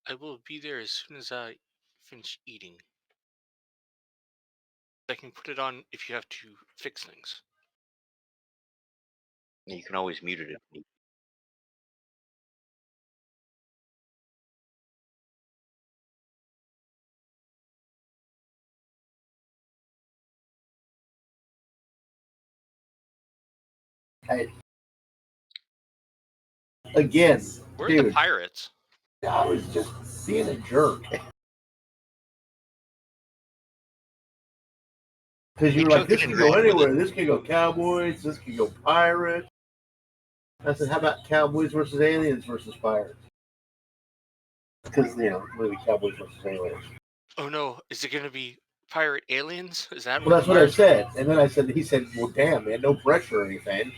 I will be there as soon as I finish eating. I can put it on if you have to fix things. You can always mute it. I, again, Where are the dude, pirates? I was just being a jerk. Because you He were like, took it this and could go ran with it. anywhere. This could go Cowboys. This could go Pirates. I said, how about Cowboys versus Aliens versus Pirates? Because, movie Cowboys versus Aliens. Oh no, is it gonna be pirate aliens? Is that Well, what the that's what I pirates? said. And then he said, well, damn, man, no pressure or anything.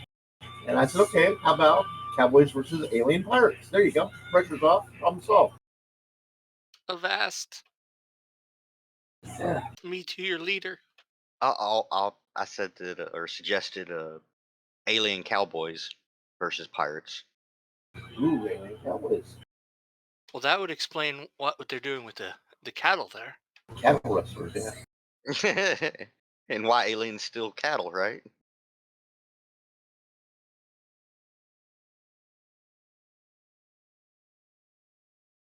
And I said, okay, how about Cowboys versus Alien Pirates? There you go. Pressure's off. Problem solved. Avast Yeah. me to your leader. I said that or suggested Alien Cowboys versus Pirates. Ooh, Alien Cowboys. Well, that would explain what they're doing with the cattle there. Cattle wrestlers, yeah. And why aliens steal cattle, right?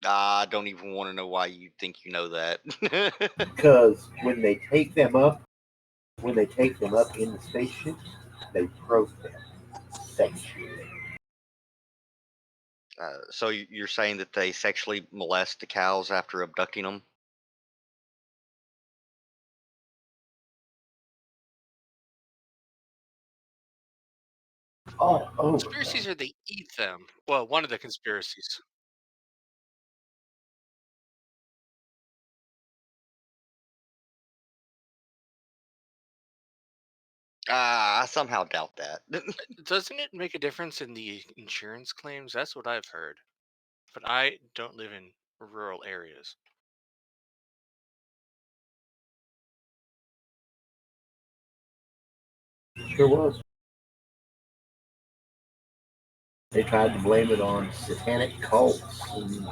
I don't even want to know why you think you know that. Because when they take them up in the spaceship, they probe them sexually. So you're saying that they sexually molest the cows after abducting them? Oh, Conspiracies are they eat them. Well, one of the conspiracies. I somehow doubt that. Doesn't it make a difference in the insurance claims? That's what I've heard. But I don't live in rural areas. sure was. They tried to blame it on satanic cults and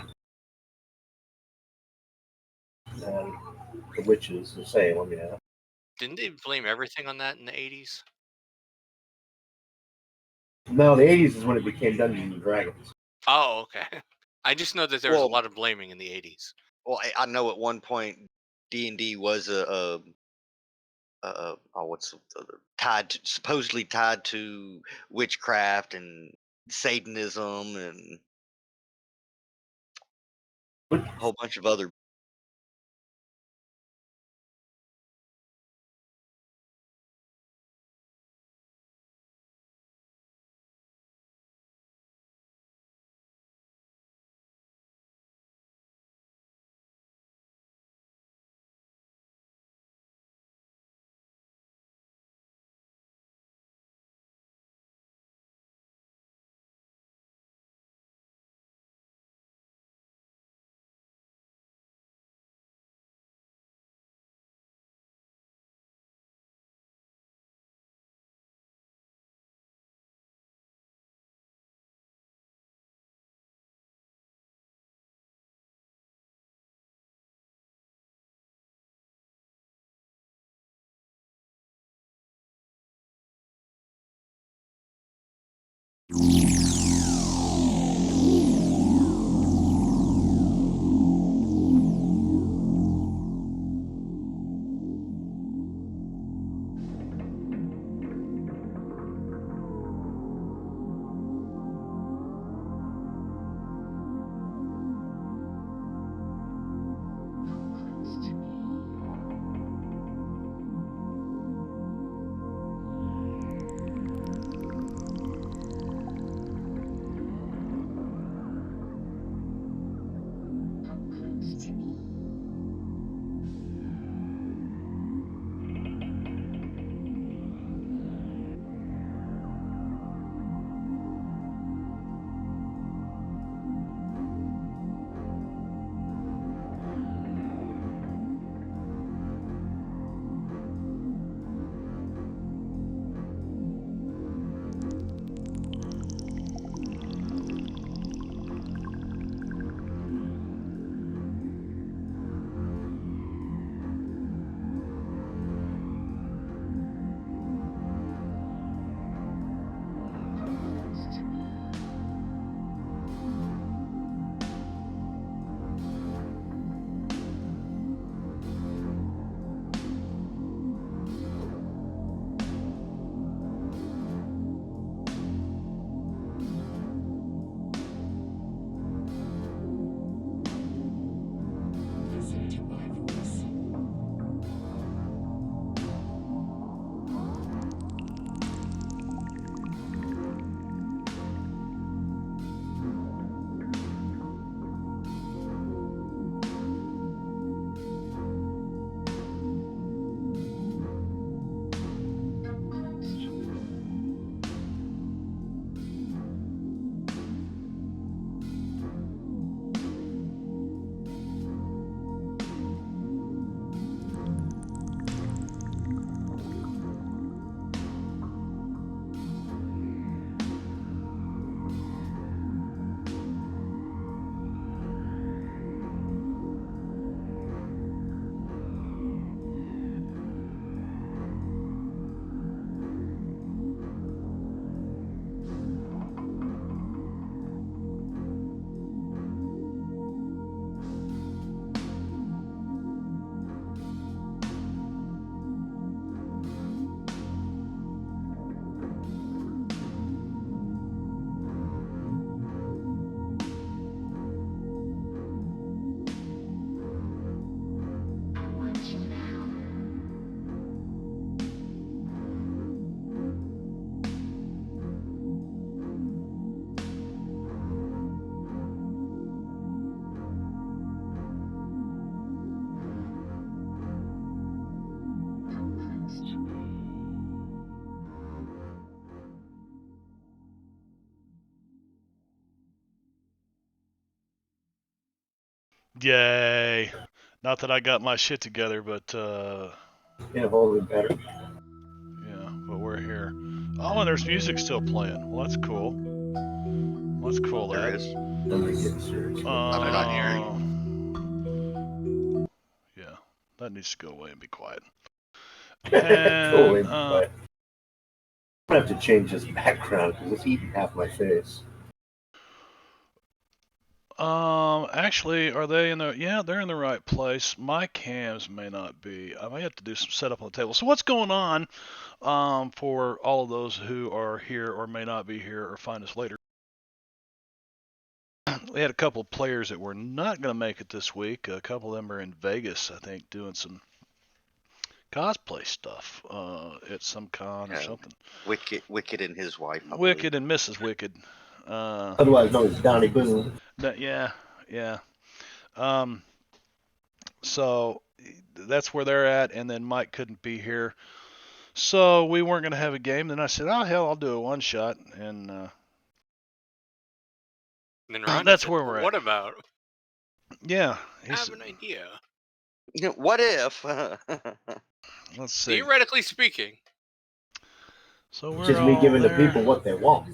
the witches of Salem, yeah. Didn't they blame everything on that in the 80s? No, the 80s is when it became Dungeons and Dragons. Oh, okay. I just know that there was a well, lot of blaming in the 80s. I know at one point D&D was what's the other supposedly tied to witchcraft and Satanism and But a whole bunch of other. Yay! Not that I got my shit together, but Can't hold it better. yeah, but we're here. Oh, and there's music still playing. Well, that's cool. Let's cool There that. is. Let me get serious. I'm not hearing. Yeah, that needs to go away and be quiet. Totally. And But I have to change this background because it's eating half my face. actually, are they in the? Yeah, they're in the right place. My cams may not be. I may have to do some setup on the table. So what's going on? For all of those who are here or may not be here or find us later. We had a couple of players that were not going to make it this week. A couple of them are in Vegas, I think, doing some cosplay stuff at some con or something. Wicked and his wife. Wicked and Mrs. Wicked. Otherwise known as Donnie Boone. Yeah. So that's where they're at, and then Mike couldn't be here. So we weren't going to have a game. Then I said, oh, hell, I'll do a one shot. And And then Ron that's said, where we're at. What about? Yeah. I have an idea. What if? Let's see. Theoretically speaking. So we're Just me all giving there. the people what they want.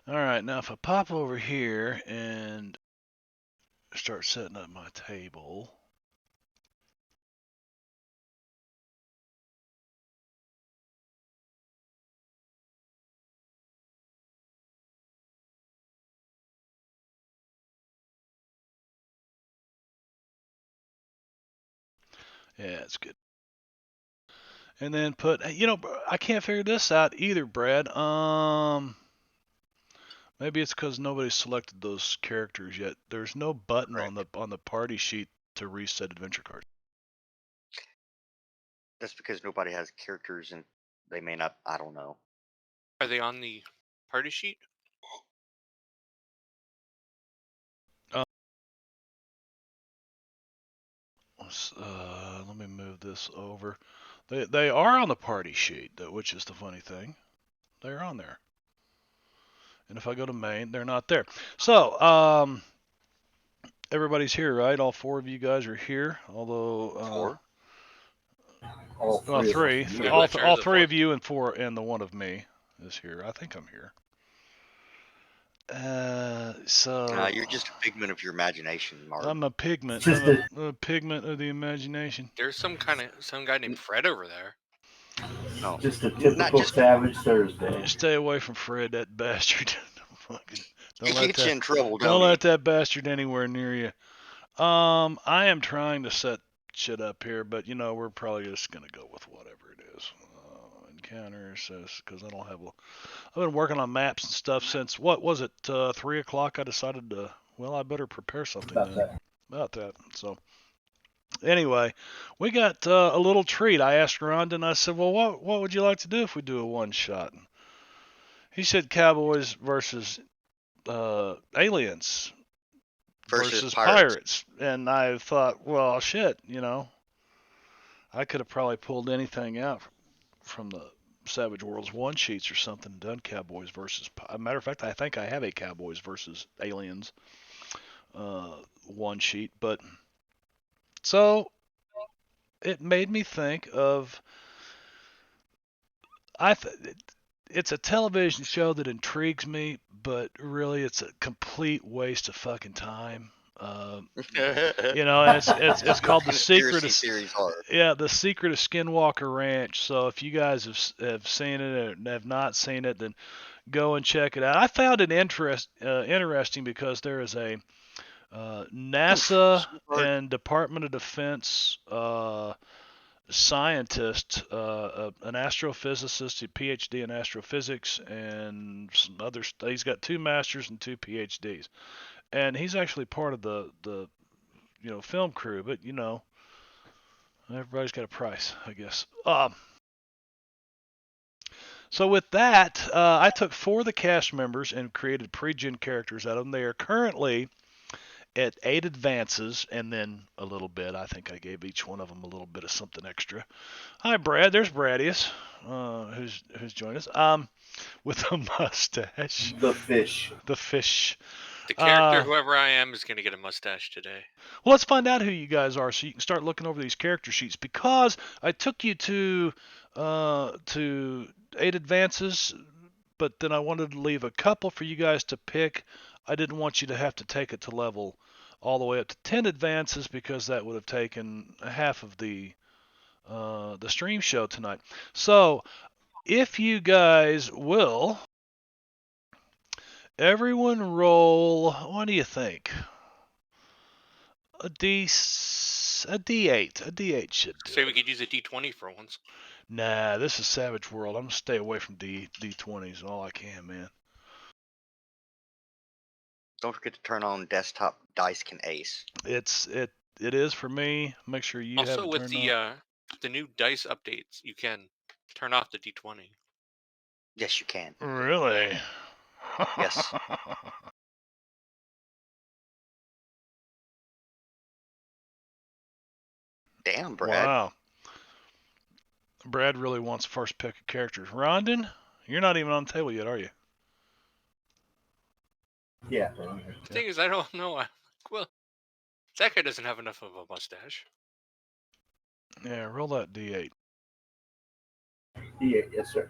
All right, now if I pop over here and start setting up my table. Yeah, it's good. And then put, I can't figure this out either, Brad. Maybe it's because nobody's selected those characters yet. There's no button on the party sheet to reset adventure cards. That's because nobody has characters and they may not. I don't know. Are they on the party sheet? Let me move this over. They are on the party sheet, which is the funny thing. They're on there. And if I go to main, they're not there. So, everybody's here, right? All four of you guys are here. Although, All three. All three of you and four, and the one of me is here. I think I'm here. So You're just a figment of your imagination, Mark. I'm a pigment. I'm a pigment of the imagination. There's some guy named Fred over there. No, just a typical Savage Thursday. Stay away from Fred, that bastard. He gets you in trouble, don't let that bastard anywhere near you. I am trying to set shit up here, but we're probably just gonna go with whatever it is. Encounters, because I don't have. I've been working on maps and stuff since what was it? 3 o'clock. I decided to. Well, I better prepare something about that. So. Anyway, we got a little treat. I asked Rhonda and I said, well, what would you like to do if we do a one shot? He said Cowboys versus aliens versus pirates. And I thought, well, shit, I could have probably pulled anything out from the Savage Worlds one sheets or something, done Cowboys versus. Matter of fact, I think I have a Cowboys versus aliens one sheet, but. So it made me think of it's a television show that intrigues me, but really it's a complete waste of fucking time. It's called The Secret of The Secret of Skinwalker Ranch. So if you guys have seen it or have not seen it, then go and check it out. I found it interesting because there is a NASA and Department of Defense scientist, an astrophysicist, a PhD in astrophysics, and some other. He's got 2 masters and 2 PhDs, and he's actually part of the film crew. But everybody's got a price, I guess. So with that, I took 4 of the cast members and created pre-gen characters out of them. They are currently at 8 advances, and then a little bit. I think I gave each one of them a little bit of something extra. Hi, Brad. There's Bradius, who's joined us. With a mustache. The fish. The character, whoever I am, is going to get a mustache today. Well, let's find out who you guys are so you can start looking over these character sheets, because I took you to 8 advances, but then I wanted to leave a couple for you guys to pick. I didn't want you to have to take it to level all the way up to 10 advances, because that would have taken half of the stream show tonight. So if you guys will, everyone roll, what do you think? A D8. A D8 should do Say it. we could use a D20 for once. Nah, this is Savage World. I'm gonna stay away from D20s all I can, man. Don't forget to turn on desktop dice can ace. It is for me. Make sure you have Also, it with turned on. the new dice updates, you can turn off the D20. Yes, you can. Really? Yes. Damn, Brad. Wow. Brad really wants first pick of characters. Rondon, you're not even on the table yet, are you? Yeah. The thing is, I don't know. Well, that guy doesn't have enough of a mustache. Yeah, roll that D8. Yeah, yes, sir.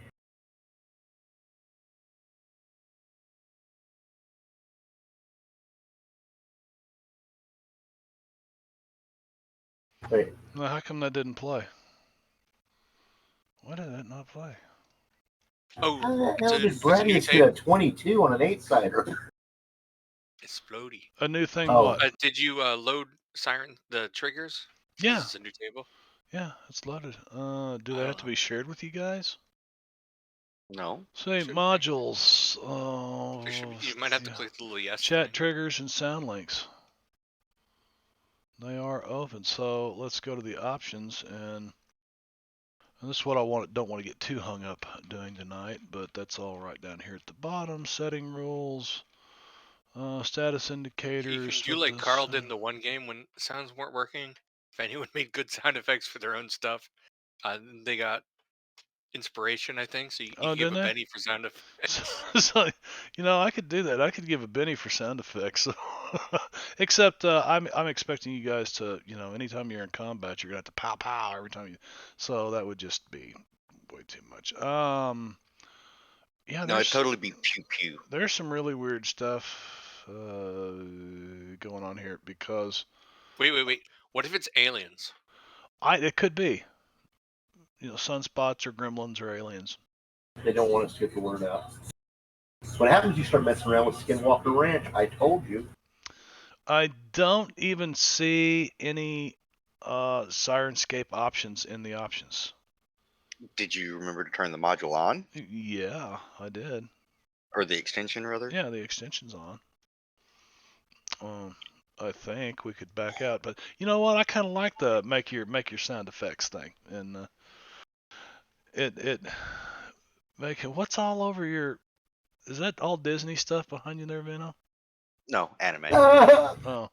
Wait. Well, how come that didn't play? Why did that not play? Oh, How the it's hell a, did it's a Brady new get a table. 22 on an 8-sider? Explodey. A new thing Oh. what? Did you load Siren the triggers? Yeah, It's a new table. yeah, it's loaded. Do they have to be shared with you guys? No. Say Should be. modules. You might have to Yeah. click the little yes Chat thing. triggers and sound links. They are open. So let's go to the options, and this is what I don't want to get too hung up doing tonight, but that's all right down here at the bottom. Setting rules, status You can indicators. do What like does Carl did in the one game when sounds weren't working. If anyone made good sound effects for their own stuff, they got inspiration, I think. So you oh, can give didn't a they? penny for sound effects. So, I could do that. I could give a Benny for sound effects. Except I'm expecting you guys to, anytime you're in combat, you're gonna have to pow pow every time you. So that would just be way too much. Yeah, No, it'd totally be pew pew. there's some really weird stuff going on here, because Wait. What if it's aliens? it could be, sunspots or gremlins or aliens. They don't want us to get the word out. What happens? You start messing around with Skinwalker Ranch. I told you. I don't even see any Sirenscape options in the options. Did you remember to turn the module on? Yeah, I did. Or the extension, rather? Yeah, the extension's on. I think we could back out, but you know what? I kind of like the make your sound effects thing, and it make it. What's all over your? Is that all Disney stuff behind you there, Vino? No, anime. Oh,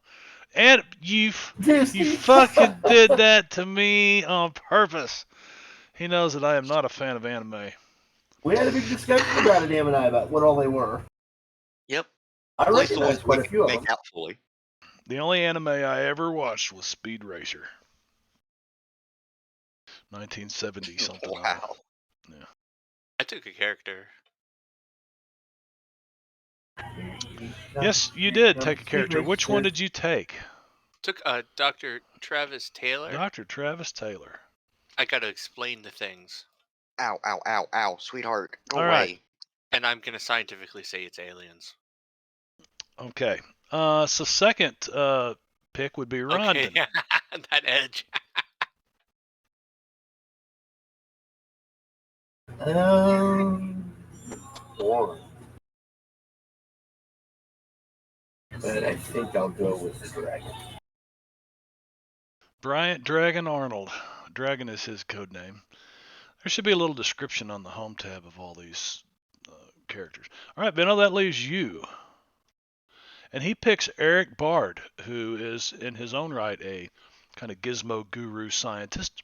and you fucking did that to me on purpose. He knows that I am not a fan of anime. We had a big discussion about it, Em and I, about what all they were. Yep. I At least the ones recognize quite a we few of make them. out fully. The only anime I ever watched was Speed Racer. 1970 something. Wow. Yeah. I took a character. Yes, you did take a character. Which one did you take? Took Dr. Travis Taylor. Dr. Travis Taylor. I gotta explain the things. Ow, ow, ow, ow. Sweetheart, go All away. right. And I'm gonna scientifically say it's aliens. Okay. So second pick would be Rondon. Okay, that edge. One. But I think I'll go with the dragon. Bryant Dragon Arnold. Dragon is his code name. There should be a little description on the home tab of all these characters. All right, Benno, that leaves you. And he picks Eric Bard, who is in his own right a kind of gizmo guru scientist.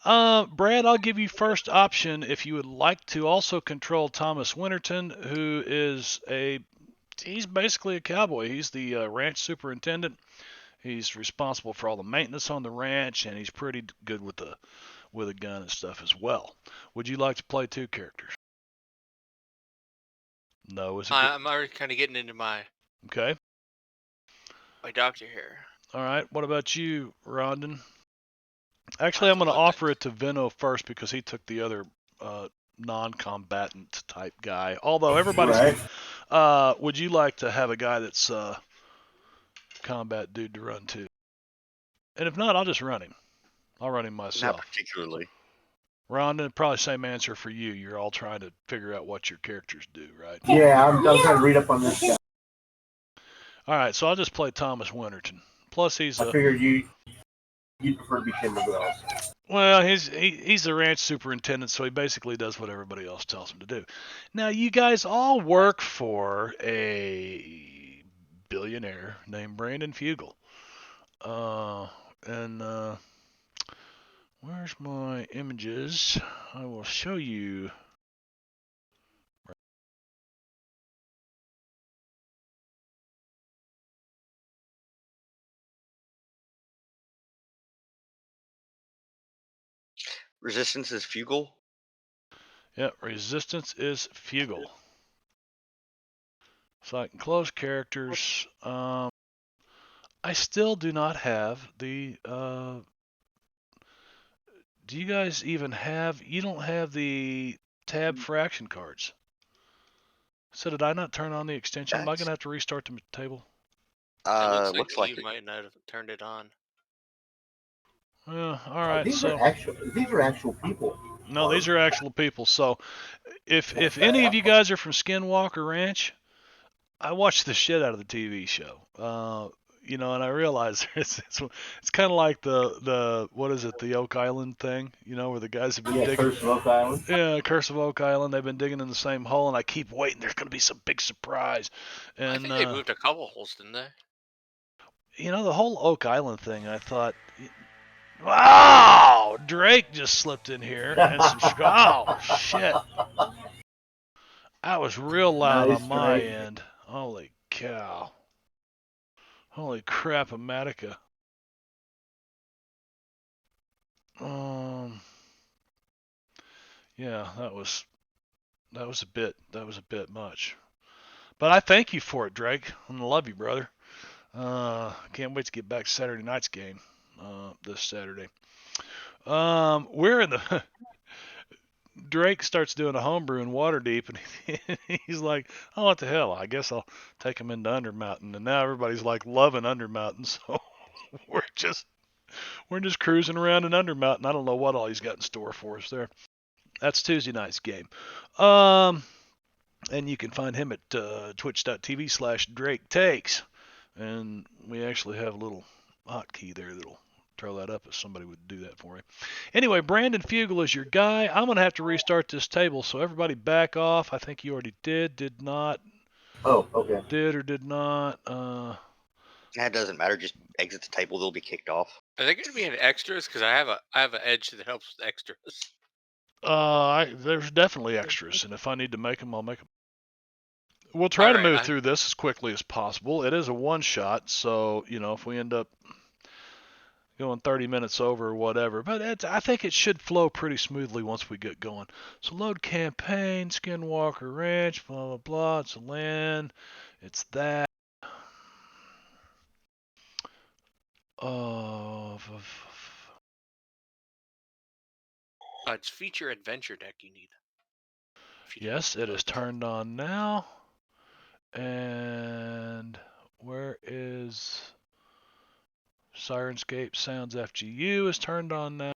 Brad, I'll give you first option if you would like to also control Thomas Winterton, who is a He's basically a cowboy. He's the ranch superintendent. He's responsible for all the maintenance on the ranch, and he's pretty good with a gun and stuff as well. Would you like to play two characters? No is a good. I'm already kind of getting into my Okay. doctor here. All right. What about you, Rondon? Actually, Have I'm to going to look offer at. it to Vino first because he took the other non-combatant type guy. Although everybody's, Right. would you like to have a guy that's combat dude to run too? And if not, I'll just run him. I'll run him Not myself. particularly. Rondon, probably same answer for you. You're all trying to figure out what your characters do, right? Yeah, I'm trying to read up on this guy. All right, so I'll just play Thomas Winterton. Plus, he's I a figured you'd prefer to be Tim McGraw. well, he's the ranch superintendent, so he basically does what everybody else tells him to do. Now, you guys all work for a billionaire named Brandon Fugel. And where's my images? I will show you. Resistance is Fugal. Yeah, Resistance is Fugel. So I can close characters. I still do not have the. Do you guys even have? You don't have the tab for action cards. So did I not turn on the extension? Am I That's gonna have to restart the table? It looks like looks like you it. might not have turned it on. Yeah. All right. These So are actual people. no, these are actual people. So if any of you guys are from Skinwalker Ranch, I watched the shit out of the TV show. And I realize it's kind of like the what is it, the Oak Island thing, where the guys have been digging. Curse of Oak Island. Yeah, Curse of Oak Island. They've been digging in the same hole, and I keep waiting. There's gonna be some big surprise. I And think they moved a couple holes, didn't they? the whole Oak Island thing, I thought, wow, Drake just slipped in here and some. Oh shit! That was real loud Nice, on my Drake. end. Holy cow! Holy crap, Amatica. Yeah, that was a bit much. But I thank you for it, Drake. I love you, brother. Can't wait to get back to Saturday night's game. This Saturday. We're in the. Drake starts doing a homebrew in Waterdeep, and he's like, "Oh, what the hell? I guess I'll take him into Undermountain." And now everybody's like loving Undermountain, so we're just cruising around in Undermountain. I don't know what all he's got in store for us there. That's Tuesday night's game. And you can find him at twitch.tv/Drake Takes, and we actually have a little hotkey there that'll throw that up if somebody would do that for me. Anyway, Brandon Fugel is your guy. I'm going to have to restart this table, so everybody back off. I think you already did not. Oh, okay. Did or did not. That doesn't matter. Just exit the table. They'll be kicked off. Are they going to be in extras? Because I have an edge that helps with extras. There's definitely extras, and if I need to make them, I'll make them. We'll try to move through this as quickly as possible. It is a one-shot, so, if we end up going 30 minutes over or whatever. But I think it should flow pretty smoothly once we get going. So load campaign, Skinwalker Ranch, blah, blah, blah. It's a land. It's that. It's feature adventure deck you need. Yes, it is turned on now. And where is Sirenscape Sounds FGU is turned on now.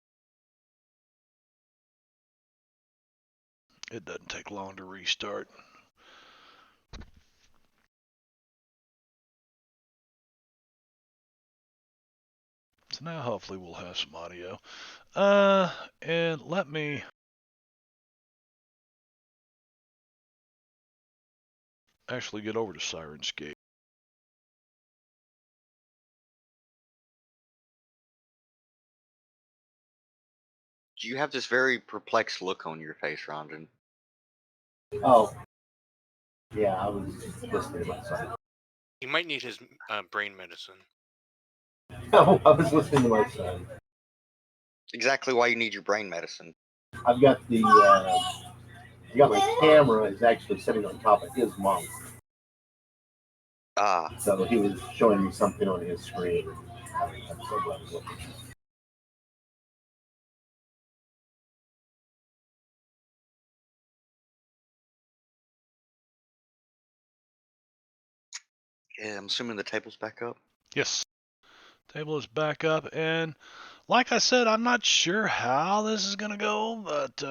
It doesn't take long to restart. So now hopefully we'll have some audio. And let me actually get over to Sirenscape. Do you have this very perplexed look on your face, Rondon? Oh, Yeah, I was listening to my son. He might need his brain medicine. No, I was listening to my son. Exactly why you need your brain medicine. I've got the I got my camera is actually sitting on top of his mount. Ah, So he was showing me something on his screen. I'm so glad he's looking. yeah, I'm assuming the table's back up. Yes. Table is back up, and like I said, I'm not sure how this is gonna go, but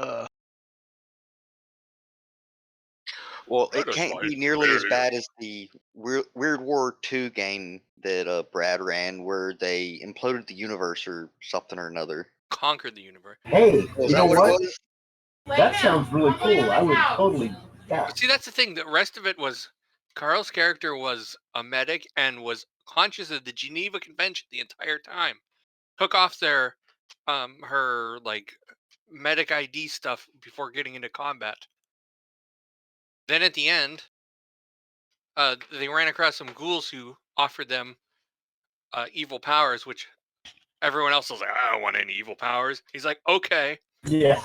Well, That it is can't my be nearly as failure. bad as the Weird War II game that Brad ran, where they imploded the universe or something or another. Conquered the universe. Hey, Was you that know what it what? was? That sounds really cool. I would totally. Yeah. But see, that's the thing. The rest of it was Carl's character was a medic and was conscious of the Geneva Convention the entire time. Took off their her like medic ID stuff before getting into combat. Then at the end, they ran across some ghouls who offered them evil powers, which everyone else was like, I don't want any evil powers. He's like, okay. Yeah.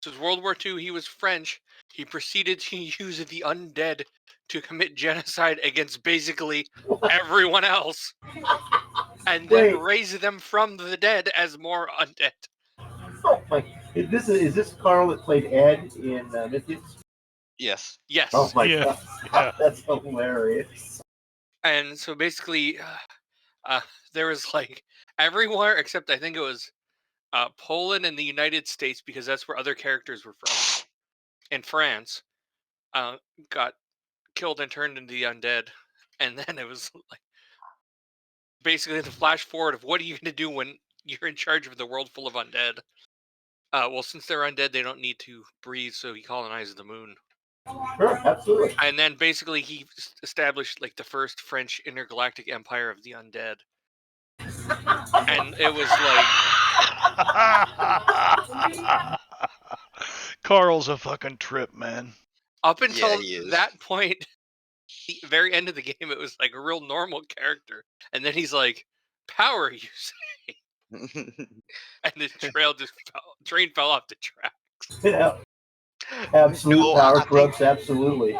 This was World War II. He was French. He proceeded to use the undead to commit genocide against basically everyone else, and then Wait. raise them from the dead as more undead. Oh my. Is this Carl that played Ed in Mythics? Yes. Oh Yes. my yeah, god. yeah. That's hilarious. And so basically, there was like everywhere except I think it was Poland and the United States, because that's where other characters were from. In France, uh, got killed and turned into the undead, and then it was like basically the flash forward of what are you going to do when you're in charge of the world full of undead. Well, since they're undead, they don't need to breathe, so he colonizes the moon. Sure, absolutely. And then basically he established like the first French intergalactic empire of the undead. And it was like Carl's a fucking trip, man. up Yeah, until he is. that point, the very end of the game, it was like a real normal character, and then he's like, "Power, you say?" And the train fell off the track. Yeah. Absolute No, power I think, corrupts absolutely.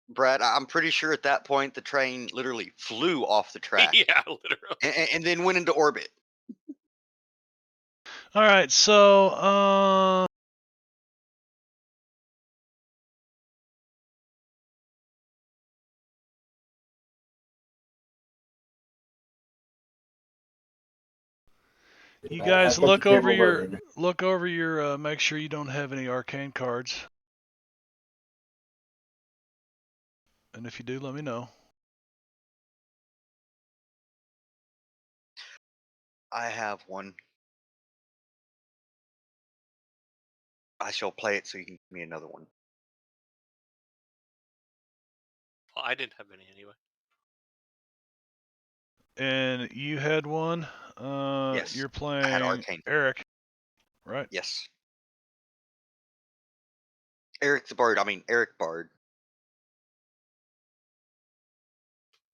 Brad, I'm pretty sure at that point the train literally flew off the track Yeah, literally. and then went into orbit. All right, so you guys I've got the table look over your make sure you don't have any arcane cards. And if you do, let me know. I have one. I shall play it so you can give me another one. Well, I didn't have any anyway. And you had one. Yes, You're I had playing Arcane. Eric, right? Yes. Eric the Bard. I mean, Eric Bard.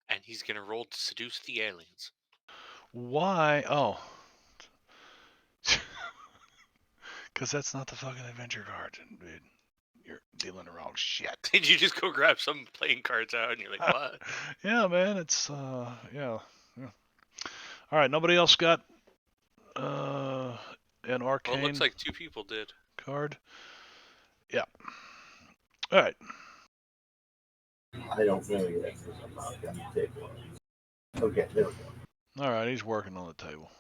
And he's gonna roll to seduce the aliens. Why? Oh, because that's not the fucking adventure card, dude. You're dealing the wrong shit. Did you just go grab some playing cards out and you're like, what? Yeah, man. It's yeah. All right. Nobody else got an Well, it looks arcane like two people did. card. Yeah. All right. I don't know yet because I'm not on the table. Okay, there we go. All right. He's working on the table.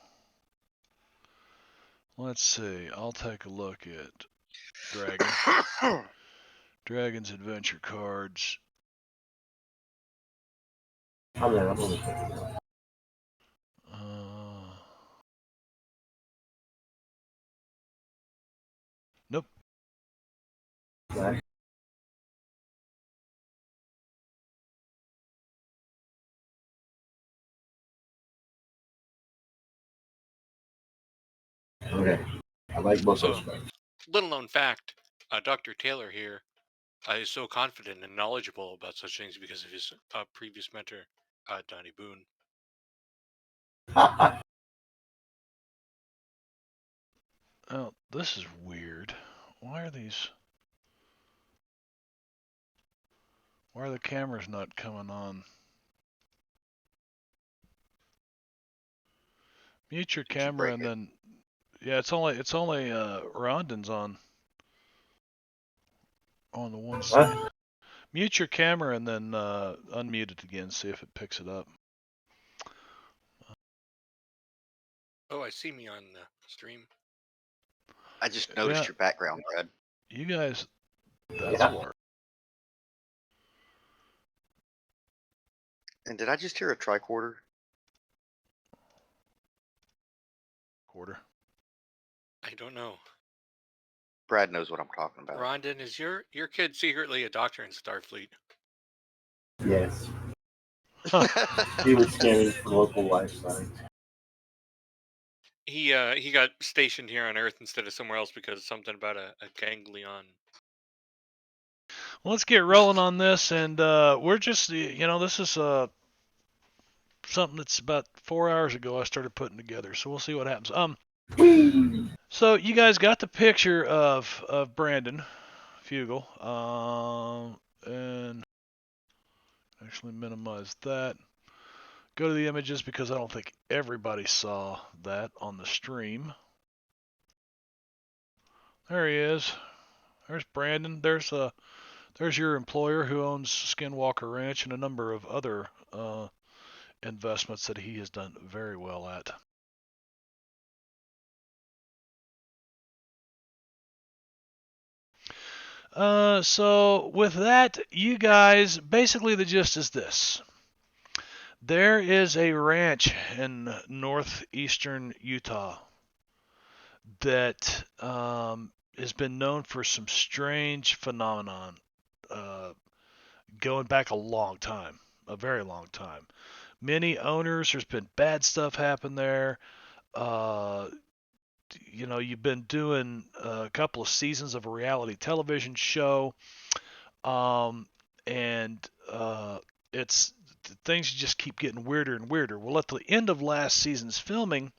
Let's see. I'll take a look at Dragon. Dragon's adventure cards. I'm there. I'm on the table. Nope. Right? Okay. I like both So, those cards. little known fact, Dr. Taylor here is so confident and knowledgeable about such things because of his previous mentor, Donnie Boone. Oh, this is weird. Why are the cameras not coming on? Mute your Did you camera break and it? then yeah, it's only Rondon's on the one side. What? Mute your camera and then unmute it again. See if it picks it up. Oh, I see me on the stream. I just Yeah, noticed your background, Brad. you guys, that's Yeah. work. And did I just hear a tricorder? Quarter. I don't know. Brad knows what I'm talking about. Rondon, is your kid secretly a doctor in Starfleet? Yes. Huh. He was scanning for local life signs. He got stationed here on Earth instead of somewhere else because of something about a ganglion. Well, let's get rolling on this, and we're just this is something that's about 4 hours ago I started putting together, so we'll see what happens. Whee! So you guys got the picture of Brandon Fugel, and actually minimize that. Go to the images because I don't think everybody saw that on the stream. There he is. There's Brandon. There's your employer who owns Skinwalker Ranch and a number of other investments that he has done very well at. So with that, you guys, basically the gist is this. There is a ranch in northeastern Utah that has been known for some strange phenomenon going back a long time, a very long time. Many owners, there's been bad stuff happen there. Uh, you've been doing a couple of seasons of a reality television show, and it's things just keep getting weirder and weirder. Well, at the end of last season's filming,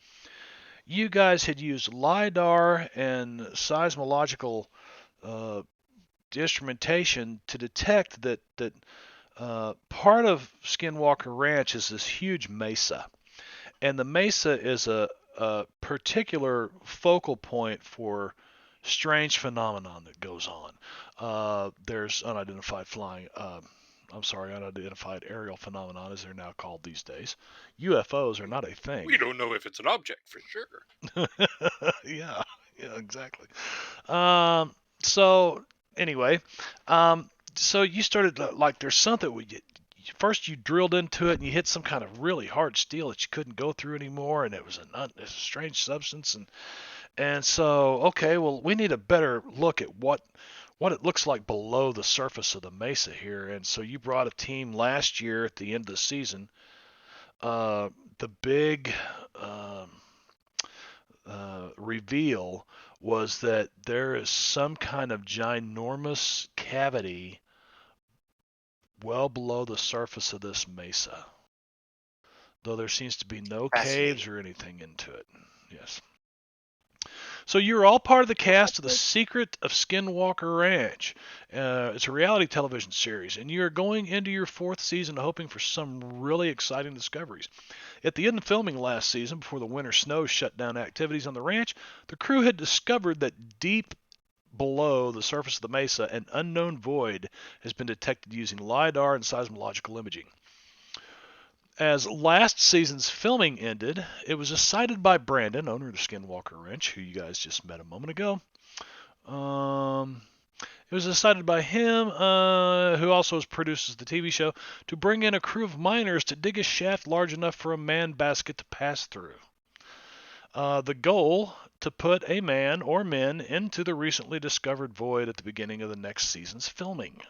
you guys had used LIDAR and seismological uh, instrumentation to detect that part of Skinwalker Ranch is this huge mesa, and the mesa is a particular focal point for strange phenomenon that goes on. There's unidentified flying. Unidentified aerial phenomenon, as they're now called these days. UFOs are not a thing. We don't know if it's an object for sure. yeah, exactly. So anyway, so you started like there's something first you drilled into it and you hit some kind of really hard steel that you couldn't go through anymore, and it was a strange substance, and so okay, well we need a better look at what it looks like below the surface of the mesa here, and so you brought a team last year at the end of the season. The big reveal was that there is some kind of ginormous cavity well below the surface of this mesa, though there seems to be no caves Fascinating. or anything into it. Yes. So you're all part of the cast of The Secret of Skinwalker Ranch. It's a reality television series, and you're going into your 4th season hoping for some really exciting discoveries. At the end of filming last season, before the winter snow shut down activities on the ranch, the crew had discovered that deep below the surface of the mesa, an unknown void has been detected using LIDAR and seismological imaging. As last season's filming ended, it was decided by Brandon, owner of the Skinwalker Ranch, who you guys just met a moment ago. It was decided by him, who also produces the TV show, to bring in a crew of miners to dig a shaft large enough for a man basket to pass through. The goal, to put a man or men into the recently discovered void at the beginning of the next season's filming.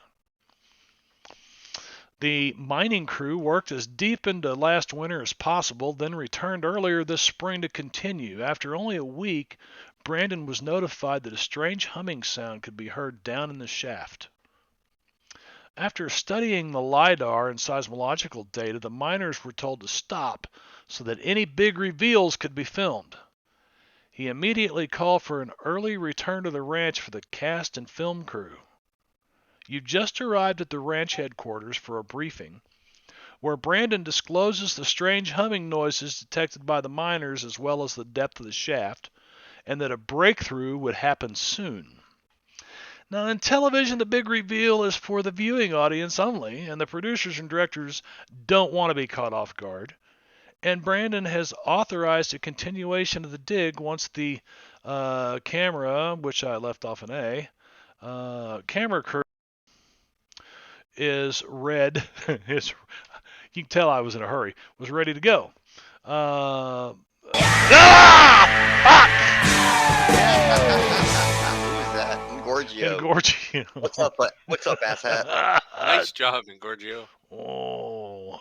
The mining crew worked as deep into last winter as possible, then returned earlier this spring to continue. After only a week, Brandon was notified that a strange humming sound could be heard down in the shaft. After studying the LiDAR and seismological data, the miners were told to stop so that any big reveals could be filmed. He immediately called for an early return to the ranch for the cast and film crew. You just arrived at the ranch headquarters for a briefing, where Brandon discloses the strange humming noises detected by the miners as well as the depth of the shaft, and that a breakthrough would happen soon. Now, in television, the big reveal is for the viewing audience only, and the producers and directors don't want to be caught off guard. And Brandon has authorized a continuation of the dig once the camera, which I left off an A, camera crew is red. is You can tell I was in a hurry. Was ready to go. Who's that? Gorgio. Gorgio. What's up, asshat? Nice job, Gorgio. Oh.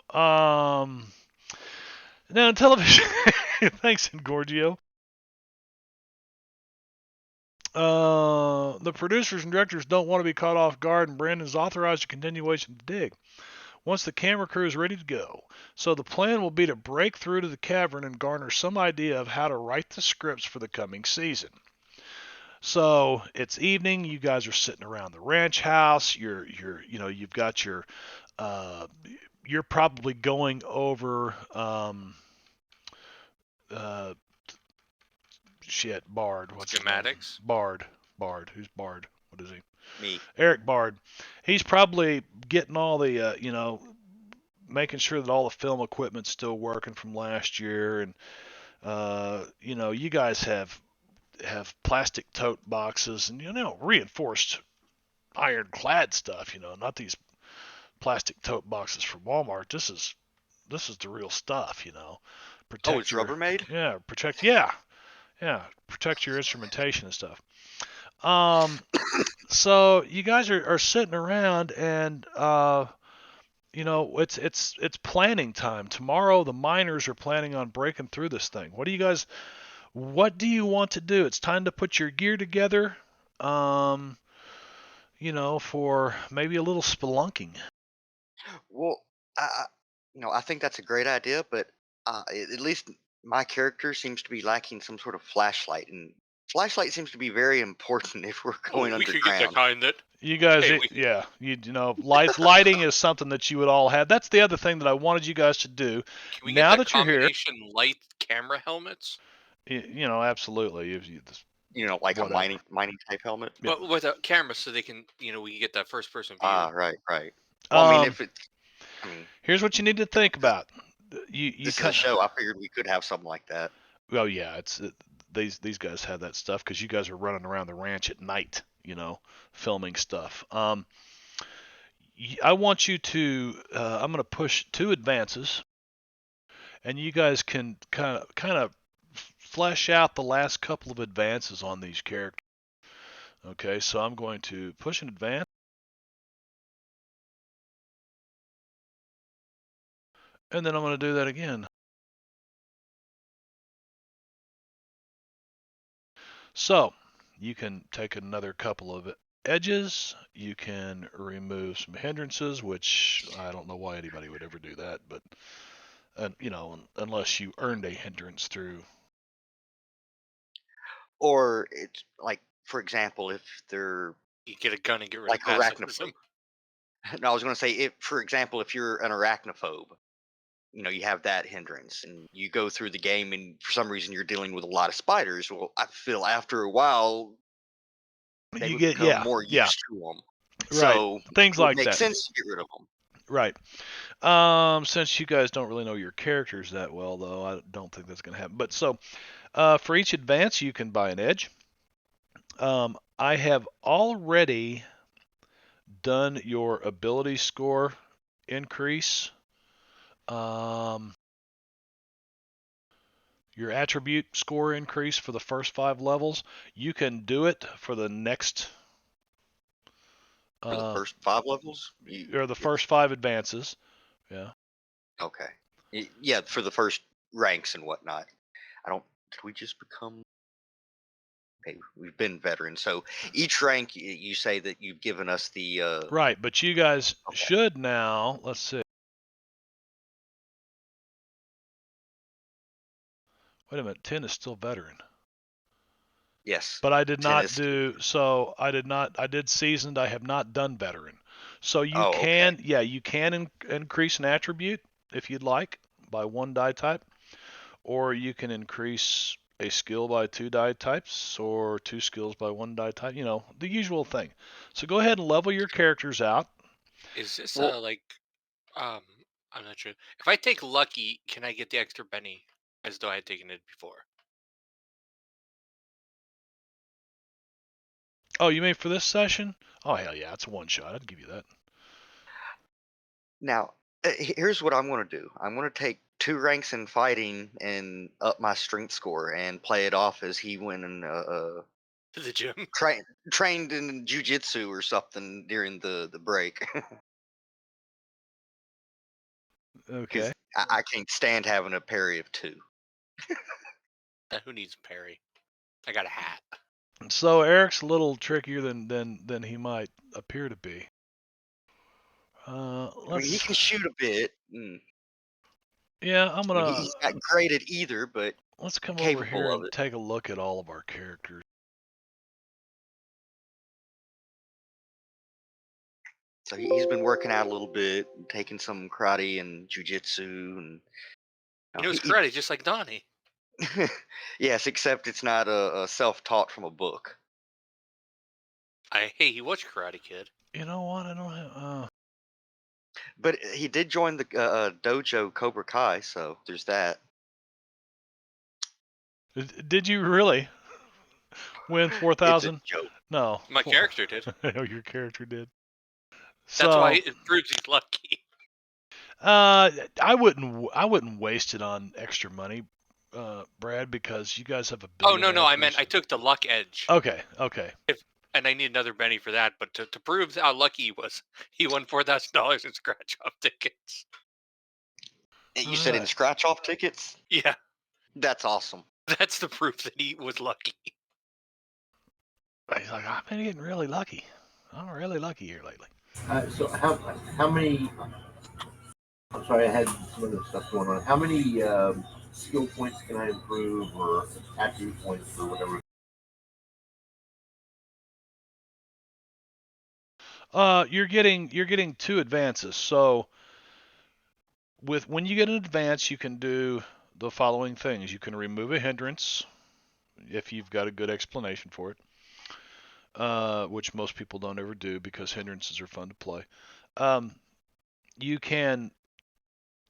Now, in television. Thanks, Gorgio. The producers and directors don't want to be caught off guard, and Brandon's authorized a continuation of the dig once the camera crew is ready to go. So the plan will be to break through to the cavern and garner some idea of how to write the scripts for the coming season. So it's evening. You guys are sitting around the ranch house. You've got your, you're probably going over, Bard. What's his name? Schematics. Bard. Who's Bard? What is he? Me. Eric Bard. He's probably getting all the, making sure that all the film equipment's still working from last year, and you guys have plastic tote boxes and reinforced ironclad stuff. Not these plastic tote boxes from Walmart. This is the real stuff. Oh, it's Rubbermaid? Yeah, protect your instrumentation and stuff. So you guys are sitting around, and it's planning time. Tomorrow the miners are planning on breaking through this thing. What do you want to do? It's time to put your gear together, for maybe a little spelunking. Well, I think that's a great idea, but at least my character seems to be lacking some sort of flashlight, and flashlight seems to be very important if we're going We could get the underground. kind that. You guys, lighting is something that you would all have. That's the other thing that I wanted you guys to do. Can we Now get the that you're here, combination light camera helmets? Absolutely. Like Whatever. a mining type helmet. Yeah. But with a camera, so they can, we can get that first person view. Right. Well, I mean, Here's what you need to think about. This is a show. I figured we could have something like that. Oh yeah, these guys have that stuff because you guys are running around the ranch at night, filming stuff. I want you to. I'm going to push 2 advances, and you guys can kind of flesh out the last couple of advances on these characters. Okay, so I'm going to push an advance. And then I'm going to do that again. So you can take another couple of edges. You can remove some hindrances, which I don't know why anybody would ever do that, but unless you earned a hindrance through. Or it's like, for example, if they're You get a gun and get rid like of pacifism. No, I was going to say, for example, if you're an arachnophobe, you have that hindrance, and you go through the game, and for some reason you're dealing with a lot of spiders. Well, I feel after a while they would become more used to them. Right. So Things like makes that. sense to get rid of them. Right. Since you guys don't really know your characters that well, though, I don't think that's going to happen. But so, for each advance, you can buy an edge. I have already done your ability score increase. Your attribute score increase for the first 5 levels. You can do it for the next. For the first 5 levels? Or the first 5 advances. Yeah. Okay. Yeah, for the first ranks and whatnot. Did we just become hey, we've been veterans. So each rank, you say that you've given us the. Right, but you guys Okay. should now. Let's see. Wait a minute. 10 is still veteran. Yes. But I did 10 not is. do so. I did seasoned. I have not done veteran. So you Oh, okay. can, yeah, you can increase an attribute if you'd like by 1 die type, or you can increase a skill by 2 die types, or 2 skills by 1 die type. You know, the usual thing. So go ahead and level your characters out. Is this Well, like um? I'm not sure. If I take lucky, can I get the extra penny as though I had taken it before? Oh, you mean for this session? Oh hell yeah, it's a 1 shot. I'd give you that. now, here's what I'm going to do. I'm going to take 2 ranks in fighting and up my strength score and play it off as he went and To the gym. trained in jujitsu or something during the break. Okay. Because I can't stand having a parry of 2. Who needs parry? I got a hat. So Eric's a little trickier than he might appear to be. I mean, he Let's. can shoot a bit. Yeah, I'm I mean, gonna. he's not great at either, but Let's come over capable here of and it. take a look at all of our characters. So he's been working out a little bit, taking some karate and jujitsu, and He you know, knows karate just like Donnie. yes, except it's not a self-taught from a book. Hey, he watched Karate Kid. You know what? I don't have. But he did join the dojo Cobra Kai, so there's that. Did you really win It's a 4,000? joke. No. My character did. Oh, your character did. That's why So, it proves he's lucky. I wouldn't waste it on extra money, Brad, because you guys have a Oh billion no, I meant actors. I took the luck edge. Okay. And I need another penny for that. But to prove how lucky he was, he won $4,000 in scratch off tickets. You All said in right. scratch-off tickets? Yeah, That's awesome. that's the proof that he was lucky. He's like, I've been getting really lucky. I'm really lucky here lately. So how many? I'm sorry, I had some other stuff going on. How many skill points can I improve, or attribute points, or whatever? You're getting 2 advances. So when you get an advance, you can do the following things. You can remove a hindrance if you've got a good explanation for it, which most people don't ever do because hindrances are fun to play. You can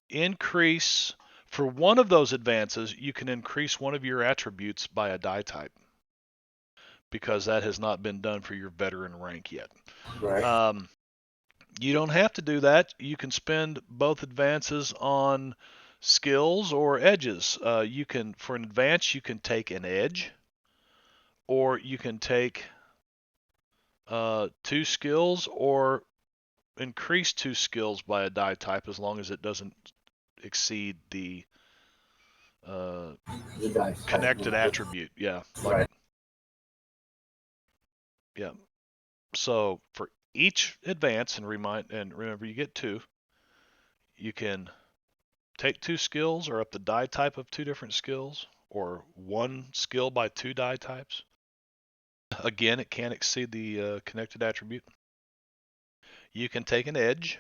increase for one of those advances. You can increase one of your attributes by a die type because that has not been done for your veteran rank yet. Right. You don't have to do that. You can spend both advances on skills or edges. You can, for an advance, you can take an edge, or you can take 2 skills, or increase 2 skills by a die type as long as it doesn't exceed the The dice. connected attribute. Yeah, like Right. yeah. So for each advance, and remember you get 2, you can take 2 skills or up the die type of 2 different skills, or 1 skill by 2 die types. Again, it can't exceed the connected attribute. You can take an edge,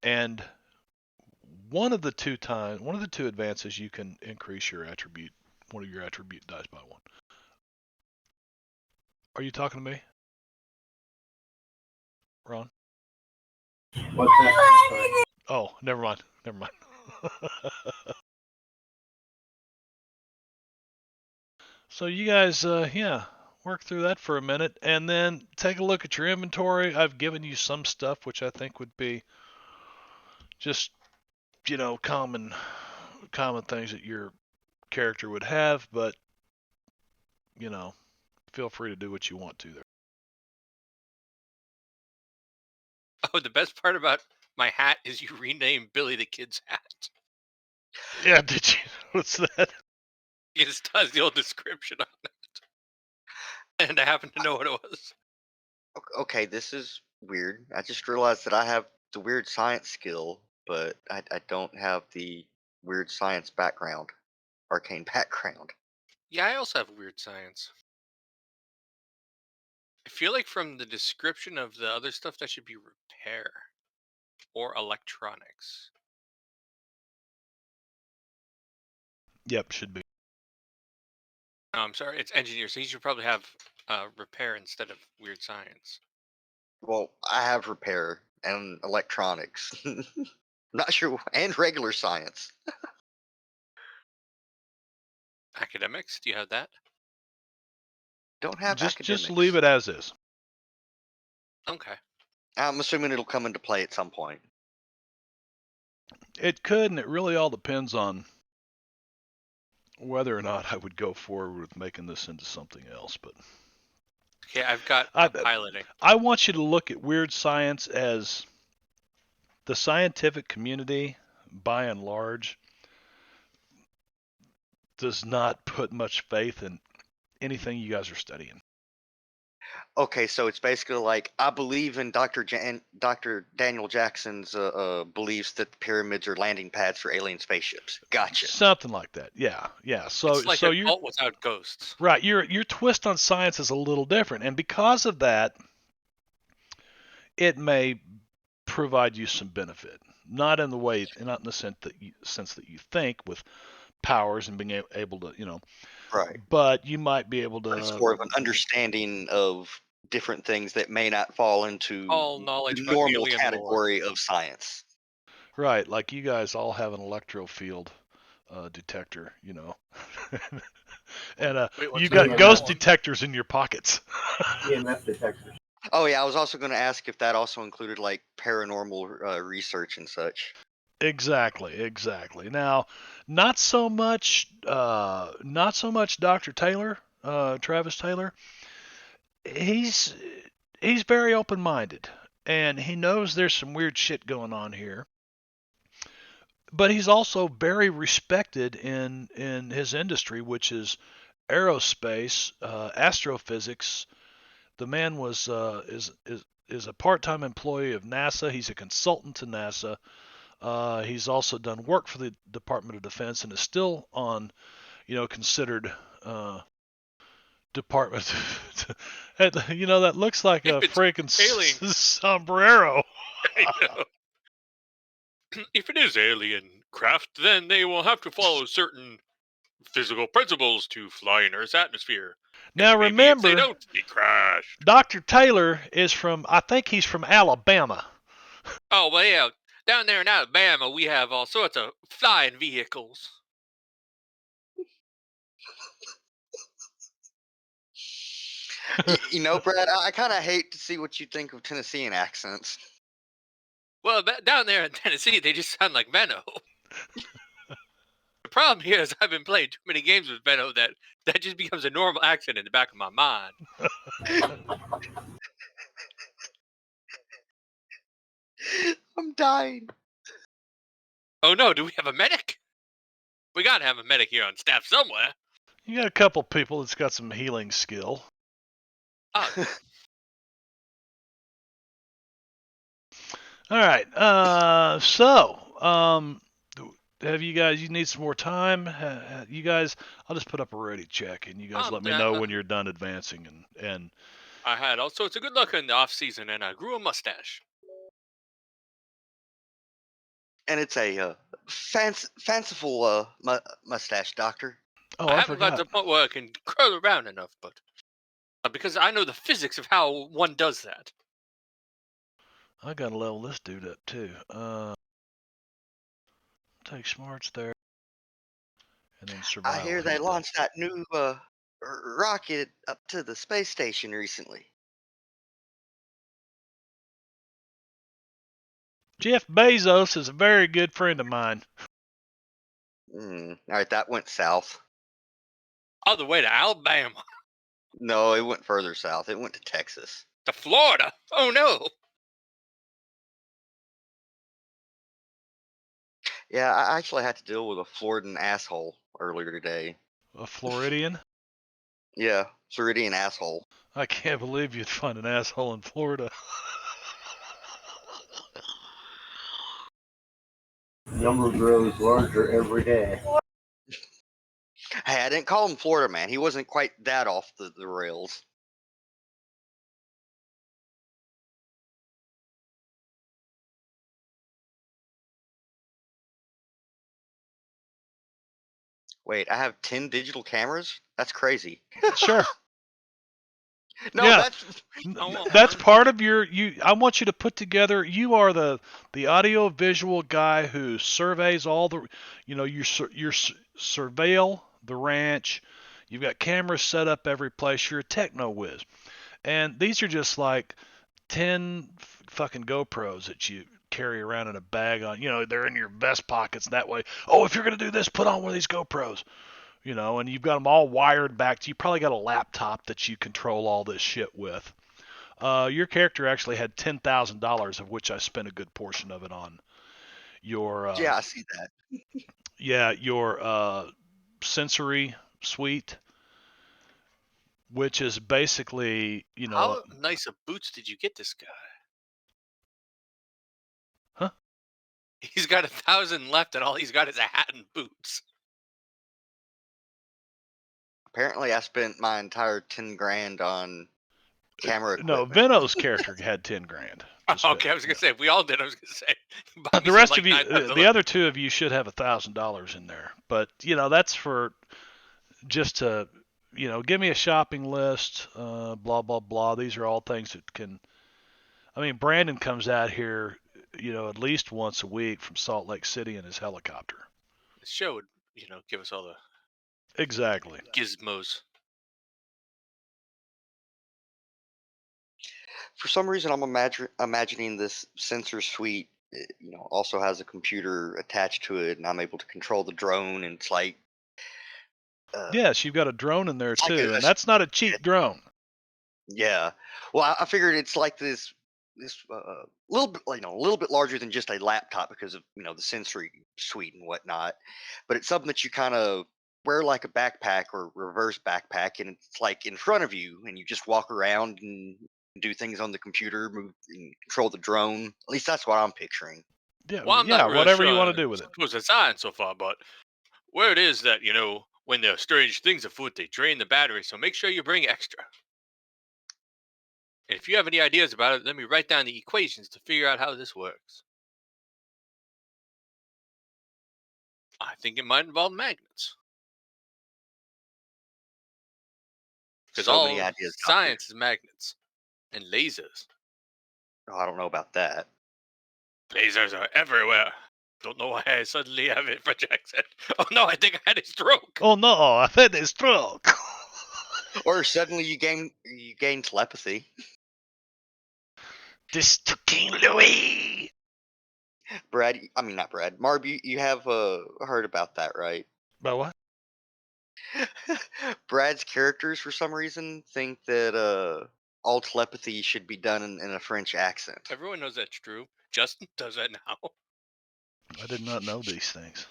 and one of the 2 advances, you can increase your attribute, one of your attribute dice by 1. Are you talking to me, Ron? What's that? I'm sorry. Oh, never mind. So you guys, yeah, work through that for a minute, and then take a look at your inventory. I've given you some stuff which I think would be just, common things that your character would have, but feel free to do what you want to there. Oh, the best part about my hat is you renamed Billy the Kid's hat. Yeah, did you notice that? It just has the old description on it, and I happen to know what it was. Okay, this is weird. I just realized that I have the weird science skill, but I don't have the weird science background, arcane background. Yeah, I also have weird science. I feel like from the description of the other stuff, that should be repair or electronics. Yep, should be. No, I'm sorry, it's engineer, so you should probably have repair instead of weird science. Well, I have repair and electronics. Not sure, and regular science. Academics, do you have that? Don't have Just leave academics. it as is. Okay. I'm assuming it'll come into play at some point. It could, and it really all depends on whether or not I would go forward with making this into something else. But Okay, I've got I, piloting. I want you to look at weird science as the scientific community, by and large, does not put much faith in anything you guys are studying. Okay, so it's basically like I believe in Dr. Daniel Jackson's beliefs that the pyramids are landing pads for alien spaceships. Gotcha. Something like that. Yeah, yeah. It's like So a you're cult without ghosts. right. Your twist on science is a little different, and because of that, it may provide you some benefit. Not in the sense that you think with powers and being able to, Right. but you might be able But it's to. more of an understanding of different things that may not fall into All knowledge the about normal alien lore. category of science. Right, like you guys all have an electrofield detector, and Wait, you what's Yeah, got that? ghost that one. detectors in your pockets. EMF detectors. Oh yeah, I was also going to ask if that also included like paranormal research and such. Exactly. Now, not so much Dr. Taylor, Travis Taylor. He's he's very open-minded, and he knows there's some weird shit going on here. But he's also very respected in his industry, which is aerospace, astrophysics. The man is a part-time employee of NASA. He's a consultant to NASA. He's also done work for the Department of Defense and is still on, considered department. That looks like a If it's freaking alien, sombrero. I know. If it is alien craft, then they will have to follow certain physical principles to fly in Earth's atmosphere. Now And maybe if they remember, don't, they crash. Dr. Taylor I think he's from Alabama. Oh, well, yeah. Down there in Alabama, we have all sorts of flying vehicles. Brad, I kind of hate to see what you think of Tennessean accents. Well, down there in Tennessee, they just sound like Venno. The problem here is I've been playing too many games with Venno that just becomes a normal accent in the back of my mind. I'm dying. Oh no, do we have a medic? We gotta have a medic here on staff somewhere. You got a couple people that's got some healing skill. Oh, All right. Have you guys? You need some more time. You guys, I'll just put up a ready check, and you guys let me know when you're done advancing. And I had all sorts of good luck in the off season, and I grew a mustache. And it's a fanciful mustache, Doctor. oh, I I haven't got to forgot. the point where I can curl around enough, but because I know the physics of how one does that. I gotta level this dude up too. Take smarts there, and then I survival. hear they He's done. launched that new rocket up to the space station recently. Jeff Bezos is a very good friend of mine. All right, that went south. All the way to Alabama, No, it went further south. It went to Texas. to Florida. Oh no! Yeah, I actually had to deal with a Floridan asshole earlier today. A Floridian? Yeah, Ceridian asshole. I can't believe you'd find an asshole in Florida. The number grows larger every day. Hey, I didn't call him Florida man. He wasn't quite that off the rails. Wait, I have 10 digital cameras? That's crazy. Sure. No, Yeah. that's I want That's one. part of your I want you to put together. You are the audio visual guy who surveys all the, you surveil the ranch. You've got cameras set up every place. You're a techno whiz, and these are just like 10 fucking GoPros that you carry around in a bag on. They're in your vest pockets that way. Oh, if you're gonna do this, put on one of these GoPros. And you've got them all wired back to you. Probably got a laptop that you control all this shit with. Your character actually had $10,000, of which I spent a good portion of it on your yeah, I see that. your sensory suite, which is basically How nice of boots did you get this guy? Huh? He's got 1,000 left, and all he's got is a hat and boots. Apparently, I spent my entire 10 grand on camera no, equipment. Veno's character had 10 grand. Okay, I was gonna say if we all did, I was gonna say buy me The some, rest like, of you, 9,000 the other two of you should have $1,000 in there, but that's for just to give me a shopping list, blah blah blah. These are all things that can. I mean, Brandon comes out here, at least once a week from Salt Lake City in his helicopter. The show would, give us all the Exactly. gizmos. For some reason, I'm imagining this sensor suite, also has a computer attached to it, and I'm able to control the drone. And it's like, Yes, you've got a drone in there it's like too, and that's not a cheap drone. yeah. Well, I figured it's like this little bit, a little bit larger than just a laptop because of the sensory suite and whatnot. But it's something that you kind of wear like a backpack or reverse backpack, and it's like in front of you, and you just walk around and do things on the computer, move and control the drone. At least that's what I'm picturing. Yeah, Well, I'm yeah, not really whatever sure you want on to do with it. what's design so far, but where it is that when there are strange things afoot, they drain the battery. So make sure you bring extra. And if you have any ideas about it, let me write down the equations to figure out how this works. I think it might involve magnets. Because So many all ideas, Doctor. science is magnets and lasers. Oh, I don't know about that. Lasers are everywhere. Don't know why I suddenly have a French accent. Oh no, I think I had a stroke. Oh no, I had a stroke. Or suddenly you gain telepathy. This to King Louis. Brad, I mean not Brad. Marb, you have heard about that, right? About what? Brad's characters, for some reason, think that all telepathy should be done in a French accent. Everyone knows that's true. Justin does that now. I did not know these things.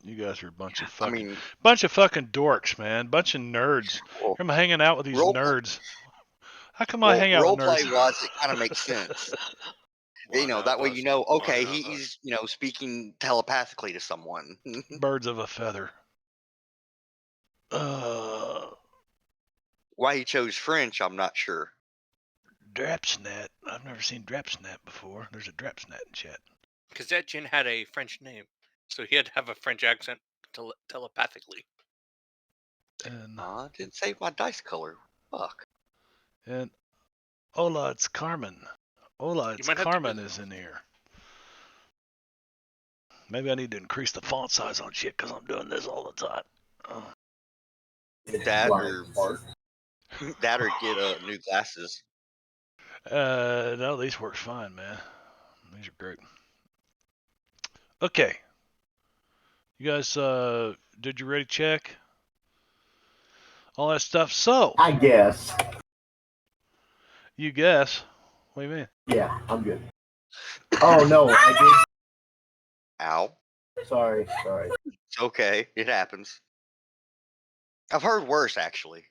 You guys are a bunch of fucking dorks, man. Bunch of nerds. Well, I'm hanging out with these role- nerds. How come I hang out with nerds? roleplay wise, it kind of makes sense. Well, that way does. you know, okay, Well, he's speaking telepathically to someone. Birds of a feather. Why he chose French, I'm not sure. Drapsnet. I've never seen Drapsnet before. There's a Drapsnet in chat. because that gin had a French name, so he had to have a French accent telepathically. And Didn't save my dice color. Fuck. and hola, it's Carmen. Hola, it's might have to Carmen visit is in here. Maybe I need to increase the font size on shit because I'm doing this all the time. That or get new glasses. No, these work fine, man. These are great. Okay. You guys, did you ready check? All that stuff. So, I guess. you guess. What do you mean? Yeah, I'm good. Oh no, I Ow. Sorry. It's okay. It happens. I've heard worse, actually.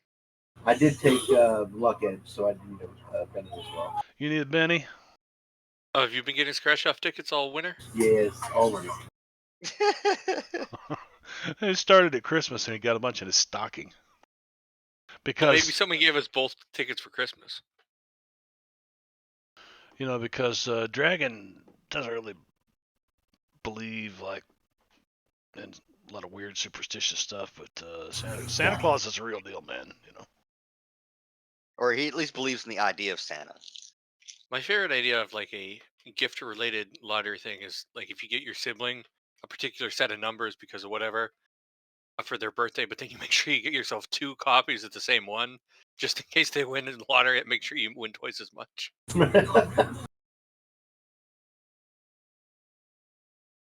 I did take Luck Edge, so I need a Benny as well. You need a Benny? Oh, have you been getting scratch off tickets all winter? Yes, always. It started at Christmas and he got a bunch in his stocking. Well, Because maybe somebody gave us both tickets for Christmas. because Dragon doesn't really believe like in a lot of weird superstitious stuff, but Santa Claus is a real deal, man. Or he at least believes in the idea of Santa. My favorite idea of like a gift-related lottery thing is like if you get your sibling a particular set of numbers because of whatever for their birthday, but then you make sure you get yourself 2 copies of the same one, just in case they win in the lottery. Make sure you win twice as much.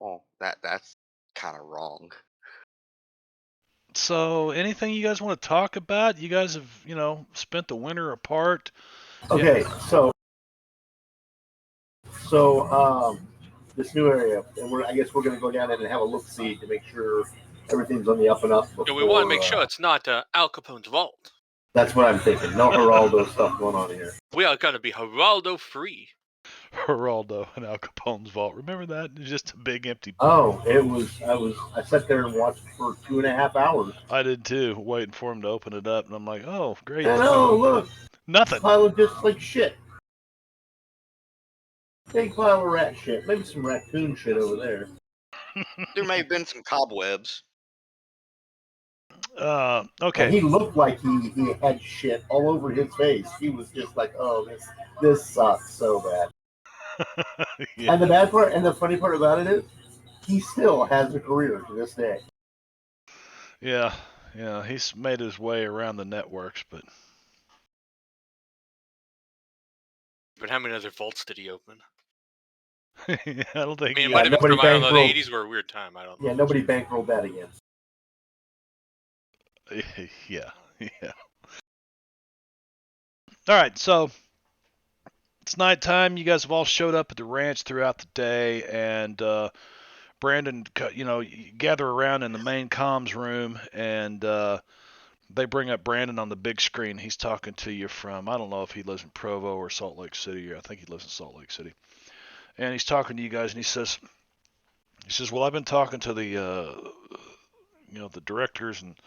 Well, that's kind of wrong. So, anything you guys want to talk about? You guys have, spent the winter apart. Okay, so this new area, and I guess we're going to go down in and have a look see to make sure everything's on the up and up. And we want to make sure it's not Al Capone's vault. That's what I'm thinking. No Geraldo stuff going on here. We are going to be Geraldo free. Geraldo and Al Capone's vault. Remember that? It was just a big empty. Oh, it was. I sat there and watched for 2.5 hours. I did too, waiting for him to open it up, and I'm like, oh, great. And oh, look, nothing. pile of just like shit. Big pile of rat shit. Maybe some raccoon shit over there. There may have been some cobwebs. Okay. And he looked like he had shit all over his face. He was just like, oh, this sucks so bad. Yeah. And the bad part, and the funny part about it is, he still has a career to this day. Yeah, he's made his way around the networks, but how many other vaults did he open? I don't think. I mean, it might have been from, I don't know, the 80s were a weird time. I don't know. Yeah, nobody bankrolled that again. Yeah. All right, so it's nighttime. You guys have all showed up at the ranch throughout the day, and Brandon, gather around in the main comms room, and they bring up Brandon on the big screen. He's talking to you from, I don't know if he lives in Provo or Salt Lake City, or I think he lives in Salt Lake City. And he's talking to you guys, and he says, well, I've been talking to the directors and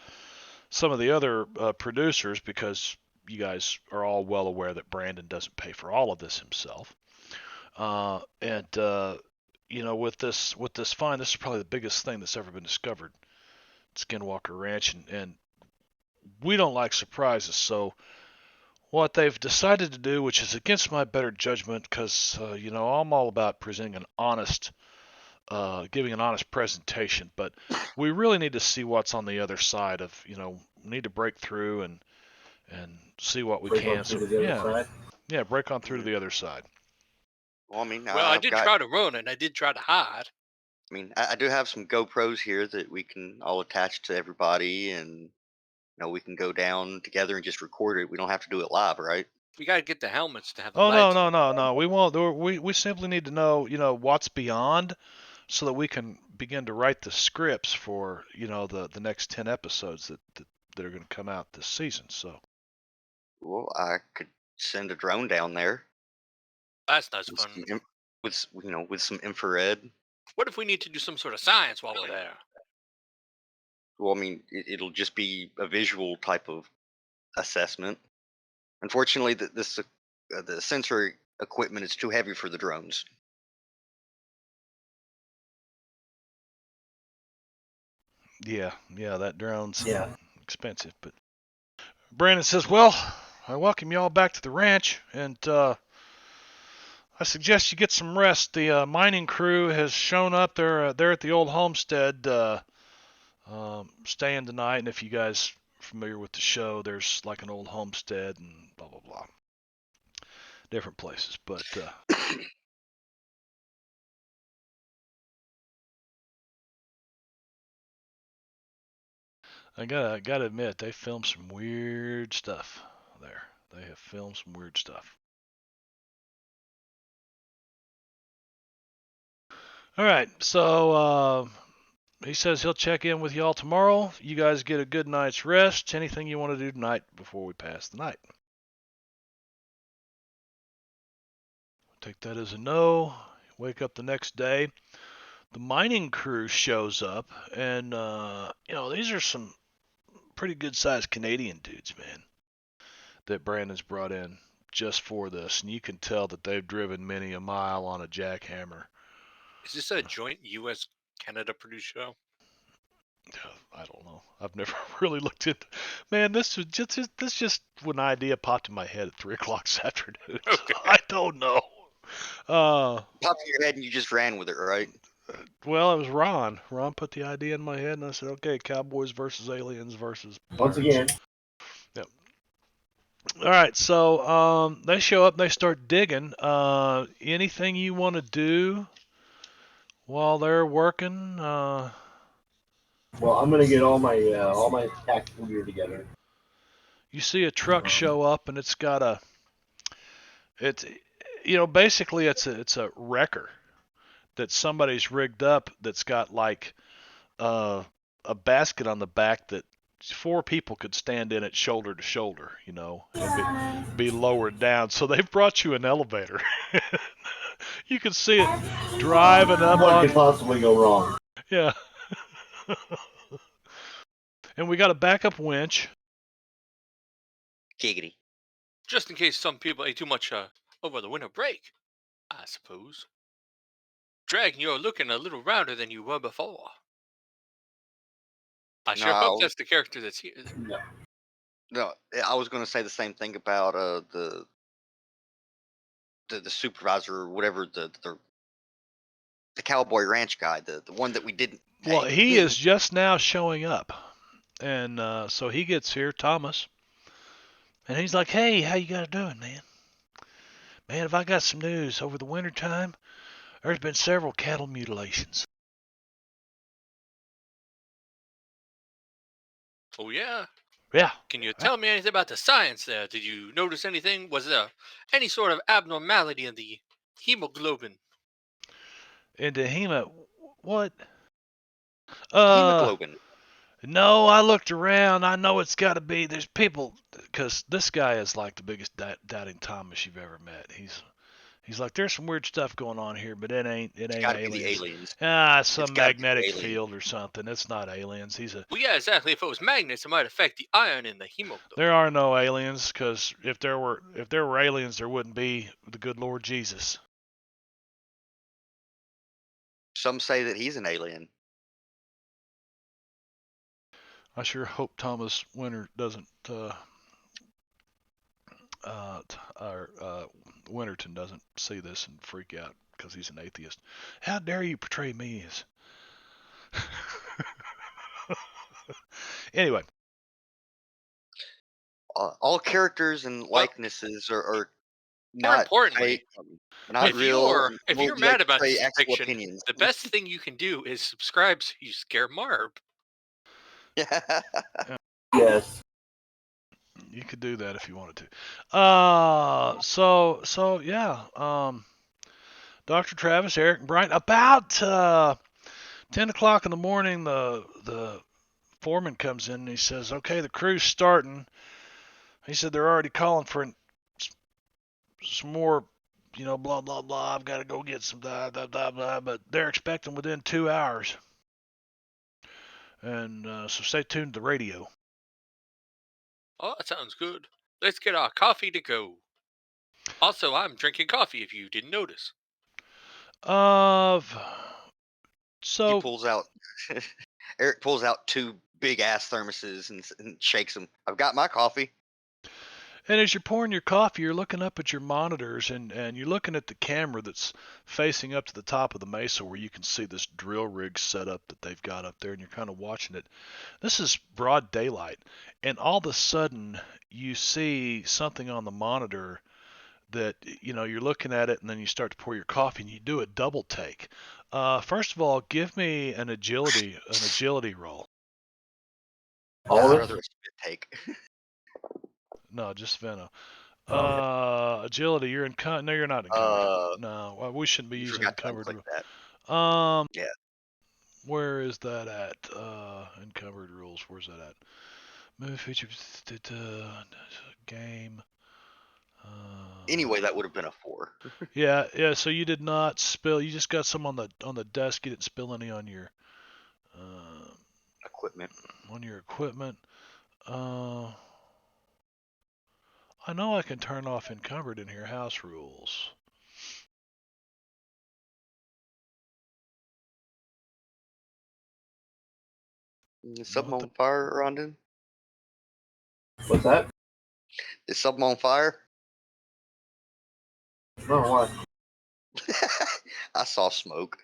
some of the other producers, because you guys are all well aware that Brandon doesn't pay for all of this himself. With this find, this is probably the biggest thing that's ever been discovered at Skinwalker Ranch, and we don't like surprises. So what they've decided to do, which is against my better judgment, because I'm all about presenting an honest, giving an honest presentation, but we really need to see what's on the other side of, need to break through and see what we can. So yeah, break on through to the other side. Well, I mean, I did try to run and I did try to hide. I mean, I do have some GoPros here that we can all attach to everybody, and we can go down together and just record it. We don't have to do it live, right? We got to get the helmets to have the Oh, lights. no. We won't. We simply need to know, what's beyond, so that we can begin to write the scripts for, the next 10 episodes that are going to come out this season. So. Well, I could send a drone down there. That's nice with fun. with some infrared. What if we need to do some sort of science while we're there? Well, I mean, it'll just be a visual type of assessment. Unfortunately, the sensory equipment is too heavy for the drones. Yeah, that drone's expensive. But Brandon says, well, I welcome you all back to the ranch, and I suggest you get some rest. The mining crew has shown up. They're at the old homestead staying tonight, and if you guys are familiar with the show, there's like an old homestead and blah, blah, blah. Different places, but... I gotta admit, they filmed some weird stuff there. They have filmed some weird stuff. All right, so he says he'll check in with y'all tomorrow. You guys get a good night's rest. Anything you want to do tonight before we pass the night? Take that as a no. Wake up the next day. The mining crew shows up, and these are some pretty good-sized Canadian dudes, man, that Brandon's brought in just for this, and you can tell that they've driven many a mile on a jackhammer. Is this a joint U.S. Canada produced show? I don't know. I've never really looked into. Man, this just an idea popped in my head at 3 o'clock this afternoon. Okay. I don't know. Popped in your head and you just ran with it, right? Well, it was Ron. Ron put the idea in my head, and I said, "Okay, Cowboys versus Aliens versus Once Pirates." again, Yep. All right, so they show up, and they start digging. Anything you want to do while they're working? well, I'm gonna get all my tactical gear together. You see a truck show up, and it's got it's basically it's a wrecker that somebody's rigged up that's got like a basket on the back that 4 people could stand in it shoulder to shoulder, and be lowered down. So they've brought you an elevator. You can see it driving up What on. could possibly go wrong? Yeah. And we got a backup winch. Giggity. Just in case some people ate too much over the winter break, I suppose. Dragon, you're looking a little rounder than you were before. I sure hope No, that's the character that's here. No. no. I was going to say the same thing about the supervisor or whatever the cowboy ranch guy, the one that we didn't. Well, hang. he is just now showing up. And so he gets here, Thomas, and he's like, "Hey, how you guys doing, man? Man, have I got some news. Over the winter time, there's been several cattle mutilations." Oh, yeah? Yeah. Can you tell me anything about the science there? Did you notice anything? Was there any sort of abnormality in the hemoglobin? And Hema, what? Hemoglobin. No, I looked around. I know it's got to be. There's people, because this guy is like the biggest doubting Thomas you've ever met. He's like, there's some weird stuff going on here, but it ain't Gotta be aliens. the aliens. It's some It's gotta be the magnetic aliens. field or something. It's not aliens. Well, yeah, exactly. If it was magnets, it might affect the iron in the hemoglobin. There are no aliens, because if there were aliens, there wouldn't be the good Lord Jesus. Some say that he's an alien. I sure hope Thomas Winter doesn't, Winterton doesn't see this and freak out because he's an atheist. How dare you portray me as? Anyway. All characters and likenesses are More not importantly, fake, not if real. if Well, you're we mad like to about say this actual depiction, opinions. the best thing you can do is subscribe so you scare Marb. Yes. You could do that if you wanted to. So yeah. Dr. Travis, Eric, and Brian. About 10 o'clock in the morning, the foreman comes in and he says, "Okay, the crew's starting." He said they're already calling for some more, blah blah blah. I've got to go get some blah blah blah blah, but they're expecting within 2 hours. And so stay tuned to the radio. Oh, that sounds good. Let's get our coffee to go. Also, I'm drinking coffee if you didn't notice. So He pulls out. Eric pulls out 2 big ass thermoses and shakes them. I've got my coffee. And as you're pouring your coffee, you're looking up at your monitors and you're looking at the camera that's facing up to the top of the mesa where you can see this drill rig setup that they've got up there, and you're kind of watching it. This is broad daylight, and all of a sudden you see something on the monitor that, you're looking at it, and then you start to pour your coffee and you do a double take. First of all, give me an agility roll. All I'd of it? rather a spit take. No, just Veno. Oh, Agility, you're in no, you're not in covered. No, we shouldn't be You using forgot to covered. unclick that. Um, Yeah. Where is that at? Encumbered rules. Where's that at? Move feature game. Anyway, that would have been a 4. Yeah. So you did not spill. You just got some on the desk. You didn't spill any Equipment. on your equipment. I know I can turn off encumbered in here. House rules. Is Know something what on fire, Rondon? What's that? Is something on fire? No, what? I saw smoke.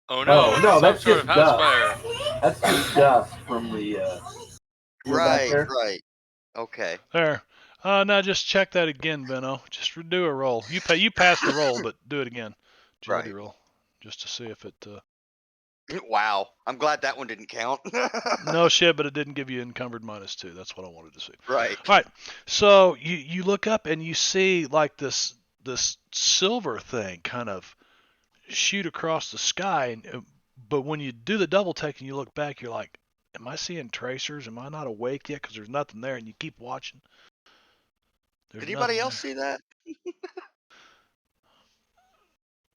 Oh no, Oh, no, some that's sort just of house dust. fire. That's just dust from the. You're back Right, there? right. Okay. There. Now just check that again, Benno. Just do a roll. You passed the roll, but do it again. Agility Right. roll, just to see if it. Wow. I'm glad that one didn't count. No shit, but it didn't give you encumbered -2. That's what I wanted to see. Right. All right. So you look up and you see like this silver thing kind of shoot across the sky, but when you do the double take and you look back, you're like, am I seeing tracers? Am I not awake yet? Because there's nothing there, and you keep watching. There's Did anybody nothing else there. see that?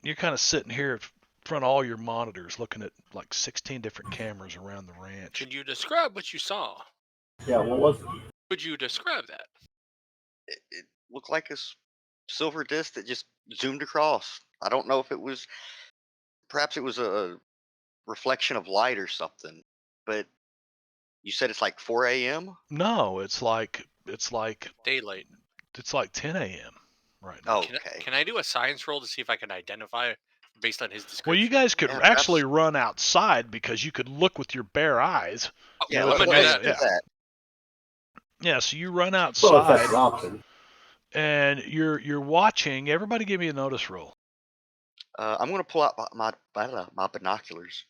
You're kind of sitting here in front of all your monitors looking at like 16 different cameras around the ranch. Can you describe what you saw? Yeah, what was it? Could you describe that? It looked like a silver disc that just zoomed across. I don't know if it was, perhaps it was a reflection of light or something, but you said it's like 4 a.m.? No, it's like Daylight. 10 a.m. right now. Oh, Can okay. can I do a science roll to see if I can identify it based on his Well, you description? guys could Yeah, actually perhaps. run outside because you could look with your bare eyes. Oh, Yeah, with I'm gonna do let's that. do that. Yeah, so you run Well, if that's outside an option. and you're watching. Everybody give me a notice roll. I'm going to pull out my binoculars.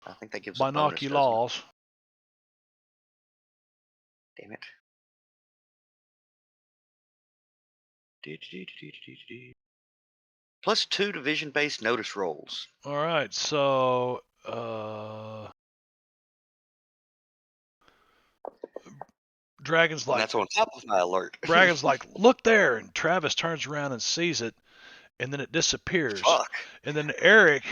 I think that gives a bonus, doesn't it? Binoculars. Damn it. +2 to vision-based notice rolls. All right, so Dragon's And like that's on top of my alert. look there, and Travis turns around and sees it, and then it disappears. Fuck. And then Eric,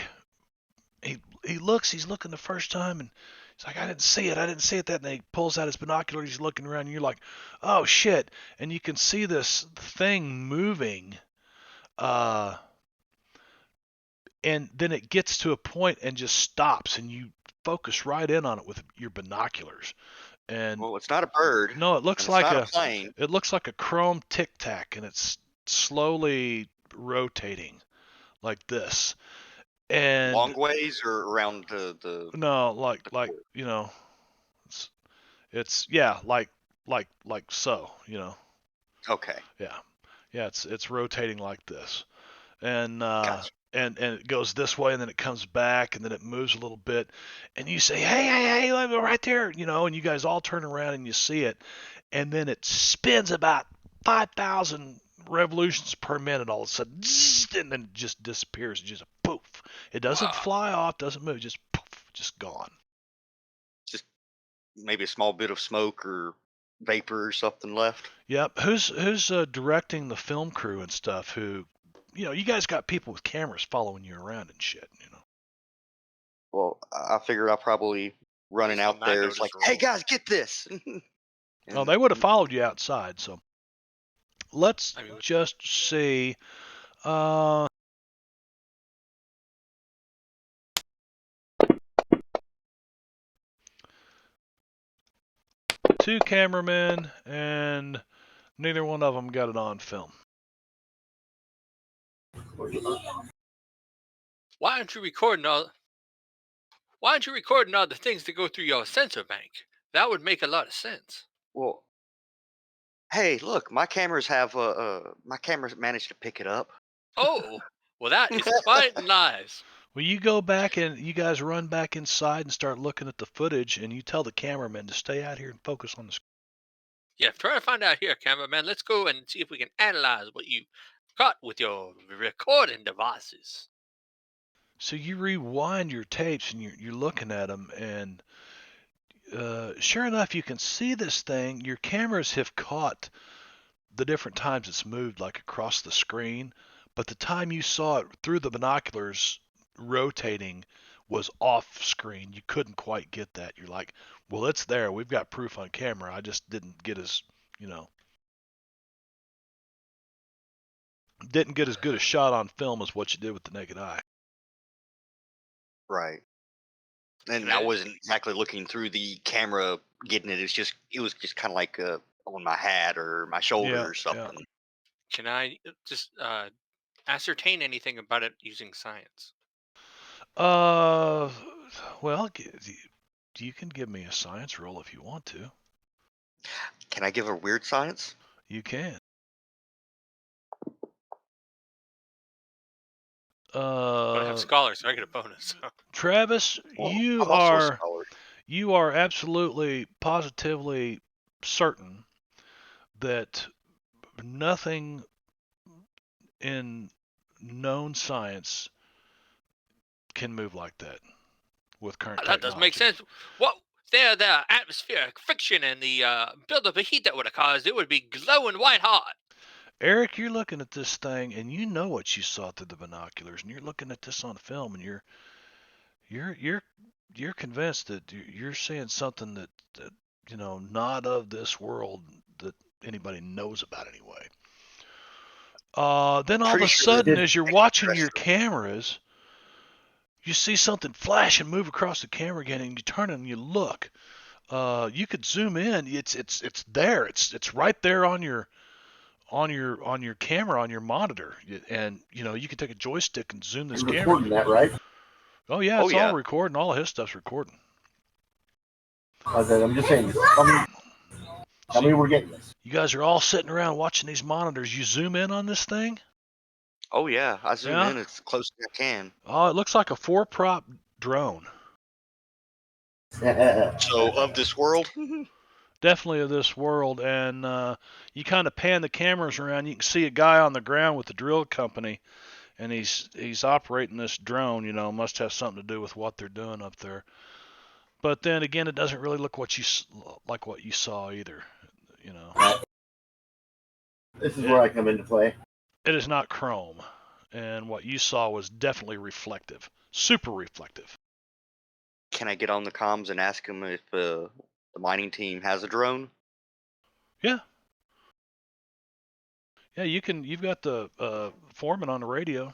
he looks, he's looking the first time, and he's like, I didn't see it. That, and then he pulls out his binoculars, he's looking around, and you're like, oh shit, and you can see this thing moving, and then it gets to a point and just stops, and you focus right in on it with your binoculars. And Well, it's not a bird, no, and it's not a plane. it looks like a chrome tic tac, and it's slowly rotating like this. And Long ways or around the no, like court? it's yeah, like so, Okay, yeah, it's rotating like this, and gotcha. and it goes this way, and then it comes back, and then it moves a little bit, and you say, hey, right there, and you guys all turn around and you see it, and then it spins about 5,000 revolutions per minute all of a sudden, and then it just disappears, just poof. It doesn't Wow. fly off, doesn't move, just poof, just gone. Just maybe a small bit of smoke or vapor or something left. Yep. Who's directing the film crew and stuff? Who, you guys got people with cameras following you around and shit. Well, I figured I'll probably running Based on out that there. It's notice like, hey roll. guys, get this. Oh, And they would have followed you outside. So let's I mean, just see. Uh, two cameramen, and neither one of them got it on film. why aren't you recording all? Why aren't you recording all the things that go through your sensor bank? That would make a lot of sense. well, hey, look, my cameras have my cameras managed to pick it up. Oh, well, that is quite nice. Well, you go back and you guys run back inside and start looking at the footage, and you tell the cameraman to stay out here and focus on the screen. Yeah, try to find out here, cameraman. Let's go and see if we can analyze what you caught with your recording devices. So you rewind your tapes and you're looking at them, and sure enough, you can see this thing. Your cameras have caught the different times it's moved, like across the screen, but the time you saw it through the binoculars rotating was off screen. You couldn't quite get that. You're like, well, it's there. We've got proof on camera. I just didn't get as, didn't get as good a shot on film as what you did with the naked eye. Right. Can And I I wasn't exactly looking through the camera getting it. It was just kind of like on my hat or my shoulder Yeah, or yeah. something. can I just ascertain anything about it using science? Uh, well, you can give me a science roll if you want to. Can I give a weird science? You can. But I have scholars, so I get a bonus. Travis, Well, I'm also a scholar. you are absolutely positively certain that nothing in known science can move like that with current That does make technology. sense. What the atmospheric friction and the buildup of heat that would have caused it would be glowing white hot. Eric, you're looking at this thing and you know what you saw through the binoculars, and you're looking at this on film, and you're you're you're convinced that you're seeing something that not of this world, that anybody knows about anyway. Then all of Pretty a sure that sudden, as you're watching your extraterrestrial. cameras, you see something flash and move across the camera again, and you turn and you look. You could zoom in. It's there. It's right there on your camera, on your monitor, and you can take a joystick and zoom this You're camera. recording that, right? Oh yeah, Oh it's all yeah. recording. All of his stuff's recording. Okay, I'm just saying. Tell So me we're getting this. you guys are all sitting around watching these monitors. You zoom in on this thing. Oh yeah. I zoom Yeah. in as close as I can. Oh, it looks like a four-prop drone. So of this world. Definitely of this world. And you kind of pan the cameras around. You can see a guy on the ground with the drill company, and he's operating this drone. Must have something to do with what they're doing up there. But then again, it doesn't really look like what you saw either. This is where I come into play. It is not chrome, and what you saw was definitely reflective, super reflective. Can I get on the comms and ask him if the mining team has a drone? Yeah, yeah. You've got the foreman on the radio.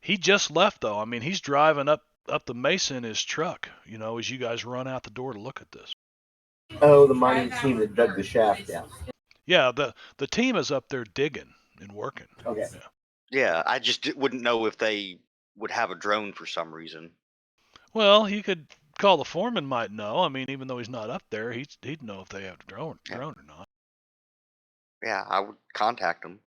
He just left though. I mean, he's driving up the mesa in his truck. As you guys run out the door to look at this. Oh, the mining team that dug the shaft down. Yeah, the team is up there digging and working. Okay. Yeah. Yeah, I just wouldn't know if they would have a drone for some reason. Well, he could call the foreman. Might know. I mean, even though he's not up there, he'd know if they have a drone Yeah. or not. Yeah, I would contact them.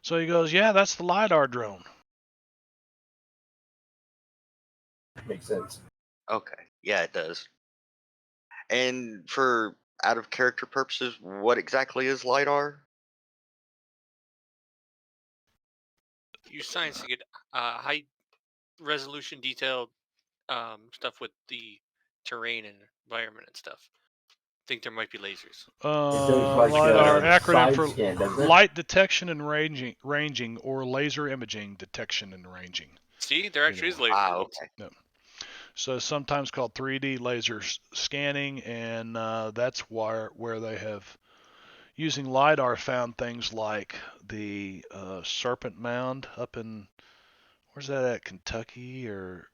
So he goes, yeah, that's the LiDAR drone. Makes sense. Okay, yeah, it does. And for out of character purposes, what exactly is LiDAR? Use science to get high resolution, detailed stuff with the terrain and environment and stuff. Think there might be lasers. It does like LiDAR, acronym side for scan, doesn't it? light detection and ranging, or laser imaging detection and ranging. See, there actually is lasers. Ah, okay. Yeah. So sometimes called 3D laser scanning, and that's where they have, using LiDAR, found things like the Serpent Mound up in, where's that at, Kentucky or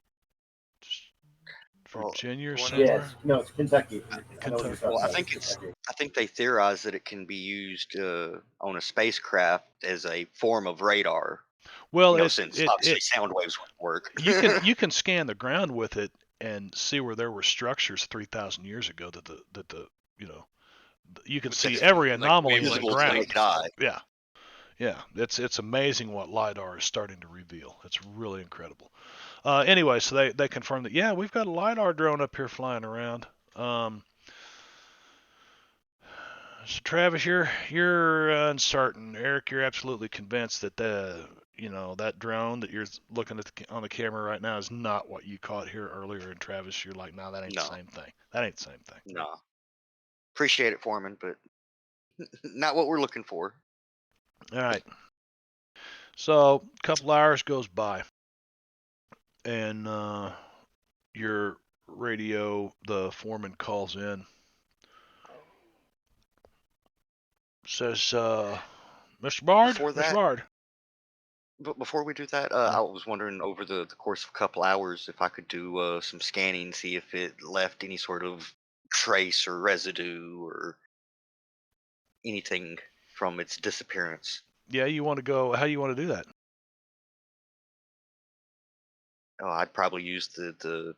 Well, Virginia or One somewhere? Yes. No, it's Kentucky. I know what Kentucky. you're talking well, I about. think It's Kentucky. I think they theorize that it can be used on a spacecraft as a form of radar. Well, Since obviously sound waves would work. you can scan the ground with it and see where there were structures 3,000 years ago that you can see It's every like anomaly in the visible to the ground. naked eye. Yeah, it's amazing what LiDAR is starting to reveal. It's really incredible. Anyway, so they confirmed that, yeah, we've got a LiDAR drone up here flying around. So Travis, you're uncertain. Eric, you're absolutely convinced that that drone that you're looking at on the camera right now is not what you caught here earlier. And Travis, you're like, no, that ain't the No, same thing. That ain't the same thing. no. Appreciate it, Foreman, but not what we're looking for. All right. So a couple hours goes by, and your radio, the foreman calls in, says, Mr. Bard, Before Mr. that, Bard. but before we do that, Yeah. I was wondering over the course of a couple hours if I could do some scanning, see if it left any sort of trace or residue or anything from its disappearance. Yeah, you want to go? How do you want to do that? Oh, I'd probably use the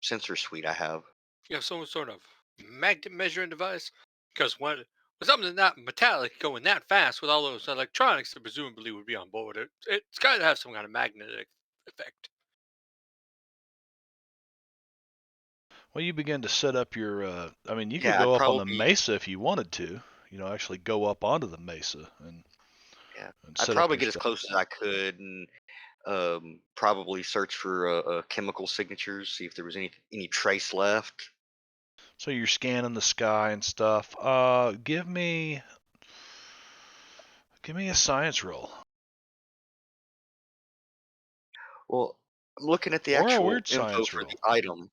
sensor suite I have. You have some sort of magnet measuring device? Because with something that metallic going that fast with all those electronics that presumably would be on board, it's got to have some kind of magnetic effect. Well, you begin to set up your. I mean, you could Yeah, go I'd up on the probably mesa if you wanted to. Actually go up onto the mesa yeah, and I'd set up probably your get as stuff. close as I could and probably search for chemical signatures, see if there was any trace left. So you're scanning the sky and stuff. Give me a science roll Well, I'm looking at the or a actual weird info science for roll. the item.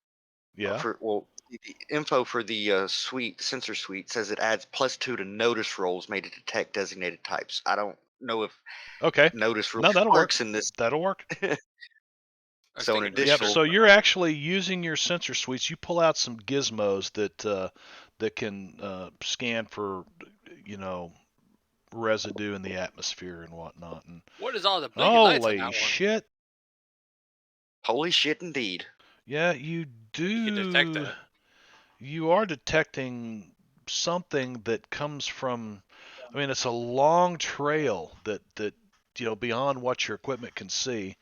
Yeah. The info for the sensor suite says it adds +2 to notice rolls made to detect designated types. I don't know if Okay. notice No, really that'll work. works in this. That'll work. I was So an thinking Yep. radar. additional. So you're actually using your sensor suites. You pull out some gizmos that can scan for you know residue in the atmosphere and whatnot. And What is all the blinking lights on holy that one? shit! Holy shit, indeed. Yeah, you You can detect do. that. You are detecting something that comes from. I mean, it's a long trail that beyond what your equipment can see,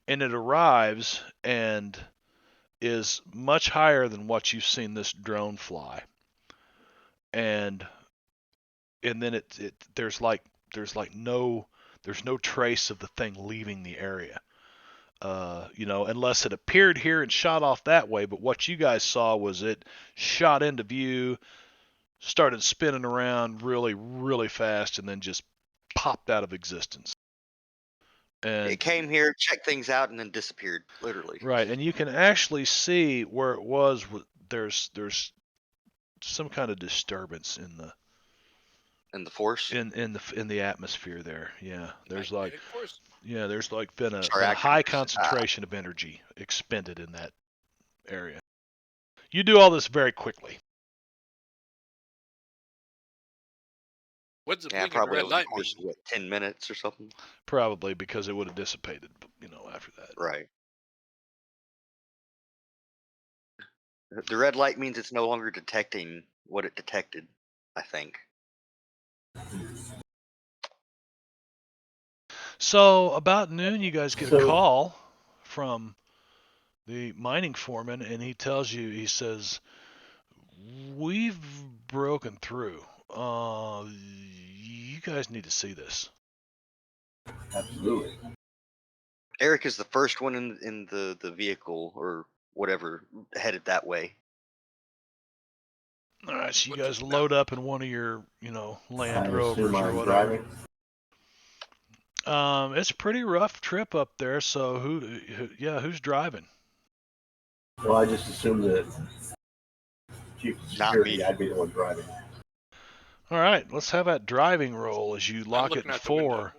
and it arrives and is much higher than what you've seen this drone fly. And then it there's no trace of the thing leaving the area. Unless it appeared here and shot off that way, but what you guys saw was it shot into view, started spinning around really, really fast, and then just popped out of existence. It And came here, checked things out, and then disappeared, literally. right, and you can actually see where it was. There's some kind of disturbance And the force. in the atmosphere there. Yeah, Magnetic force. there's like been Sorry, a I high couldn't. concentration of energy expended in that area. You do all this very quickly. What's the Yeah, blinking probably red over the light course mean? of what, 10 minutes or something. Probably because it would have dissipated, after that. Right. The red light means it's no longer detecting what it detected, I think. So about noon, you guys get a So call from the mining foreman, and he says, "We've broken through. You guys need to see this." absolutely. Eric is the first one in the vehicle or whatever headed that way. All right, so you What to guys do now? load up in one of your, Land I assume Rovers or I'm whatever. driving. It's a pretty rough trip up there. So who's driving? Well, I just assumed that Chief of Not Security, me. I'd be the one driving. All right, let's have that driving roll as you I'm lock it looking in out the window. 4.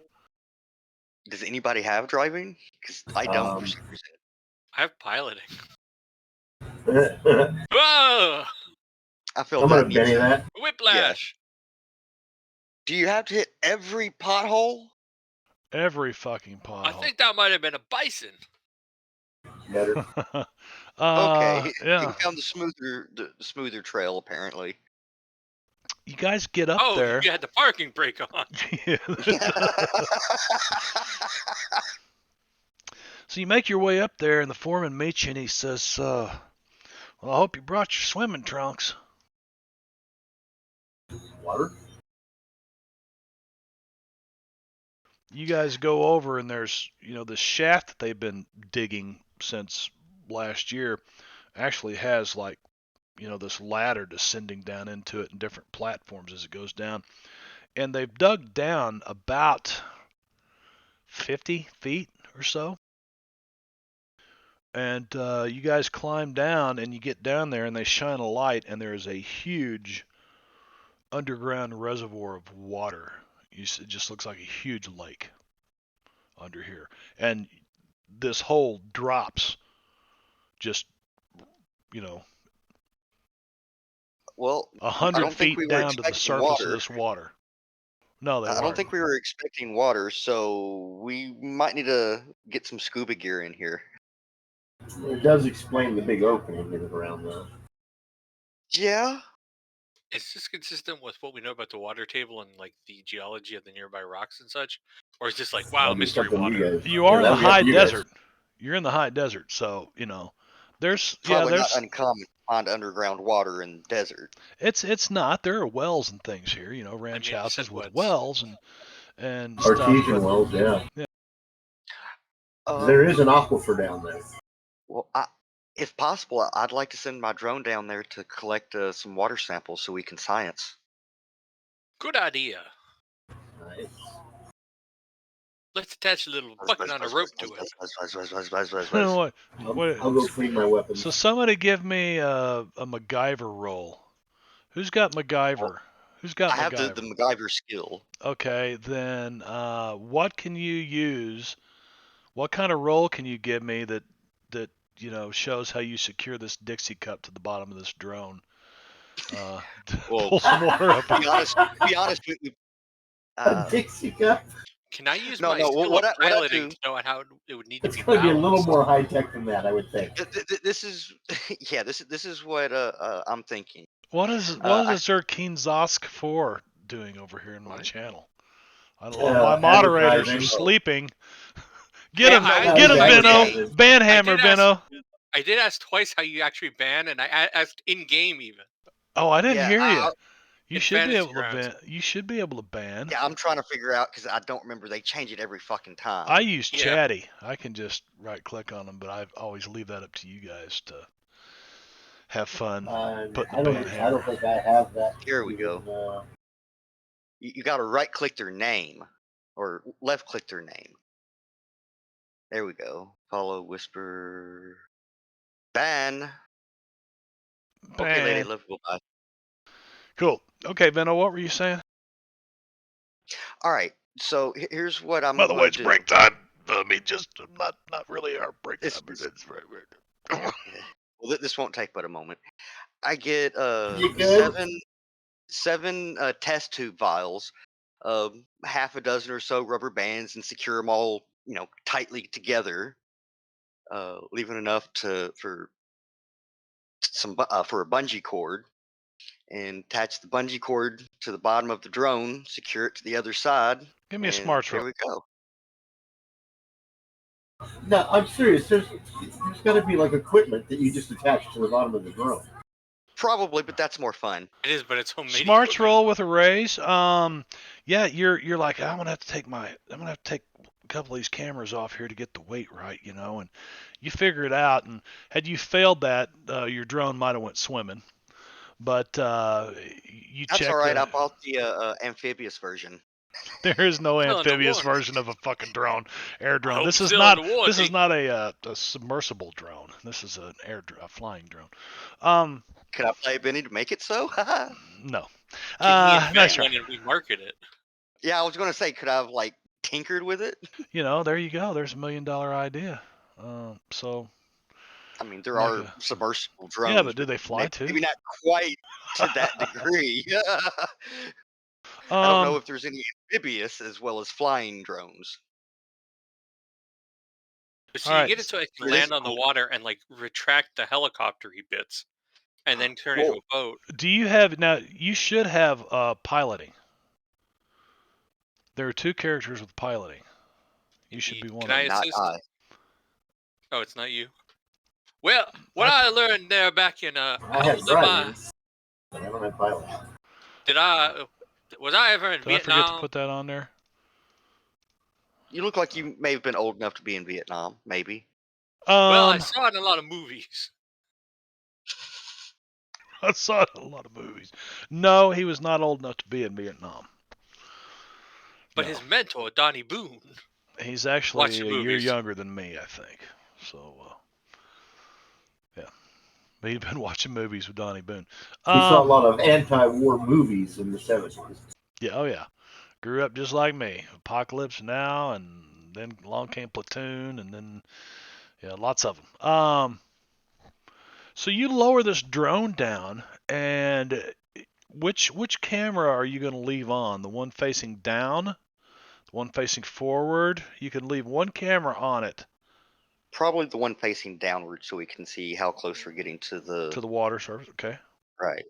Does anybody have driving? Because I don't for Um, some reason. I have piloting. I'm Whoa! I feel gonna that needs Benny to. that. Whiplash. Do you have to hit every pothole? Every fucking I pothole. think that might have been a bison. Better. Okay, he Yeah. found the smoother trail apparently. You guys get up Oh, there. you had the parking brake on. So you make your way up there, and the foreman meets you, and he says, "Well, I hope you brought your swimming trunks." Water. you guys go over and there's this shaft that they've been digging since last year actually has like this ladder descending down into it and different platforms as it goes down, and they've dug down about 50 feet or so. And you guys climb down and you get down there and they shine a light and there is a huge underground reservoir of water. It just looks like a huge lake under here. And this hole drops just, Well, a I hundred don't think feet we were down to the expecting surface of water. this water. No, they I don't weren't. think we were expecting water, so we might need to get some scuba gear in here. It does explain the big opening in the ground, though. Yeah. Is this consistent with what we know about the water table and like the geology of the nearby rocks and such, or is this like wow, That'd be mystery something water? You guys, You are in the that'd be up high to you guys. desert. You're in the high desert, so there's Probably not there's uncommon to find underground water in the desert. it's not. There are wells and things here, ranch I mean, you said houses with woods. wells and stuff. Artesian But wells, yeah. Um, There is an aquifer down there. Well, if possible, I'd like to send my drone down there to collect some water samples so we can science. Good idea. Nice. Let's attach a little bucket on a rope to it. what? I'll go clean my weapons. So somebody give me a MacGyver roll. Who's got MacGyver? Who's got I have MacGyver? the MacGyver skill. Okay, then what can you use? What kind of roll can you give me that shows how you secure this Dixie cup to the bottom of this drone? To Well, pull some water up. Be honest with you. A Dixie cup? Can I use No, my no, skill what of I- what I piloting do- to know how it would need to It's be going to be a little balanced? more high tech than that, I would think. This is, yeah, this is what I'm thinking. What is I- Zerkeen Zosk for doing over here in my What? channel? I don't know. My Uh, moderators are advertising. sleeping. Get Yeah, him, I- get him, I- Benno. Ban hammer, did ask- Benno. I did ask twice how you actually ban, and I asked in game even. Oh, I didn't Yeah, hear you. I- You in should be fantasy able to rounds. ban. You should be able to ban. Yeah, I'm trying to figure out because I don't remember. They change it every fucking time. I use Yeah. Chatty. I can just right click on them, but I always leave that up to you guys to have fun. Put the I ban don't hammer. think I have that. Here we go. go. You got to right click their name or left click their name. There we go. Follow, whisper, ban. Okay, lady, Ban. love, goodbye. Cool. Okay, Benno, what were you saying? All right, so here's what I'm By the going way, to it's do. break time. I mean, just not really our break It's- time, but it's right. Well, this won't take but a moment. I get You good? seven test tube vials, half a dozen or so rubber bands, and secure them all, tightly together, leaving enough for a bungee cord, and attach the bungee cord to the bottom of the drone, secure it to the other side. Give me a and smarts there roll. we go. No, I'm serious. There's got to be like equipment that you just attach to the bottom of the drone. Probably, but that's more fun. It is, but it's homemade. Smarts equipment. roll with a raise. Yeah, you're like I'm gonna have to take a couple of these cameras off here to get the weight right, and you figure it out. And had you failed that, your drone might have went swimming. But you That's check. all right. I bought the amphibious version. There is no Still under amphibious warranty. version of a fucking drone, air drone. hope This is still not. under warranty. This is not a submersible drone. This is a flying drone. Can I play Benny to make it so? No. Can he invent Nice one try. and we market it? Yeah, I was gonna say, could I have tinkered with it? There you go. There's $1 million idea. So I mean, there Like are a- submersible drones. yeah, but do they fly too? Maybe not quite to that degree. I don't know if there's any amphibious as well as flying drones. But see, All you right. get it so it can It is land on the cool. water and retract the helicopter-y bits, and then turn into a boat. Do you have now? You should have piloting. There are 2 characters with piloting. You should be one Can of I them. Not assist? I. Oh, it's not you. Well, what I learned there back in I have Oldema, driving, but I don't have piloting. was I ever in Did I forget to Vietnam? put that on there? You look like you may have been old enough to be in Vietnam, maybe. Well, I saw it in a lot of movies. I saw it in a lot of movies. No, he was not old enough to be in Vietnam. But No. his mentor, Donnie Boone. He's actually Watch the a year movies. younger than me, I think. So, yeah. But he'd been watching movies with Donnie Boone. He saw a lot of anti-war movies in the 70s. Yeah, oh yeah. Grew up just like me. Apocalypse Now, and then along came Platoon, and then, yeah, lots of them. So you lower this drone down, and which camera are you going to leave on? The one facing down? The one facing forward? You can leave one camera on it. Probably the one facing downward, so we can see how close we're getting to the water surface. Okay. right.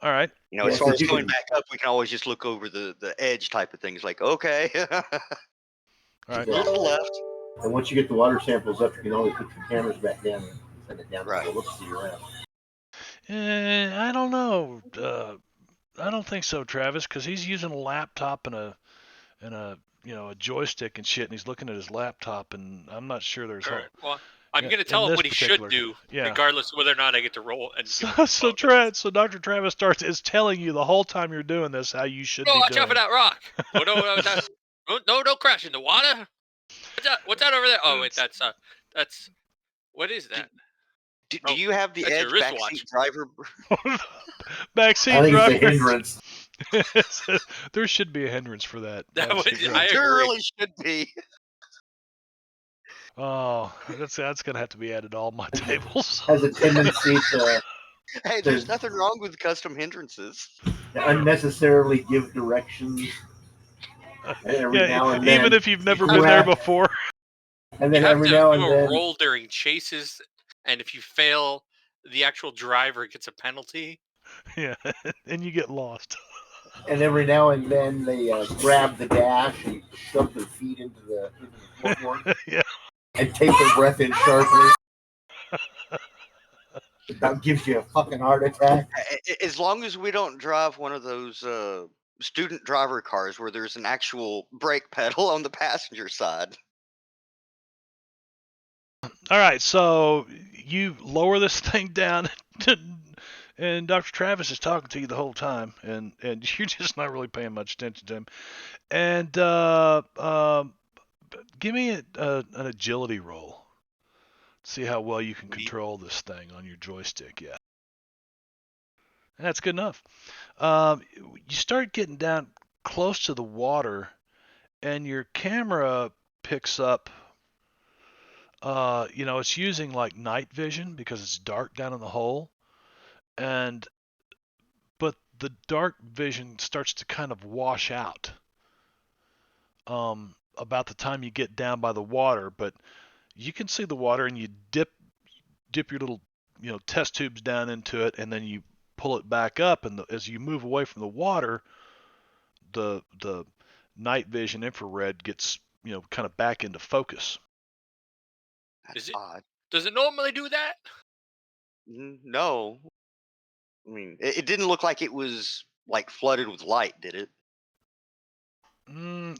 All right. You know, Yeah, as far so as you going can- back up, we can always just look over the edge type of things. Like, okay, All right. a little to the left. And once you get the water samples up, you can always put your cameras back down and send it down Right. to the look-see around. I don't know. I don't think so, Travis, because he's using a laptop and a a joystick and shit, and he's looking at his laptop, and I'm not sure there's All hope. right. Well, I'm Yeah, going to in tell him this what he should particular- do, yeah. regardless of whether or not I get to roll. And So, give him a so, bonus. so Dr. Travis is telling you the whole time you're doing this how you should No, be watch doing. out for that rock. Oh, no, don't crash in the water. What's that over there? Oh, wait, that's what is that? Do you have the That's edge your wristwatch. backseat driver? Backseat I think driver. it's a hindrance. There should be a hindrance for that. That backseat would- driver. I There agree. really should be. Oh, that's gonna have to be added to all my tables. Has a tendency to Hey, there's nothing wrong with custom hindrances. unnecessarily give directions. And every Yeah, now and even then, if you've never been there before. and You then have every to now do and a then, roll during chases, and if you fail, the actual driver gets a penalty. Yeah, and you get lost. and every now and then they grab the dash and shove their feet into the floorboard Yeah. and take their breath in sharply. That gives you a fucking heart attack. As long as we don't drive one of those student driver cars where there's an actual brake pedal on the passenger side. All right, so you lower this thing down, and Dr. Travis is talking to you the whole time, and you're just not really paying much attention to him. And give me an agility roll. See how well you can control this thing on your joystick. Yeah, that's good enough. You start getting down close to the water, and your camera picks up. It's using like night vision because it's dark down in the hole, but the dark vision starts to kind of wash out about the time you get down by the water. But you can see the water, and you dip your little test tubes down into it, and then you pull it back up, and as you move away from the water, the night vision infrared gets kind of back into focus. That's Is it? odd. Does it normally do that? No. I mean, it didn't look like it was like flooded with light, did it?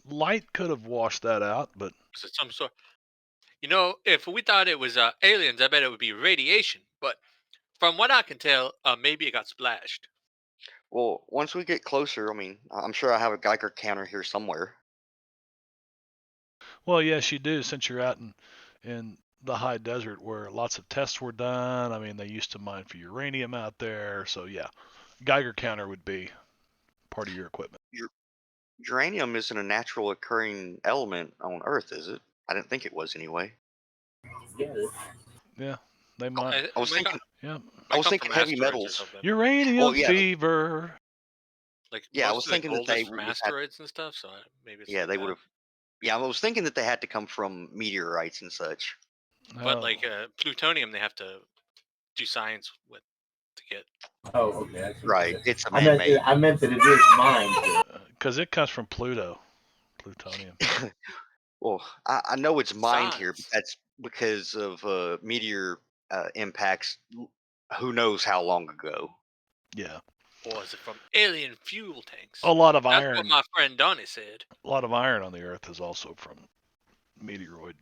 Light could have washed that out, but Is it some sort? If we thought it was aliens, I bet it would be radiation. But from what I can tell, maybe it got splashed. Well, once we get closer, I mean, I'm sure I have a Geiger counter here somewhere. well, yes, you do, since you're out in the high desert where lots of tests were done. I mean, they used to mine for uranium out there, so yeah, Geiger counter would be part of your equipment. Uranium isn't a natural occurring element on Earth, is it? I didn't think it was anyway. Yeah, Yeah, they might. I was It might thinking, come- Yeah, I was come thinking from heavy asteroids or metals. something. uranium Well, yeah, fever. Like Yeah, I most was of the thinking that gold they is from would have had. asteroids and stuff. So maybe it's Yeah, like they that. would have. Yeah, I was thinking that they had to come from meteorites and such. But Oh, like plutonium, they have to do science with to get. Oh, okay. I see what you Right, said. it's a I meant, man-made. I meant that it is mine. because it comes from Pluto, plutonium. Well, I know it's mined here, but Science. that's because of meteor impacts. Who knows how long ago? Yeah, Or is it from alien fuel tanks? a lot of That's what iron. my friend Donnie said. A lot of iron on the Earth is also from meteoroid.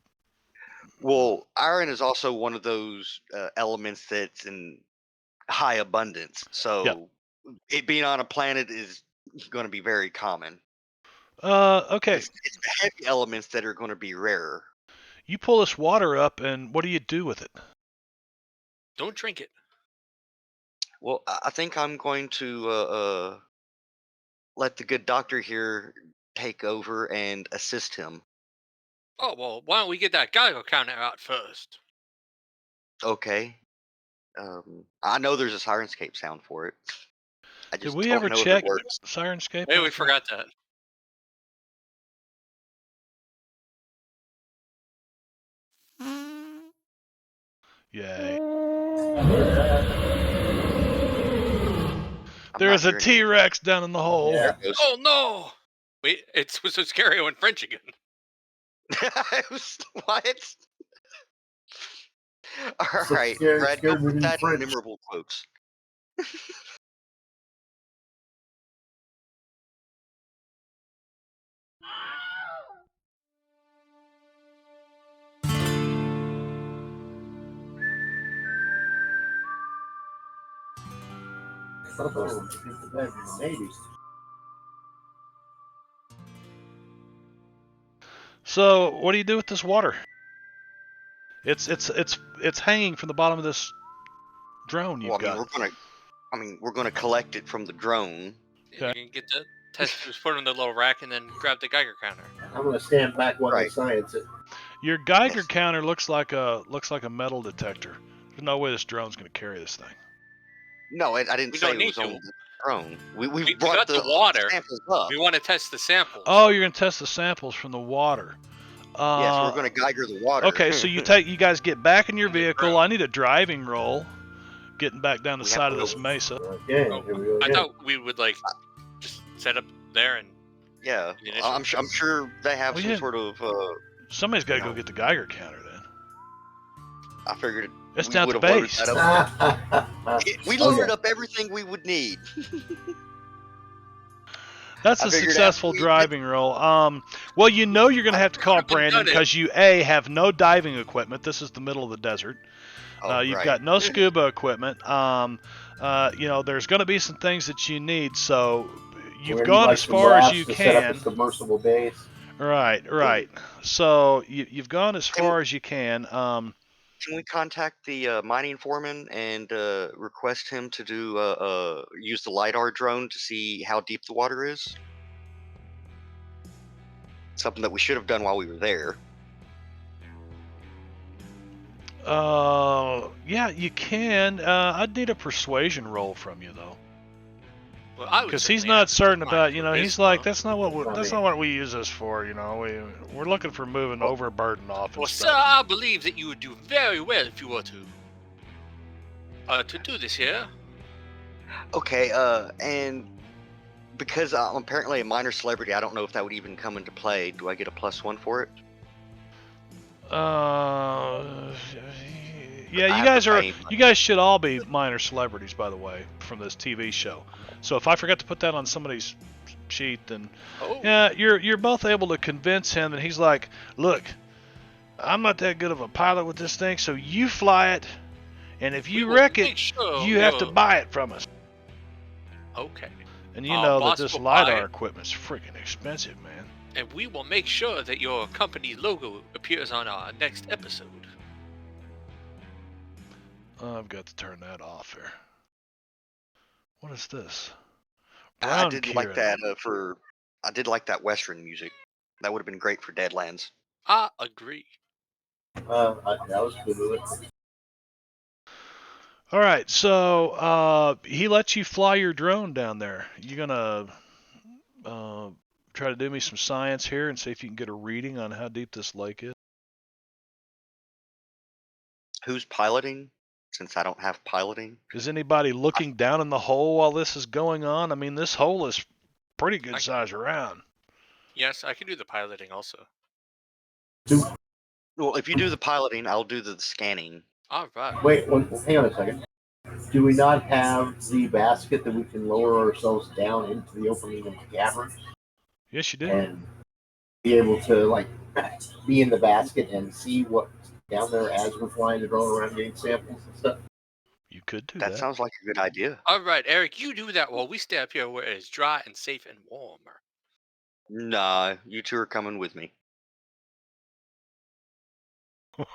Well, iron is also one of those elements that's in high abundance. So it being on a planet is going to be very common. Okay. It's the heavy elements that are going to be rarer. You pull this water up, and what do you do with it? Don't drink it. Well, I think I'm going to let the good doctor here take over and assist him. Oh, well, why don't we get that Geiger counter out first? Okay. I know there's a Sirenscape sound for it. I Did just we don't ever know if it check works. Sirenscape? Maybe out we there? forgot that. Yay. I'm There's not a hearing T-Rex down in the hole. Yeah. anything. There it Oh, no! Wait, it was so scary when French again. goes. What? All So right, scared- Brad, go scared me put in that in French. memorable quotes. Maybe. So, what do you do with this water? It's hanging from the bottom of this drone you've Well, got. we're gonna collect it from the drone. Yeah, you can get the test tubes, put them in the little rack, and then grab the Geiger counter. I'm going to stand back while Right. the science it. Your Geiger counter looks like a metal detector. There's no way this drone's going to carry this thing. No, I didn't We say don't it need was to. on the drone. We We brought got the water. samples up. We want to test the samples. Oh, you're going to test the samples from the water. Yes, we're gonna Geiger the water. Okay, so you guys get back in your On the vehicle. drone. I need a driving roll. Getting back down the We have side to of this go- mesa. Okay, Oh, here we go I again. thought we would just set up there and Yeah, the initial I'm sure they have Well, some yeah. sort of. Somebody's got to No. go get the Geiger counter then. I figured It's we down would at have the loaded base. that up. We Oh, loaded yeah. up everything we would need. That's I a figured successful after we driving roll. Well, you know you're going to have to call Could've been Brandon done it. because you have no diving equipment. This is the middle of the desert. Oh, You've right. got no scuba equipment. There's going to be some things that you need. So you've Where gone like as some far as rafts you to set up a can. submersible base. Right. So you've gone as far as you can. Can we contact the mining foreman and request him to do use the lidar drone to see how deep the water is? Something that we should have done while we were there. Yeah, you can. I'd need a persuasion roll from you though, well, I would because he's certainly not have to certain decline about. for He's Bispo. like, that's not what we use this for. We're looking for moving Oh. overburden off and Well, sir, stuff. I believe that you would do very well if you were to do this here. Okay, and because I'm apparently a minor celebrity, I don't know if that would even come into play. Do I get a +1 for it? Yeah, I you have the guys fame. you guys should all be minor celebrities, by the way, from this TV show. So if I forgot to put that on somebody's sheet, then Oh, yeah, you're both able to convince him, and he's like, look, I'm not that good of a pilot with this thing, so you fly it, and if we you will wreck make it, sure you have to you're- buy it from us. Okay, And you know that boss this will buy lidar it. equipment's freaking expensive, man. and we will make sure that your company logo appears on our next episode. I've got to turn that off here. What is this? I Brown did Kieran. like that I did like that Western music. That would have been great for Deadlands. I agree. That was good with it. All right, so he lets you fly your drone down there. You gonna try to do me some science here and see if you can get a reading on how deep this lake is? Who's piloting? Since I don't have piloting. Is anybody looking down in the hole while this is going on? I mean, this hole is pretty good size around. Yes, I can do the piloting also. Well, if you do the piloting, I'll do the scanning. All right. Wait, hang on a second. Do we not have the basket that we can lower ourselves down into the opening of the cavern? Yes, you do. And be able to like be in the basket and see what's down there as we're flying the drone around getting samples and stuff. You could do That that. sounds like a good idea. All right, Eric, you do that while we stay up here where it is dry and safe and warmer. Nah, you two are coming with me.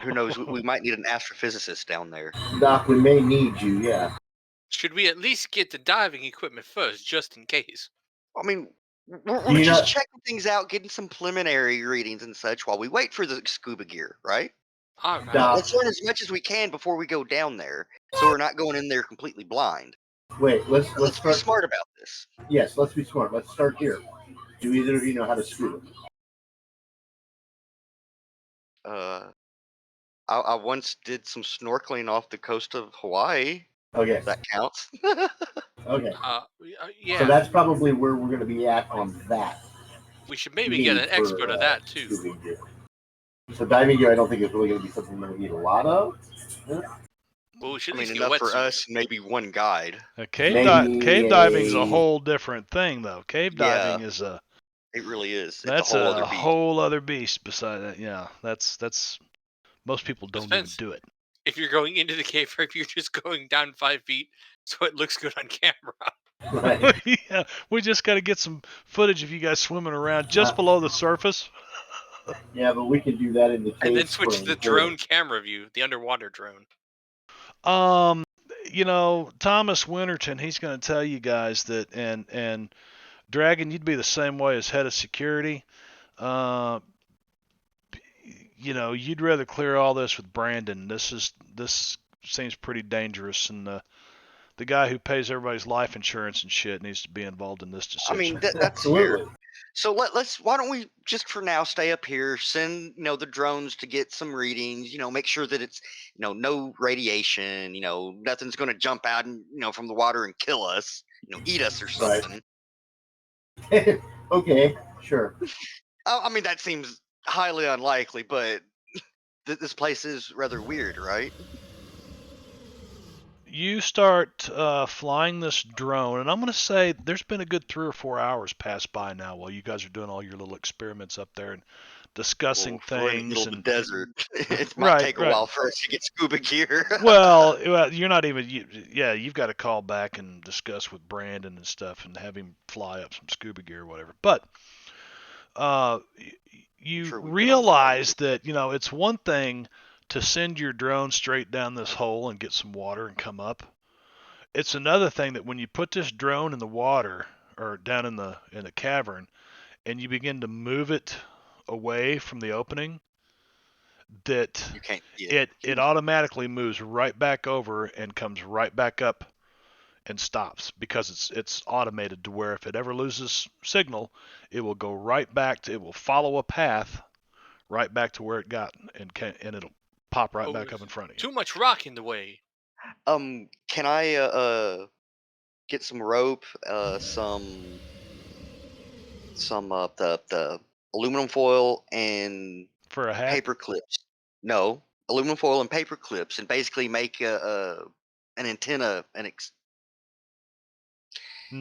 Who knows? We might need an astrophysicist down there. Doc, we may need you. Yeah. Should we at least get the diving equipment first, just in case? I mean, we're Do you just not? checking things out, getting some preliminary readings and such while we wait for the scuba gear, right? All right. Doc, Let's learn as much as we can before we go down there, so we're not going in there completely blind. wait. Let's Let's be start. smart about this. Yes, let's be smart. Let's start here. Do either of you know how to scuba? Uh, I once did some snorkeling off the coast of Hawaii. Okay. If that counts. Okay. Yeah. So that's probably where we're going to be at on that. We should maybe get an expert of that too. Scuba gear. So diving gear, I don't think is really going to be something we're going to need a lot of. Well, we should I at mean, least get a enough for wetsuit. us, maybe one guide. Cave diving's a whole different thing, though. Cave diving is a. It really is. That's it's a whole a other beast. whole other beast. Beside that, yeah, that's most people don't even do it. If you're going into the cave, or if you're just going down 5 feet, so it looks good on camera. Right. Yeah, we just got to get some footage of you guys swimming around just below the surface. Yeah, but we can do that in the cave. And then switch to the drone camera view, the underwater drone. You know, Thomas Winterton, he's going to tell you guys that, and Dragon, you'd be the same way as head of security. You know, you'd rather clear all this with Brandon. This seems pretty dangerous, and the guy who pays everybody's life insurance and shit needs to be involved in this decision. I mean, that's fair. So let's why don't we just for now stay up here, send the drones to get some readings, make sure that it's no radiation, nothing's going to jump out and from the water and kill us, eat us or something. Right. Okay, sure. I mean, that seems highly unlikely, but this place is rather weird, right? You start flying this drone, and I'm going to say there's been a good 3 or 4 hours pass by now while you guys are doing all your little experiments up there and discussing things. We're in the middle of the desert. It might take a while for us to get scuba gear. well, you're not even. You've got to call back and discuss with Brandon and stuff, and have him fly up some scuba gear or whatever. But you realize that it's one thing to send your drone straight down this hole and get some water and come up. It's another thing that when you put this drone in the water or down in the cavern and you begin to move it away from the opening, that it automatically moves right back over and comes right back up and stops, because it's automated to where if it ever loses signal, it will go right back it will follow a path right back to where it got, and it'll pop right back up in front of you. Too much rock in the way. Can I get some rope, some the aluminum foil and for a hat? Paper clips. No, aluminum foil and paper clips, and basically make an antenna,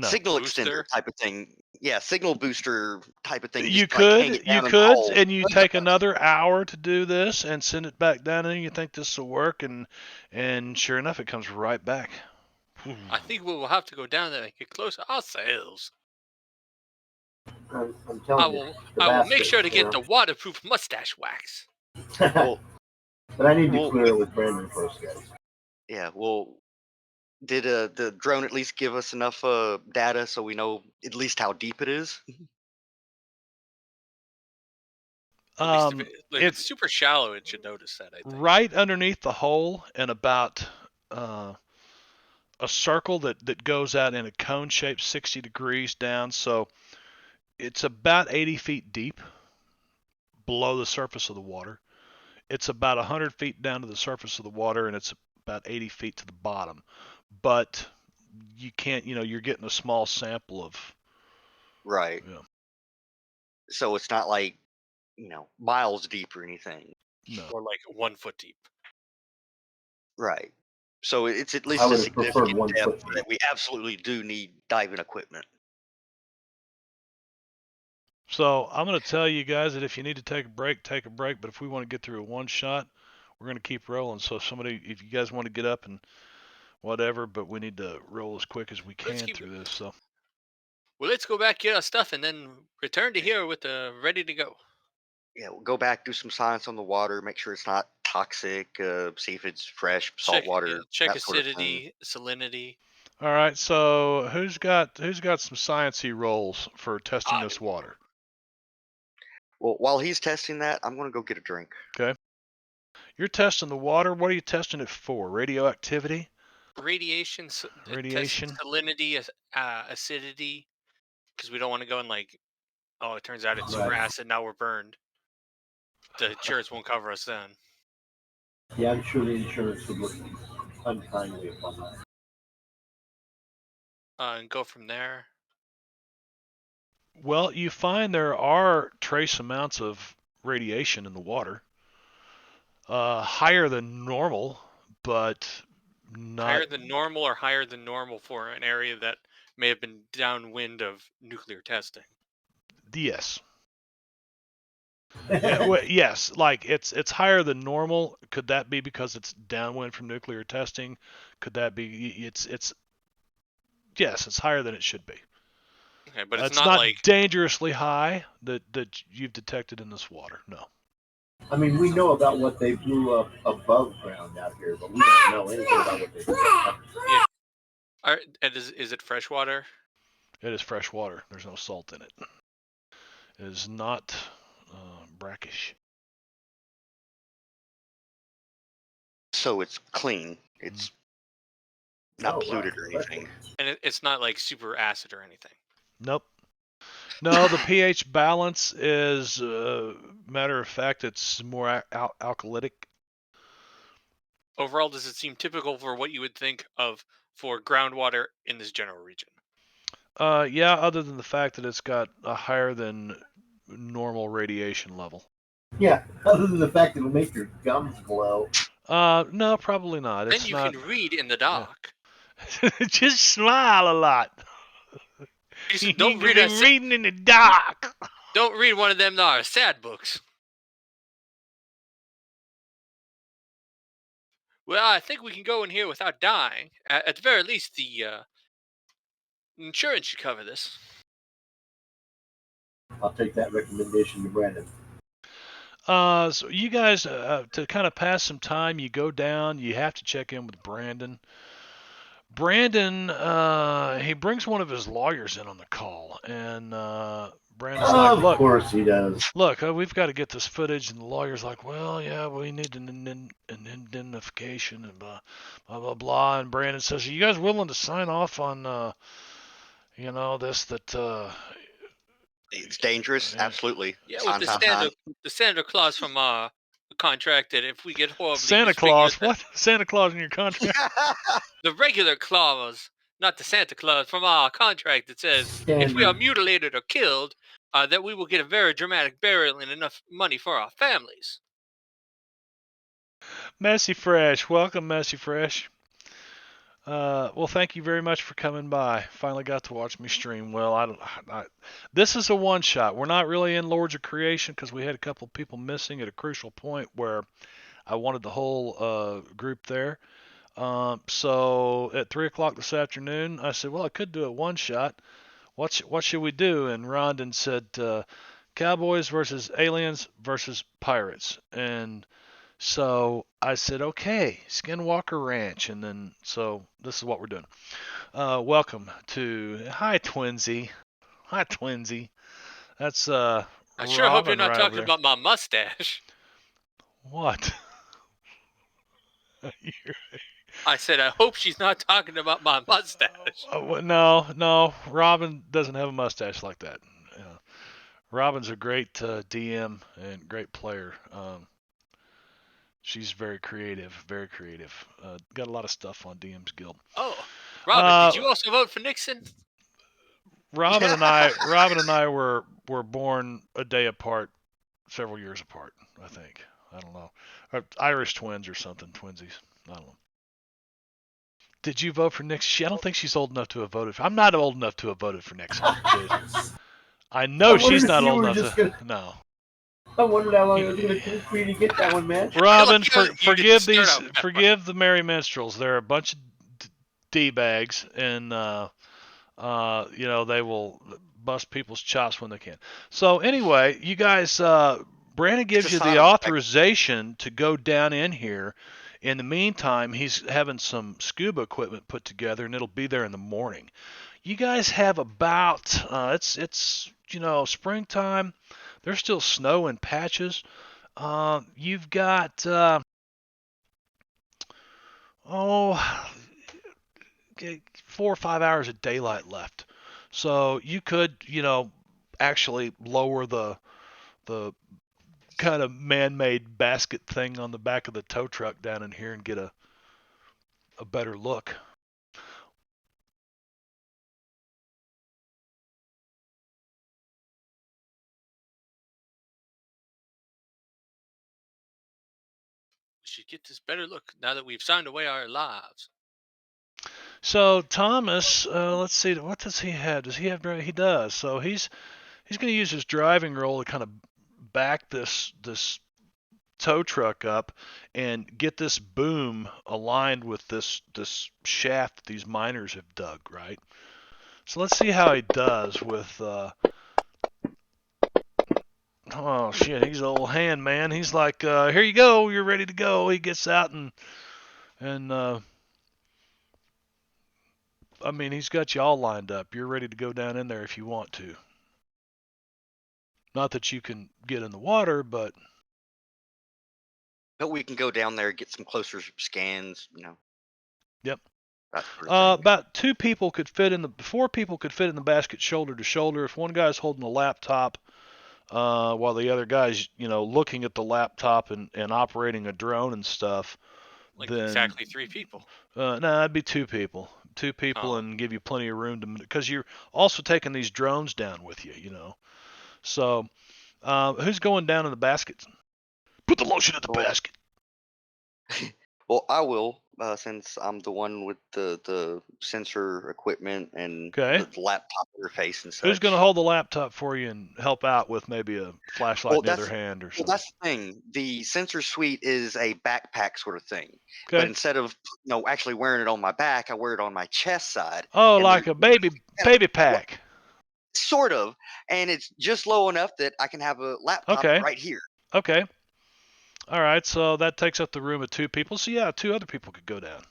signal extender type of thing. Yeah, signal booster type of thing. You could, and you take another hour to do this and send it back down, and you think this will work, and sure enough, it comes right back. I think we will have to go down there and get closer ourselves. I'm telling you. I will make sure to get the waterproof mustache wax. But I need to clear it with Brandon first, guys. Yeah, well, did the drone at least give us enough data so we know at least how deep it is? If it's super shallow, it should notice that, I think. Right underneath the hole, and about a circle that goes out in a cone shape 60 degrees down, so it's about 80 feet deep below the surface of the water. It's about 100 feet down to the surface of the water, and it's about 80 feet to the bottom. But you can't, you're getting a small sample of. Right. Yeah. So it's not like, miles deep or anything. No. Or like 1 foot deep. Right. So it's at least a significant depth that we absolutely do need diving equipment. So I'm going to tell you guys that if you need to take a break, take a break. But if we want to get through a one shot, we're going to keep rolling. So if you guys want to get up and whatever, but we need to roll as quick as we Let's can keep it. through this. So Well, let's go back, get our stuff, and then return to here with ready to go. Yeah, we'll go back, do some science on the water, make sure it's not toxic, see if it's fresh, salt water, Check that sort of thing. acidity, salinity. all right. So who's got some sciencey rolls for testing I this water? Well, while he's testing that, I'm going to go get a drink. Okay. You're testing the water. What are you testing it for? Radioactivity? radiation, test Radiation? salinity, acidity, because we don't want to go in like, oh, it turns out it's super Right. acid. Now we're burned. The insurance won't cover us then. Yeah, I'm sure the insurance would look unkindly upon that. And go from there. Well, you find there are trace amounts of radiation in the water. Higher than normal, but not Higher than normal or higher than normal for an area that may have been downwind of nuclear testing. yes. Yes, like it's higher than normal. Could that be because it's downwind from nuclear testing? Could that be it's yes, it's higher than it should be. Okay, but it's It's not not like dangerously high that you've detected in this water. No. I mean, we know about what they blew up above ground out here, but we don't know anything about what they blew up. is it fresh water? It is fresh water. There's no salt in it. It is not brackish. So it's clean. It's not Oh, polluted right. or anything. And it's not like super acid or anything. Nope. No, the pH balance is, matter of fact, it's more alkalitic. Overall, does it seem typical for what you would think of for groundwater in this general region? Yeah, other than the fact that it's got a higher than normal radiation level. Yeah, other than the fact that it'll make your gums blow. No, probably not. Then It's you not. can read in the Yeah. dock. Just smile a lot. You Don't need to read be a reading in the dark. Don't read one of them sad books. Well, I think we can go in here without dying. At the very least, the insurance should cover this. I'll take that recommendation to Brandon. So you guys, to kind of pass some time, you go down. You have to check in with Brandon. Brandon, he brings one of his lawyers in on the call, and Brandon's like, Of course he does. look, we've got to get this footage, and the lawyer's like, well, yeah, we need an indemnification and blah, blah, blah, blah. And Brandon says, are you guys willing to sign off on, this that, It's dangerous, yeah. absolutely. Yeah, with the standard clause from the contract that if we get horribly Santa disfigured, Claus? What? Santa Claus in your contract? the regular clause, not the Santa Claus from our contract that says if we are mutilated or killed, that we will get a very dramatic burial and enough money for our families. Messy Fresh, welcome, Messy Fresh. Well, thank you very much for coming by. Finally got to watch me stream. Well, this is a one shot. We're not really in Lords of Creation because we had a couple people missing at a crucial point where I wanted the whole group there. So at 3 o'clock this afternoon, I said, well, I could do a one shot. What should we do? And Rondon said, Cowboys versus aliens versus pirates. And so I said, okay, Skinwalker Ranch. And then, so this is what we're doing. Welcome to, hi, Twinsy. Hi, Twinsy. That's, I sure hope you're Robin not right talking over there. about my mustache. What? I said, I hope she's not talking about my mustache. No. Robin doesn't have a mustache like that. Robin's a great DM and great player. She's very creative, very creative. Got a lot of stuff on DM's Guild. Oh, Robin, did you also vote for Nixon? Robin and I were born a day apart, several years apart, I think. I don't know. Irish twins or something, twinsies. I don't know. Did you vote for Nixon? I don't think she's old enough to have voted for. I'm not old enough to have voted for Nixon. I know I wanted she's to not see old we were enough just to. gonna. No. I wondered how long it was going to take for you to get that one, man. I Robin, like how you didn't forgive start these, out that way. forgive the merry minstrels. They're a bunch of d-bags, and they will bust people's chops when they can. So anyway, you guys, Brandon It's a gives you sign the of authorization to go down in here. In the meantime, he's having some scuba equipment put together, and it'll be there in the morning. You guys have about it's springtime. There's still snow in patches. You've got oh, 4 or 5 hours of daylight left. So you could, actually lower the kind of man-made basket thing on the back of the tow truck down in here and get a better look. We should get this better look now that we've signed away our lives. So Thomas, let's see, what does he have? Does he have? He does. So he's going to use his driving role to kind of back this tow truck up and get this boom aligned with this shaft that these miners have dug, right? So let's see how he does with oh shit, he's an old hand, man. He's like, here you go, you're ready to go. He gets out and I mean, he's got you all lined up. You're ready to go down in there if you want to. Not that you can get in the water, but we can go down there, get some closer scans, yep. that sort of thing. About 4 people could fit in the basket shoulder to shoulder. If one guy's holding a laptop, while the other guy's, looking at the laptop and operating a drone and stuff, Like then exactly 3 people. no, it'd be 2 people. 2 people Oh. and give you plenty of room to, because you're also taking these drones down with you. So, who's going down in the baskets? Put the lotion in the Well, basket. well, I will, since I'm the one with the sensor equipment and Okay. the laptop interface and Who's going to such. hold the laptop for you and help out with maybe a flashlight Well, in the other hand or well, something? that's the thing. The sensor suite is a backpack sort of thing, but Okay. instead of actually wearing it on my back, I wear it on my chest side, Oh, and like they're a baby pack. sort of, and it's just low enough that I can have a laptop Okay. right here. Okay. All right. So that takes up the room of 2 people. So yeah, 2 other people could go down.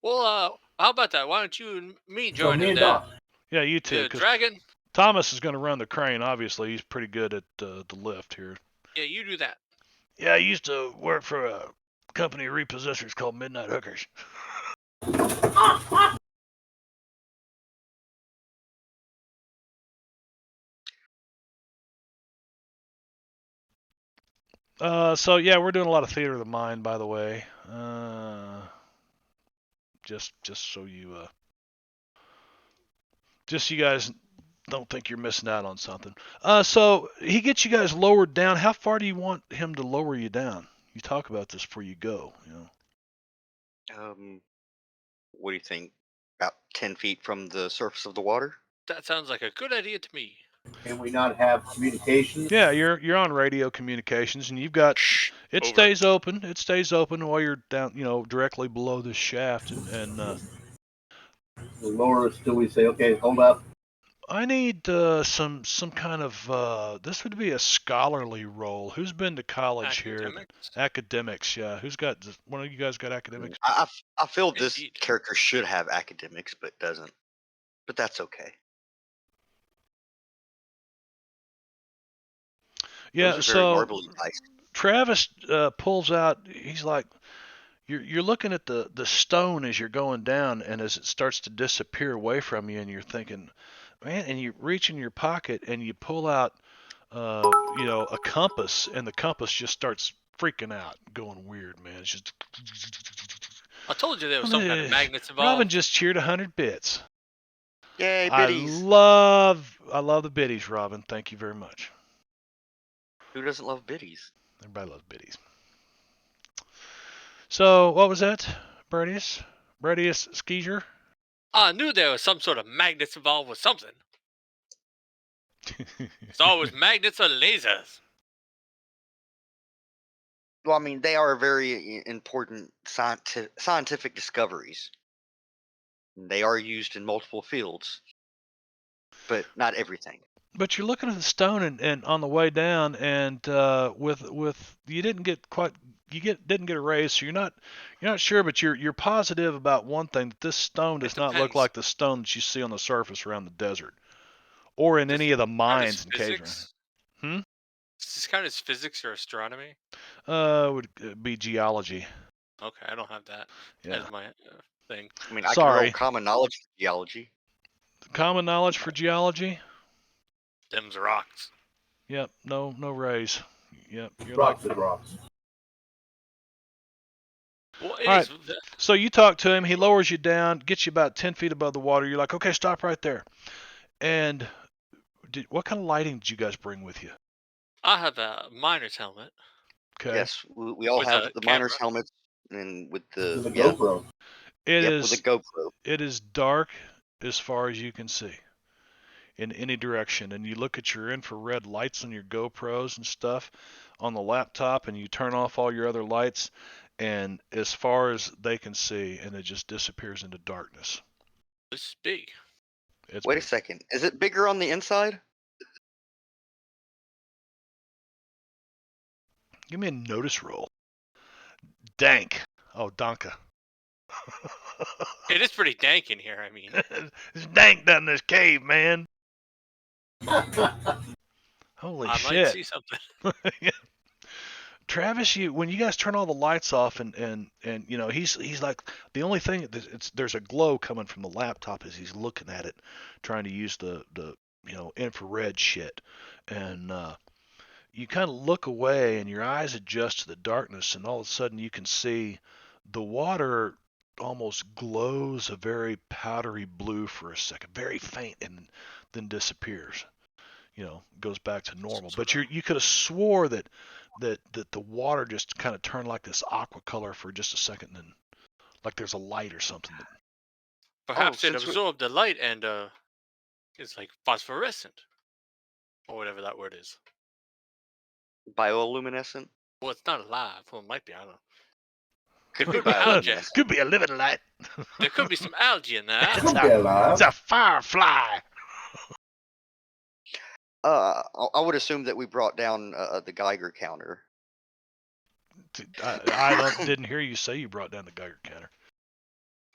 Well, how about that? Why don't you and me So join me in and there? Doc. Yeah, you two, The because dragon? Thomas is going to run the crane. Obviously, he's pretty good at the lift here. Yeah, you do that. Yeah, I used to work for a company of repossessors called Midnight Hookers. So yeah, we're doing a lot of theater of the mind, by the way. Just so you guys don't think you're missing out on something. So he gets you guys lowered down. How far do you want him to lower you down? You talk about this before you go. What do you think? About 10 feet from the surface of the water? That sounds like a good idea to me. Can we not have communication? Yeah, you're on radio communications, and you've got Shh. it Over. stays open. It stays open while you're down, directly below the shaft, and The lower still we say, okay, hold up. I need some kind of this would be a scholarly role. Who's been to college here? Academics? Academics, yeah. One of you guys got academics? I feel this Indeed. character should have academics, but doesn't. But that's okay. Yeah. Those are very So marbly dice. Travis pulls out. He's like, you're looking at the stone as you're going down, and as it starts to disappear away from you, and you're thinking, man, and you reach in your pocket and you pull out, a compass, and the compass just starts freaking out, going weird, man. It's just. I told you there was some kind of magnets Robin involved. just cheered 100 bits. Yay, I biddies. love the biddies, Robin. Thank you very much. Who doesn't love biddies? Everybody loves biddies. So, what was that? Bradius Skeezer? I knew there was some sort of magnets involved with something. It's always magnets or lasers. Well, I mean, they are very important scientific discoveries. They are used in multiple fields, but not everything. But you're looking at the stone and on the way down, and with you didn't get quite didn't get a raise, so you're not sure, but you're positive about one thing, that this stone It does not look depends. like the stone that you see on the surface around the desert or in Does any it of the count as mines and caves around physics? here. Hmm. Does this count as physics or astronomy? Would be geology. Okay, I don't have that Yeah. as my thing. I mean, I can roll Sorry. common knowledge for geology. Common knowledge for geology. Them's rocks. Yep. No raise. Yep. You're like. Rocks and rocks. Well, it All is. right. So you talk to him. He lowers you down, gets you about 10 feet above the water. You're like, okay, stop right there. And what kind of lighting did you guys bring with you? I have a miner's helmet Okay. Yes, we all with have a the miner's camera. helmets and with To the the GoPro. It with the is GoPro. it is dark as far as you can see in any direction, and you look at your infrared lights on your GoPros and stuff on the laptop, and you turn off all your other lights, and as far as they can see, and it just disappears into darkness. This is big. It's Wait a big. second. Is it bigger on the inside? Give me a notice roll. Dank. Oh, Donka. It is pretty dank in here. I mean, It's dank down this cave, man. Holy I might shit. see something. Travis, when you guys turn all the lights off, and you know, he's like, the only thing there's a glow coming from the laptop as he's looking at it, trying to use the infrared shit, and you kind of look away and your eyes adjust to the darkness, and all of a sudden you can see the water almost glows a very powdery blue for a second, very faint, and then disappears. Goes back to normal. Sort But of. you could have swore that the water just kind of turned like this aqua color for just a second, and then like there's a light or something. Perhaps it Since we absorbed the light and it's like phosphorescent or whatever that word is. bioluminescent Well, it's not alive. Well, it might be. I don't know. There could be could be algae. bioluminescent. Could be a living light. There could be some algae in there. Could be alive. It's a firefly. I would assume that we brought down the Geiger counter. I didn't hear you say you brought down the Geiger counter.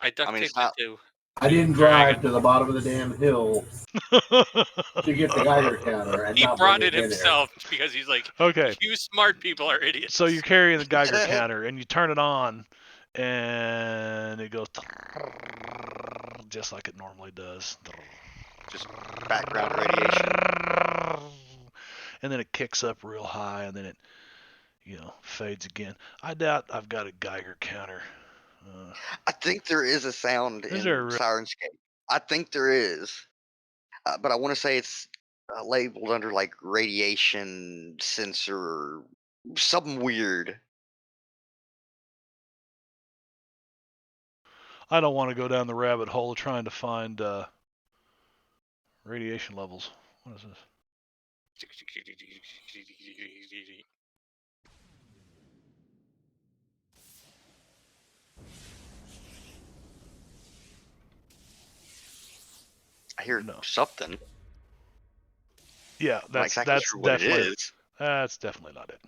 I duct I mean, it's taped not. it to. I didn't Dragon. drive to the bottom of the damn hill to get the Geiger counter and He not brought bring it it in himself because he's like, Okay. you smart people are idiots. So you're carrying the Geiger counter, and you turn it on, and it goes just like it normally does. Just background radiation. And then it kicks up real high, and then it, fades again. I doubt I've got a Geiger counter. I think there is a sound Is in there a Sirenscape. I think there is, but I want to say it's labeled under like radiation sensor or something weird. I don't want to go down the rabbit hole of trying to find radiation levels. What is this? I hear No. something. Yeah, I'm not that's exactly sure what it definitely is. that's definitely not it.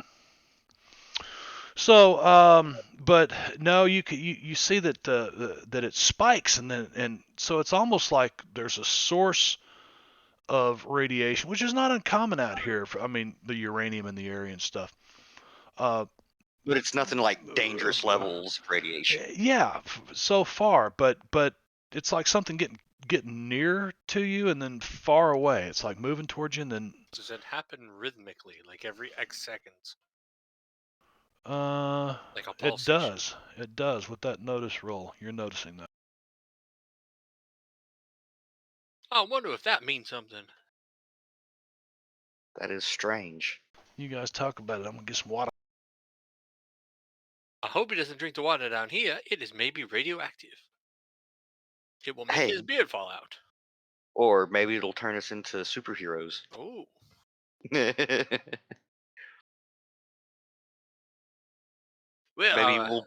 So, but no, you see that that it spikes, and so it's almost like there's a source of radiation, which is not uncommon out here. I mean, the uranium in the area and stuff. Uh, But it's nothing like dangerous levels of radiation. yeah, so far, but it's like something getting near to you and then far away. It's like moving towards you and then. Does it happen rhythmically, like every X seconds? Like a It pulsation? does. It does with that notice roll. You're noticing that. I wonder if that means something. That is strange. You guys talk about it. I'm gonna get some water. I hope he doesn't drink the water down here. It is maybe radioactive. It will make Hey. his beard fall out. Or maybe it'll turn us into superheroes. Oh, well, Maybe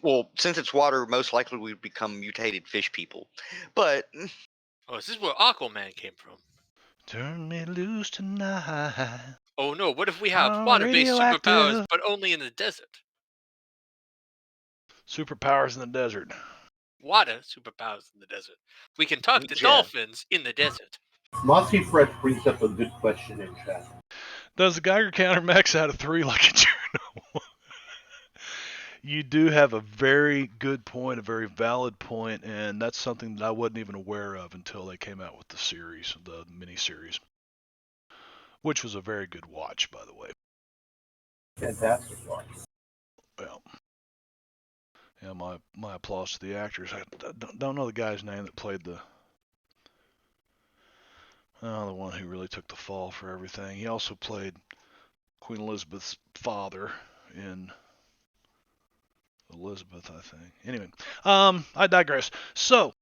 well, since it's water, most likely we'd become mutated fish people. But oh, is this where Aquaman came from? Turn me loose tonight. Oh no, what if we have I'm water-based superpowers, radioactive. but only in the desert? Superpowers in the desert. Water superpowers in the desert. We can talk to yeah, dolphins in the desert. Mossy Fresh brings up a good question in chat. Does the Geiger counter max out of 3 like a journal? You do have a very good point, a very valid point, and that's something that I wasn't even aware of until they came out with the series, the miniseries, which was a very good watch, by the way. Fantastic one. Well, yeah, my applause to the actors. I don't know the guy's name that played the one who really took the fall for everything. He also played Queen Elizabeth's father in Elizabeth, I think. Anyway, I digress. So,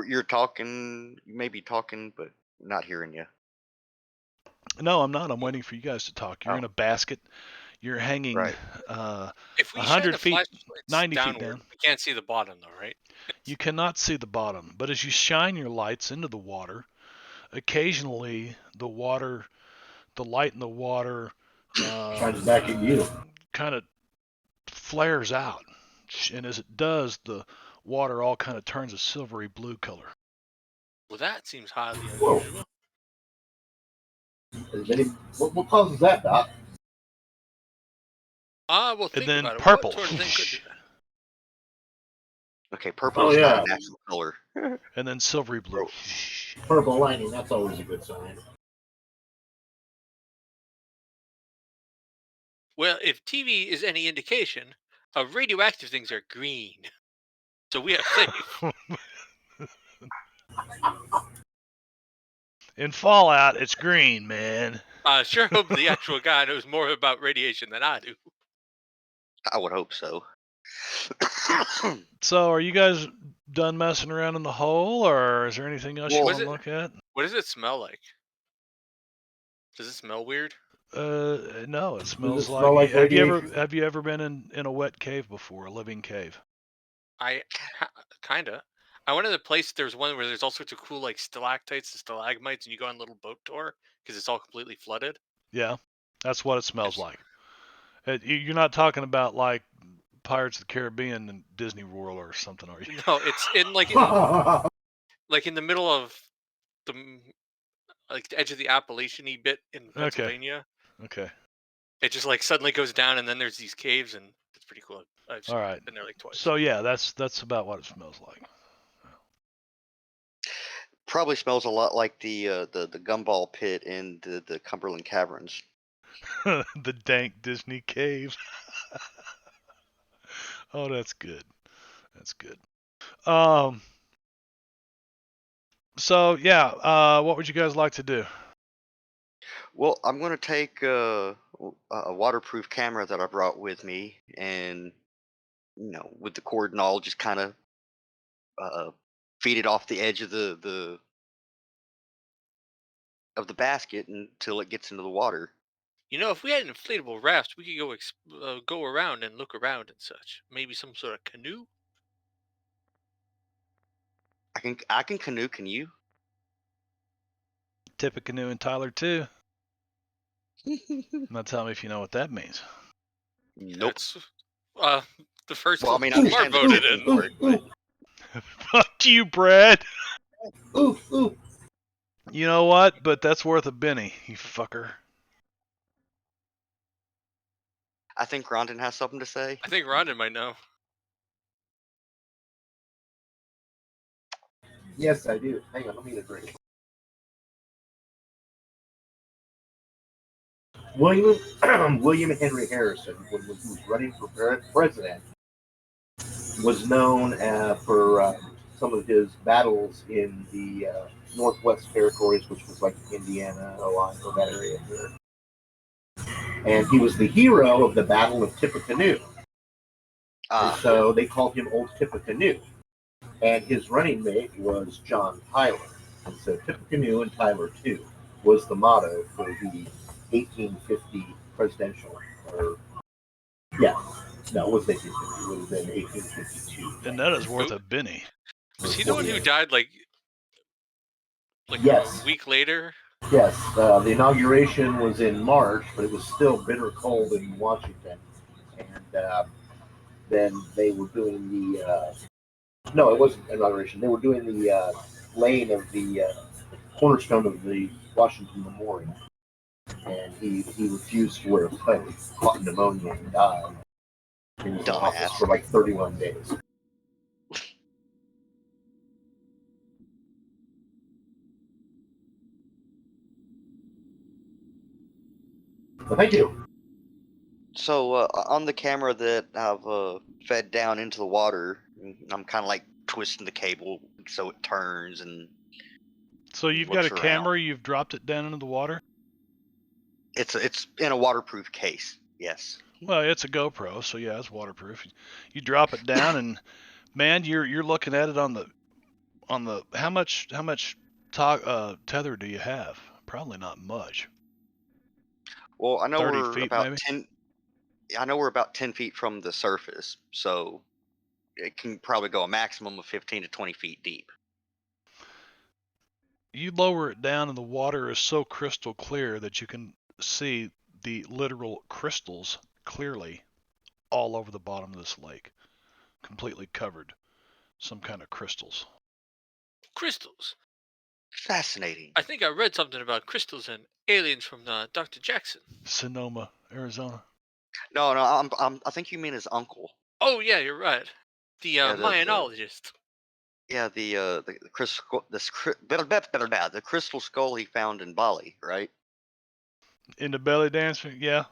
you're talking, you may be talking, but not hearing you. no, I'm not. I'm waiting for you guys to talk. You're Oh. in a basket. You're hanging Right. If we shine 100 the feet, flashlights 90 feet downward, down. we can't see the bottom though, right? You cannot see the bottom, but as you shine your lights into the water, occasionally the light in the water Shines back at you. kind of flares out. And as it does, the water all kind of turns a silvery blue color. Well, that seems highly Whoa. unusual. What causes that, Doc? Well, And think then about it. purple. What sort of thing could do that? Okay, purple is not a natural color. And then silvery blue. Purple lining, that's always a good sign. Well, if TV is any indication, radioactive things are green. So we are safe. In Fallout, it's green, man. I sure hope the actual guy knows more about radiation than I do. I would hope so. So, are you guys done messing around in the hole, or is there anything else you Well, want to look at? What does it smell like? Does it smell weird? No, it Does smells it smell like have you radiation? ever been in a wet cave before, a living cave? Kinda. I went to the place. There's one where there's all sorts of cool like stalactites and stalagmites, and you go on a little boat tour because it's all completely flooded. Yeah, that's what it smells It's, like. You're not talking about like Pirates of the Caribbean and Disney World or something, are you? no, it's in like in the middle of the like the edge of the Appalachian-y bit in Okay. Pennsylvania. Okay. It just like suddenly goes down, and then there's these caves, and it's pretty cool. I've All right. been there like twice. So yeah, that's about what it smells like. probably smells a lot like the gumball pit in the Cumberland Caverns. The dank Disney cave. Oh, that's good. That's good. So yeah, what would you guys like to do? Well, I'm going to take a waterproof camera that I brought with me, and with the cord and all, just kind of feed it off the edge of the basket until it gets into the water. You know, if we had an inflatable raft, we could go around and look around and such. Maybe some sort of canoe. I can canoe. Can you? Tip a canoe and Tyler too. Now tell me if you know what that means. Nope. That's the first Well, I one mean, I Mark understand the voted canoe in. part, but Fuck you, Brad. Ooh, ooh. You know what? But that's worth a Benny, you fucker. I think Rondon has something to say. I think Rhonda might know. Yes, I do. Hang on, let me get a drink. William Henry Harrison, when he was running for president, was known for some of his battles in the Northwest Territories, which was like Indiana, Ohio, that area here. And he was the hero of the Battle of Tippecanoe. And Ah, so they called him Old Tippecanoe. And his running mate was John Tyler. And so Tippecanoe and Tyler too was the motto for the 1850 presidential. Or yeah, no, it was 1850. It would have been 1852. And that is worth Who- a penny. Was he the one who died like Yes. a week later? Yes, the inauguration was in March, but it was still bitter cold in Washington. And then they were doing the no, it wasn't inauguration. They were doing the laying of the cornerstone of the Washington Memorial, and he refused to wear a coat, caught pneumonia, and died. He was in office dumbass. for like 31 days. Well, thank you. So on the camera that I've fed down into the water, I'm kind of like twisting the cable so it turns and So you've got looks a around. camera, you've dropped it down into the water? It's in a waterproof case. Yes. Well, it's a GoPro, so yeah, it's waterproof. You drop it down, and man, you're looking at it on the how much tether do you have? Probably not much. Well, 30 feet maybe. I know we're about 10 feet from the surface, so it can probably go a maximum of 15 to 20 feet deep. You lower it down, and the water is so crystal clear that you can see the literal crystals clearly all over the bottom of this lake, completely covered, some kind of crystals. Crystals. Fascinating. I think I read something about crystals and aliens from Dr. Jackson. Sonoma, Arizona. No, I think you mean his uncle. Oh yeah, you're right. The Yeah, Mayanologist. the crystal skull he found in Bali, right? In the belly dancer, yeah.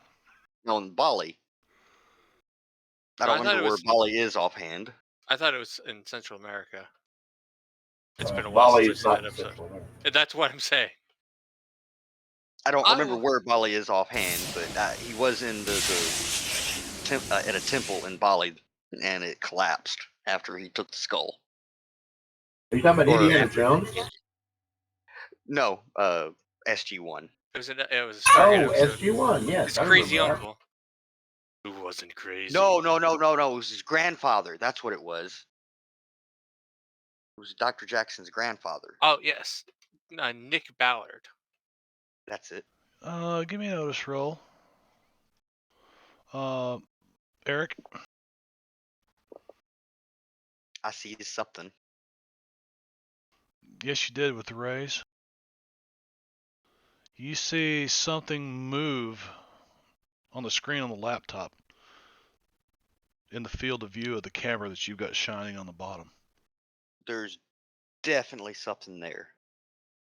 No, in Bali. I No, don't remember where Bali is offhand. I thought it was in Central America. It's been a while Bali since is I've not seen that episode. Central America. That's what I'm saying. I don't I remember will- where Bali is offhand, but he was in at a temple in Bali, and it collapsed after he took the skull. Are you talking about Or- Indiana Jones? No, SG-1. It was a Stargate Oh, episode. SG-1, yes. His I crazy remember that. uncle. Who wasn't crazy? No. It was his grandfather. That's what it was. It was Dr. Jackson's grandfather. Oh yes, Nick Ballard. That's it. Give me a notice roll. Eric? I see something. Yes, you did with the rays. You see something move on the screen on the laptop in the field of view of the camera that you've got shining on the bottom. There's definitely something there.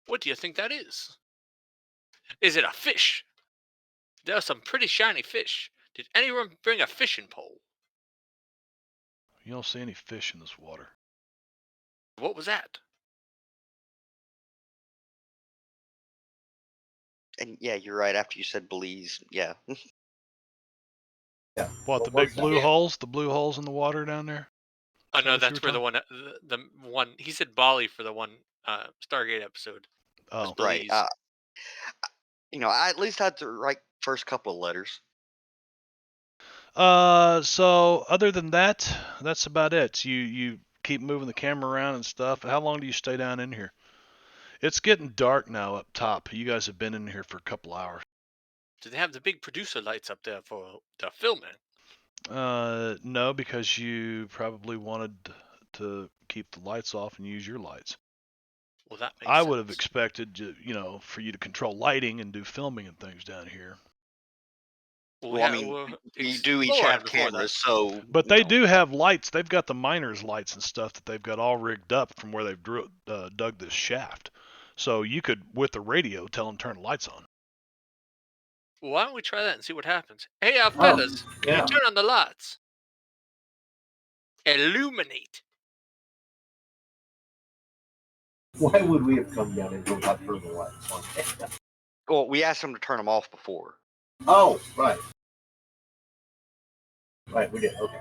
What do you think that is? Is it a fish? There are some pretty shiny fish. Did anyone bring a fishing pole? You don't see any fish in this water. What was that? And yeah, you're right. After you said Belize, yeah. Yeah. What, the was big that? blue Yeah. holes? The blue holes in the water down there? Oh Is that no, what you that's were where the one he said Bali for the one Stargate episode. Oh, Right. Belize. I at least had the right first couple of letters. so other than that, that's about it. You keep moving the camera around and stuff. How long do you stay down in here? It's getting dark now up top. You guys have been in here for a couple hours. Do they have the big producer lights up there for the filming? No, because you probably wanted to keep the lights off and use your lights. Well, that makes I sense. would have expected, for you to control lighting and do filming and things down here. Well, I mean, we do each explore have before that. cameras, so. But they do have lights. They've got the miners' lights and stuff that they've got all rigged up from where they've dug this shaft. So you could, with the radio, tell them to turn the lights on. Well, why don't we try that and see what happens? Hey, fellas, can yeah. you turn on the lights? Illuminate. Why would we have come down and without turning the lights on? Well, we asked them to turn them off before. Oh, right. Right, we did. Okay.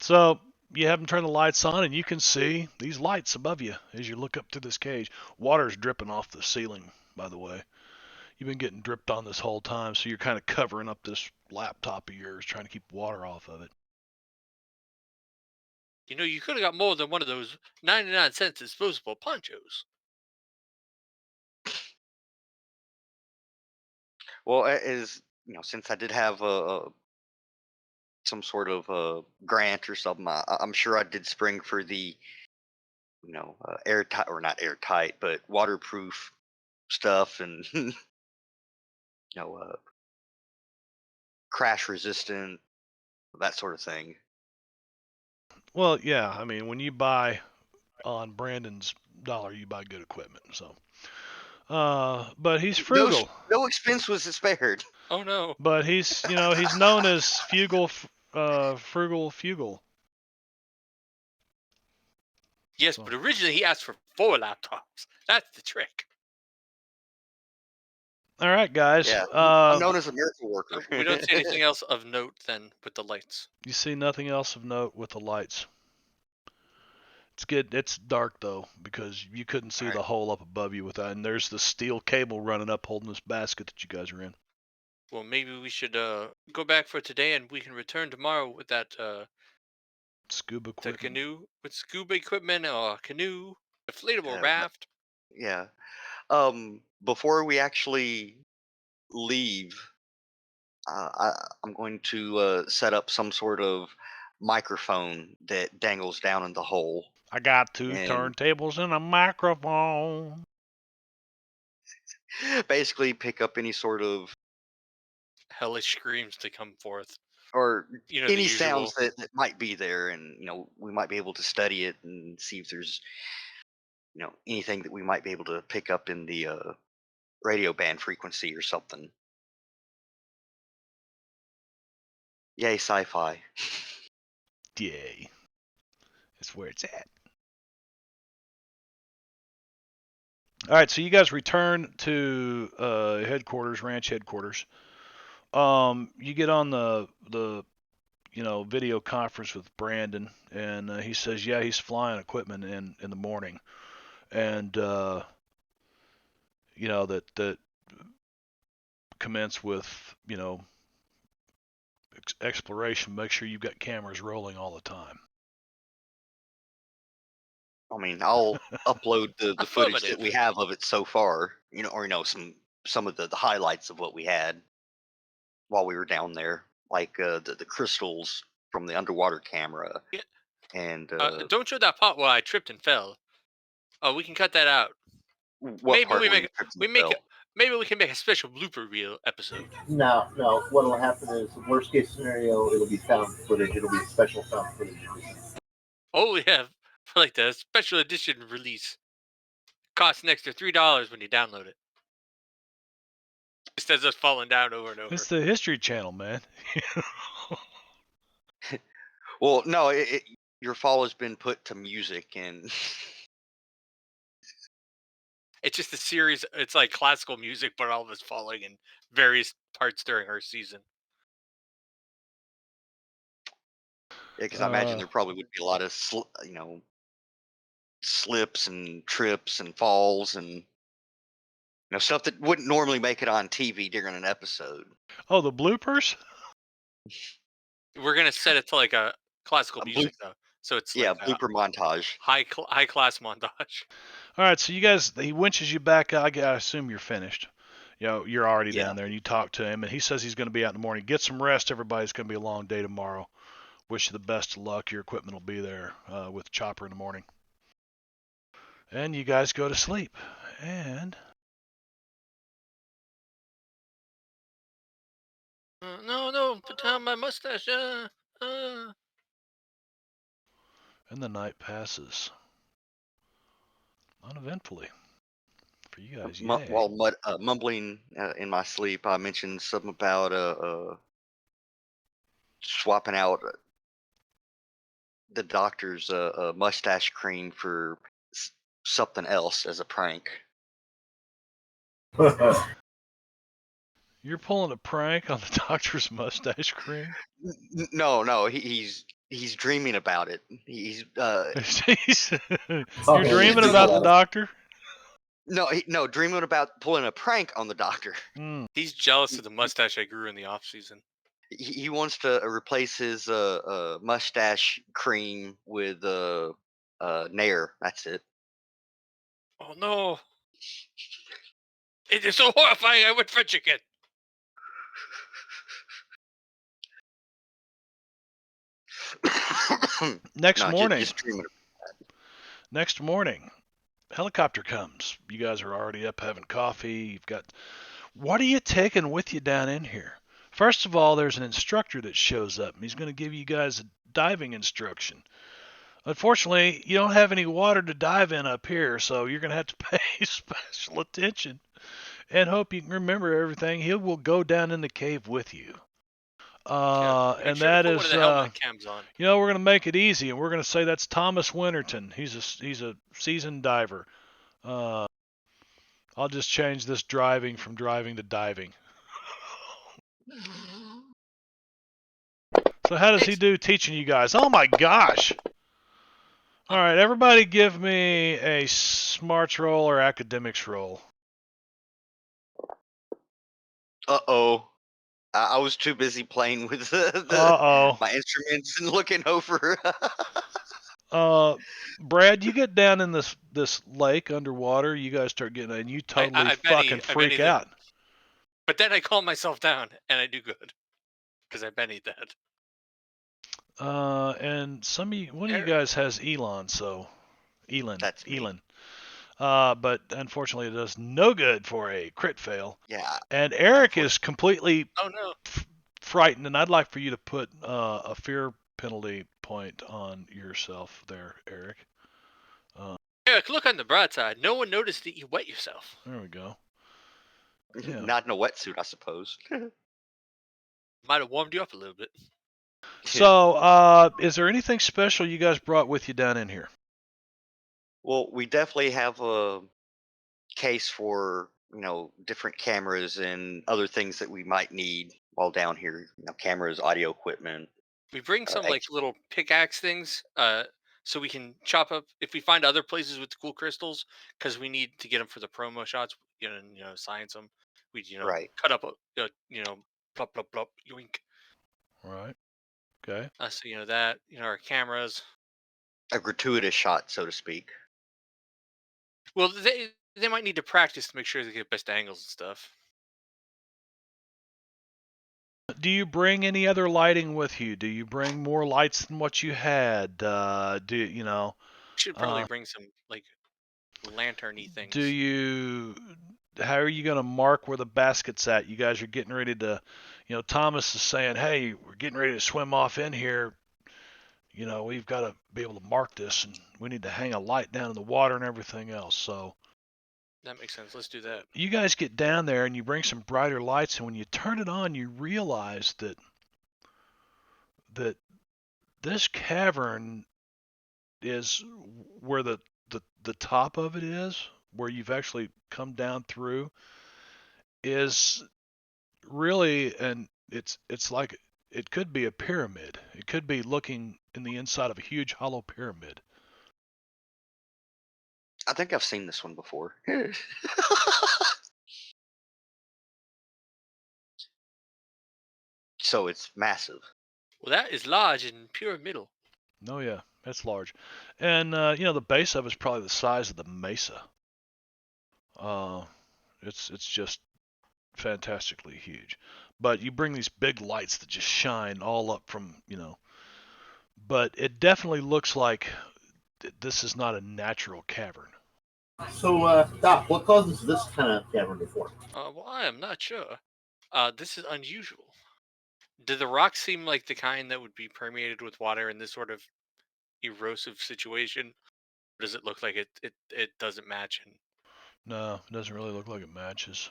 So you have them turn the lights on, and you can see these lights above you as you look up through this cage. Water's dripping off the ceiling, by the way. You've been getting dripped on this whole time, so you're kind of covering up this laptop of yours, trying to keep water off of it. You know, you could have got more than one of those 99-cent disposable ponchos. Well, since I did have some sort of grant or something, I'm sure I did spring for the airtight, or not airtight, but waterproof stuff, and crash resistant, that sort of thing. Well, yeah, I mean, when you buy on Brandon's dollar, you buy good equipment. So, but he's No, frugal. no expense was spared. Oh no. But he's known as frugal Fugal. Yes, So, but originally he asked for 4 laptops. That's the trick. all right, guys. Yeah, I'm known as a miracle worker. We don't see anything else of note then with the lights. You see nothing else of note with the lights. It's dark though because you couldn't see All the right. hole up above you with that, and there's the steel cable running up holding this basket that you guys are in. Well, maybe we should go back for today, and we can return tomorrow with that Scuba the equipment. canoe with scuba equipment, or canoe, inflatable Yeah, raft. yeah. Before we actually leave, I'm going to set up some sort of microphone that dangles down in the hole, I got 2 and turntables and a microphone. basically pick up any sort of, Hellish screams to come forth. or You know, the any sounds usual. that might be there, and we might be able to study it and see if there's anything that we might be able to pick up in the radio band frequency or something. Yay, sci-fi. Yay. That's where it's at. All right, so you guys return to ranch headquarters. You get on the video conference with Brandon, and he says, yeah, he's flying equipment in the morning, and that commence with exploration. Make sure you've got cameras rolling all the time. I mean, I'll upload the footage that Affirmative. we have of it so far, or some of the highlights of what we had while we were down there, like the crystals from the underwater camera, Yeah. and Don't show that part where I tripped and fell. Oh, we can cut that out. what Maybe part we where make you tripped and we make fell. maybe we can make a special blooper reel episode. No, no. What'll happen is, worst case scenario, it'll be found footage. It'll be special found footage. Oh yeah, for like the special edition release. Costs an extra $3 when you download it. Just as us falling down over and over. It's the History Channel, man. Well, no, your fall has been put to music, and It's just a series. It's like classical music, but all of us falling in various parts during our season. because I imagine there probably would be a lot of slips and trips and falls, and stuff that wouldn't normally make it on TV during an episode. Oh, the bloopers? We're gonna set it to like a classical A music though, so it's Yeah, like a blooper montage. high class montage. All right, so you guys, he winches you back. I assume you're finished. You're already Yeah. down there, and you talk to him, and he says he's going to be out in the morning. Get some rest, everybody. It's going to be a long day tomorrow. Wish you the best of luck. Your equipment will be there with Chopper in the morning. And you guys go to sleep. And No, put down my mustache. and the night passes uneventfully for you guys. Yay. While mumbling in my sleep, I mentioned something about swapping out the doctor's mustache cream for something else as a prank. You're pulling a prank on the doctor's mustache cream? No, he's he's dreaming about it. He's You're dreaming about the doctor? no, dreaming about pulling a prank on the doctor. Mm. He's jealous of the mustache I grew in the off season. He wants to replace his mustache cream with Nair. That's it. Oh no! It is so horrifying. I went for chicken. Next morning. Just dreaming. Next morning, helicopter comes. You guys are already up having coffee. You've got. What are you taking with you down in here? First of all, there's an instructor that shows up, and he's going to give you guys a diving instruction. Unfortunately, you don't have any water to dive in up here, so you're going to have to pay special attention and hope you can remember everything. He will go down in the cave with you. And sure that to put one is, of the helmet cams on. we're going to make it easy, and we're going to say that's Thomas Winterton. He's a seasoned diver. I'll just change this driving from driving to diving. So how does he do teaching you guys? Oh my gosh! All right, everybody give me a smarts roll or academics roll. Uh-oh. I was too busy playing with my instruments and looking over. Brad, you get down in this lake underwater. You guys start getting, and you totally fucking freak out. But then I calm myself down and I do good because I bennied that. And one of you guys has Elon, so Elon. That's me. Elon. But unfortunately, it does no good for a crit fail. Yeah. And Eric is completely frightened, and I'd like for you to put a fear penalty point on yourself there, Eric. Eric, look on the bright side. No one noticed that you wet yourself. There we go. Yeah. Not in a wetsuit, I suppose. Might have warmed you up a little bit. So, is there anything special you guys brought with you down in here? Well, we definitely have a case for, different cameras and other things that we might need while down here. Cameras, audio equipment. We bring some little pickaxe things, so we can chop up if we find other places with cool crystals, because we need to get them for the promo shots. Science them. We cut up plop plop plop yoink. Right. Okay. So that our cameras. A gratuitous shot, so to speak. Well, they might need to practice to make sure they get best angles and stuff. Do you bring any other lighting with you? Do you bring more lights than what you had? Should probably bring some lantern-y things. How are you going to mark where the basket's at? You guys are getting ready to, Thomas is saying, hey, we're getting ready to swim off in here. We've got to be able to mark this, and we need to hang a light down in the water and everything else. So that makes sense. Let's do that. You guys get down there, and you bring some brighter lights, and when you turn it on, you realize that this cavern is where the top of it is, where you've actually come down through, is really, and it's like it could be a pyramid. It could be looking in the inside of a huge hollow pyramid. I think I've seen this one before. So it's massive. Well, that is large and pyramidal. Oh yeah, it's large, and the base of it's probably the size of the mesa. It's just fantastically huge. But you bring these big lights that just shine all up from, but it definitely looks like this is not a natural cavern. So, Doc, what causes this kind of cavern to form? Well, I am not sure. This is unusual. Do the rocks seem like the kind that would be permeated with water in this sort of erosive situation? Or does it look like it doesn't match? No, it doesn't really look like it matches.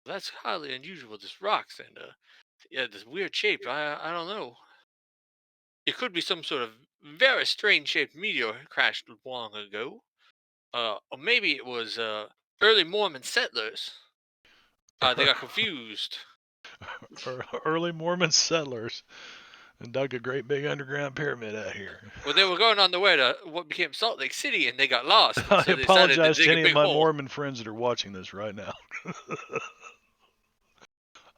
That's highly unusual. Just rocks and this weird shape. I don't know. It could be some sort of very strange shaped meteor crashed long ago. Or maybe it was early Mormon settlers. They got confused. Early Mormon settlers. and dug a great big underground pyramid out here. Well, they were going on the way to what became Salt Lake City, and they got lost, and I so they decided to apologize to dig a any of big my hole. Mormon friends that are watching this right now.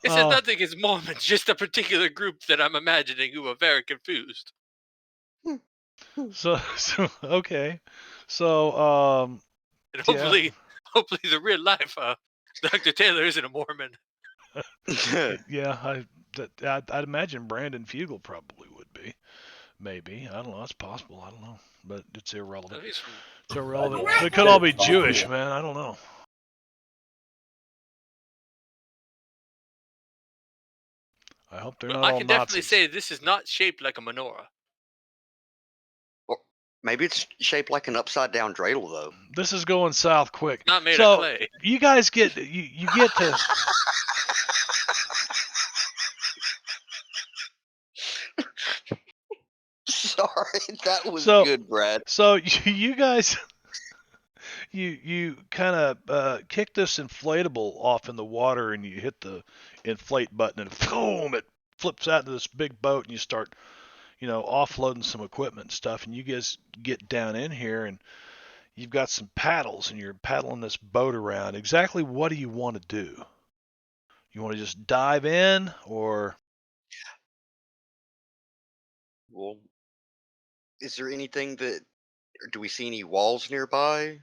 This has nothing against Mormons, just a particular group that I'm imagining who are very confused. So okay. So And yeah. hopefully the real life Dr. Taylor isn't a Mormon. Yeah, I'd imagine Brandon Fugel probably would be. Maybe. I don't know. It's possible. I don't know. But it's irrelevant. He's from It's irrelevant. They could all be Jewish, man. I don't know. I hope they're Well, not I all can definitely Nazis. say this is not shaped like a menorah. Or maybe it's shaped like an upside down dreidel, though. This is going south quick. Not made of So clay. you guys get you get to Sorry, that was So- good, Brad. so you guys you kind of kick this inflatable off in the water and you hit the inflate button and boom, it flips out into this big boat and you start offloading some equipment and stuff, and you guys get down in here and you've got some paddles and you're paddling this boat around. Exactly what do you want to do? You want to just dive in, or Well, is there anything that, or do we see any walls nearby?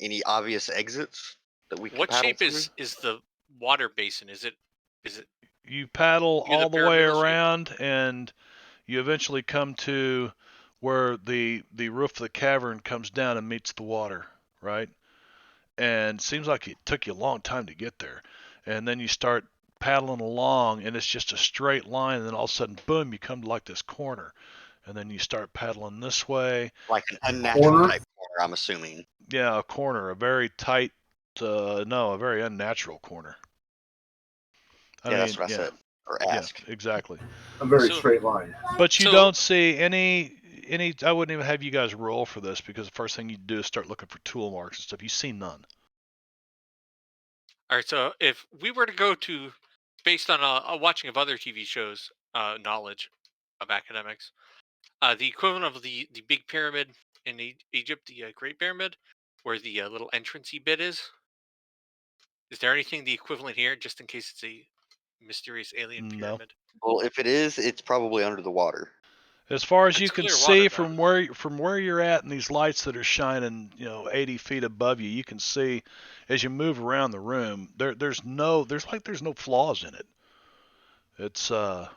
Any obvious exits that we can What paddle shape through? is the water basin? Is it you paddle near the all the way pyramidal shape? around and you eventually come to where the roof of the cavern comes down and meets the water, right? And it seems like it took you a long time to get there. And then you start paddling along and it's just a straight line, and then all of a sudden boom, you come to like this corner. And then you start paddling this way. Like an unnatural Corner? type corner, I'm assuming. Yeah, a corner, a very tight no, a very unnatural corner. Yeah, that's what I said. Or Yeah, asked. exactly. A very So- straight line. But you So- don't see any. I wouldn't even have you guys roll for this, because the first thing you do is start looking for tool marks and stuff. You see none. All right, so if we were to go to, based on a watching of other TV shows, knowledge of academics, the equivalent of the big pyramid in Egypt, the Great Pyramid, where the little entrancey bit is there anything the equivalent here, just in case it's a mysterious alien No. pyramid? Well, if it is, it's probably under the water. As far as It's you can clear see water, from where you're at, and these lights that are shining, 80 feet above you, you can see as you move around the room. There's no flaws in it. It's yeah.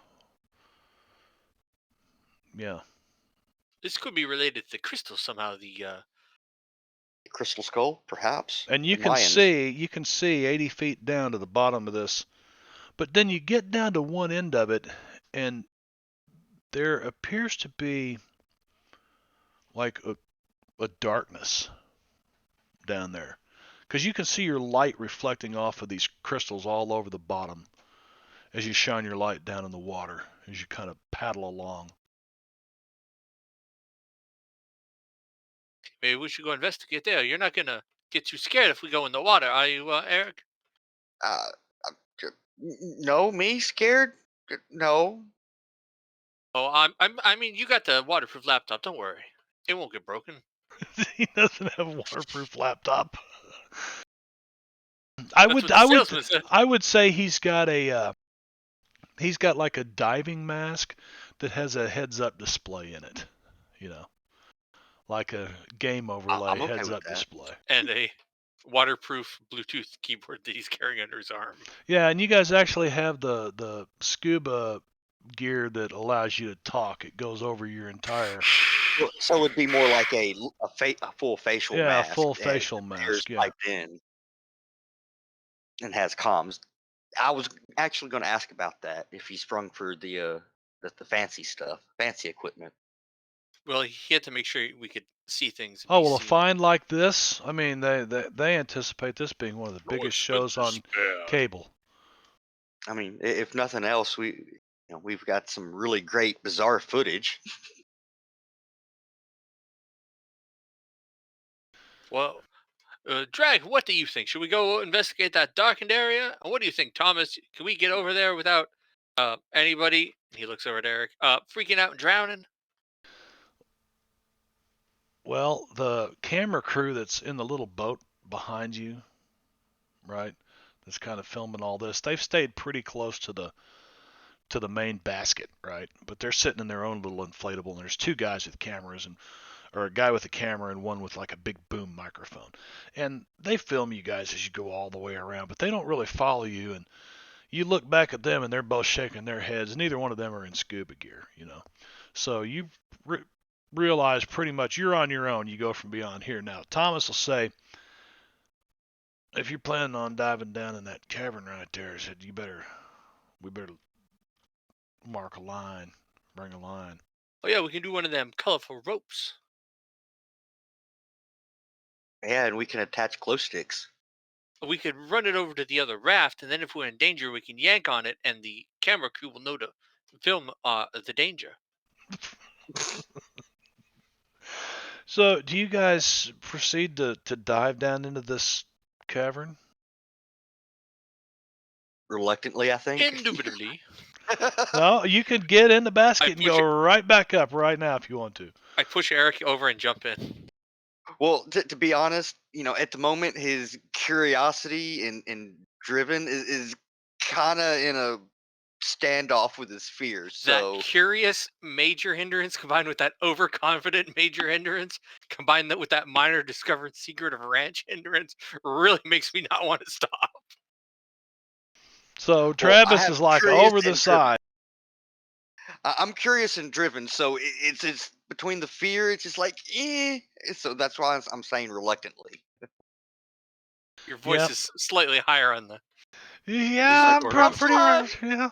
This could be related to crystal somehow. The Crystal skull, perhaps. And you The can Mayans. see 80 feet down to the bottom of this, but then you get down to one end of it, and there appears to be like a darkness down there, because you can see your light reflecting off of these crystals all over the bottom as you shine your light down in the water as you kind of paddle along. maybe we should go investigate there. You're not gonna get too scared if we go in the water, are you, Eric? Uh, no, me scared? No. Oh, I mean, you got the waterproof laptop. Don't worry, it won't get broken. He doesn't have a waterproof laptop. That's what the salesman said. I would say he's got like a diving mask that has a heads-up display in it, like a game overlay I'm okay with heads-up that. display. And a waterproof Bluetooth keyboard that he's carrying under his arm. Yeah, and you guys actually have the scuba gear that allows you to talk. It goes over your entire So it'd be more like a full facial mask. full and facial the mask. ears Yeah. piped in and has comms. I was actually going to ask about that if he sprung for the fancy stuff, fancy equipment. Well, he had to make sure we could see things. Oh, well, a find like this, I mean, they anticipate this being one of the No biggest shows on expenses spared. cable. I mean, if nothing else, we've got some really great bizarre footage. Well, Drag, what do you think? Should we go investigate that darkened area? And what do you think, Thomas? Can we get over there without Anybody? He looks over at Eric. Freaking out and drowning. Well, the camera crew that's in the little boat behind you, right, that's kind of filming all this, they've stayed pretty close to the main basket, right? But they're sitting in their own little inflatable, and there's two guys with cameras, or a guy with a camera and one with like a big boom microphone. And they film you guys as you go all the way around, but they don't really follow you. And you look back at them, and they're both shaking their heads. Neither one of them are in scuba gear. So you realize pretty much you're on your own. You go from beyond here. Now, Thomas will say, if you're planning on diving down in that cavern right there, he said, we better mark a line, bring a line. Oh yeah, we can do one of them colorful ropes. Yeah, and we can attach glow sticks. We could run it over to the other raft, and then if we're in danger, we can yank on it, and the camera crew will know to film the danger. So, do you guys proceed to dive down into this cavern? Reluctantly, I think. Indubitably. Well, you could get in the basket and push go it. right back up right now if you want to. I push Eric over and jump in. Well, to be honest, at the moment, his curiosity and driven is kind of in a standoff with his fears. So That curious major hindrance combined with that overconfident major hindrance, combined that with that minor discovered secret of ranch hindrance, really makes me not want to stop. So I Travis have is like curious over the and driven. side. I'm curious and driven, so it's between the fear. It's just like, So that's why I'm saying reluctantly. Your voice Yep. is slightly higher on the. Yeah, I'm I'm pretty fine. much. Yeah.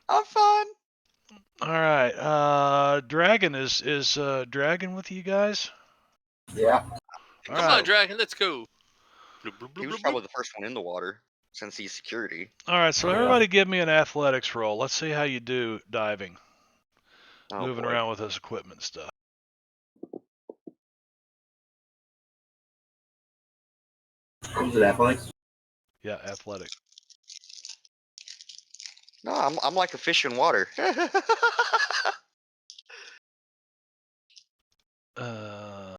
I'm fine. All right. Dragon is Dragon with you guys? Yeah. All Come right. on, Dragon, let's go. Bloop, bloop, He bloop, was bloop, bloop. probably the first one in the water since he's security. All right. So Yeah. everybody, give me an athletics roll. Let's see how you do diving, Oh, moving boy. around with this equipment and stuff. What was it, athletics? Yeah, athletic. No, I'm like a fish in water. Uh,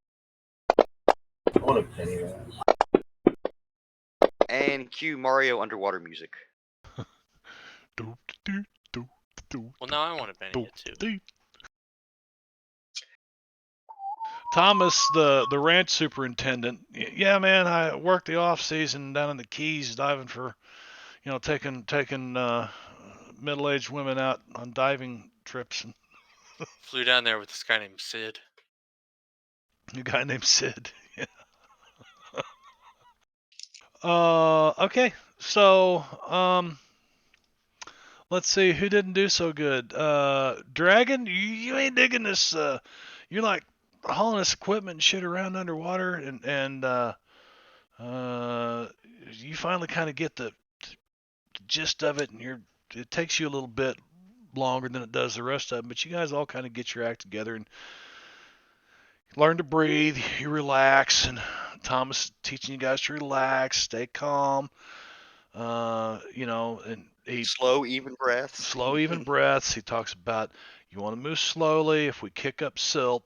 What a penny that. And cue Mario underwater music. doop, doop, doop, doop, Well, now I want to penny it too. doop. Thomas, the ranch superintendent. Yeah, man, I worked the off season down in the Keys diving for, taking middle-aged women out on diving trips, and Flew down there with this guy named Sid. a guy named Sid. Yeah. Okay. So, let's see who didn't do so good. Dragon, you ain't digging this. You're like hauling this equipment and shit around underwater, and you finally kind of get the gist of it, and it takes you a little bit longer than it does the rest of them, but you guys all kind of get your act together and learn to breathe. You relax, and Thomas teaching you guys to relax, stay calm. And he Slow, even breaths. slow, even breaths. He talks about you want to move slowly. If we kick up silt,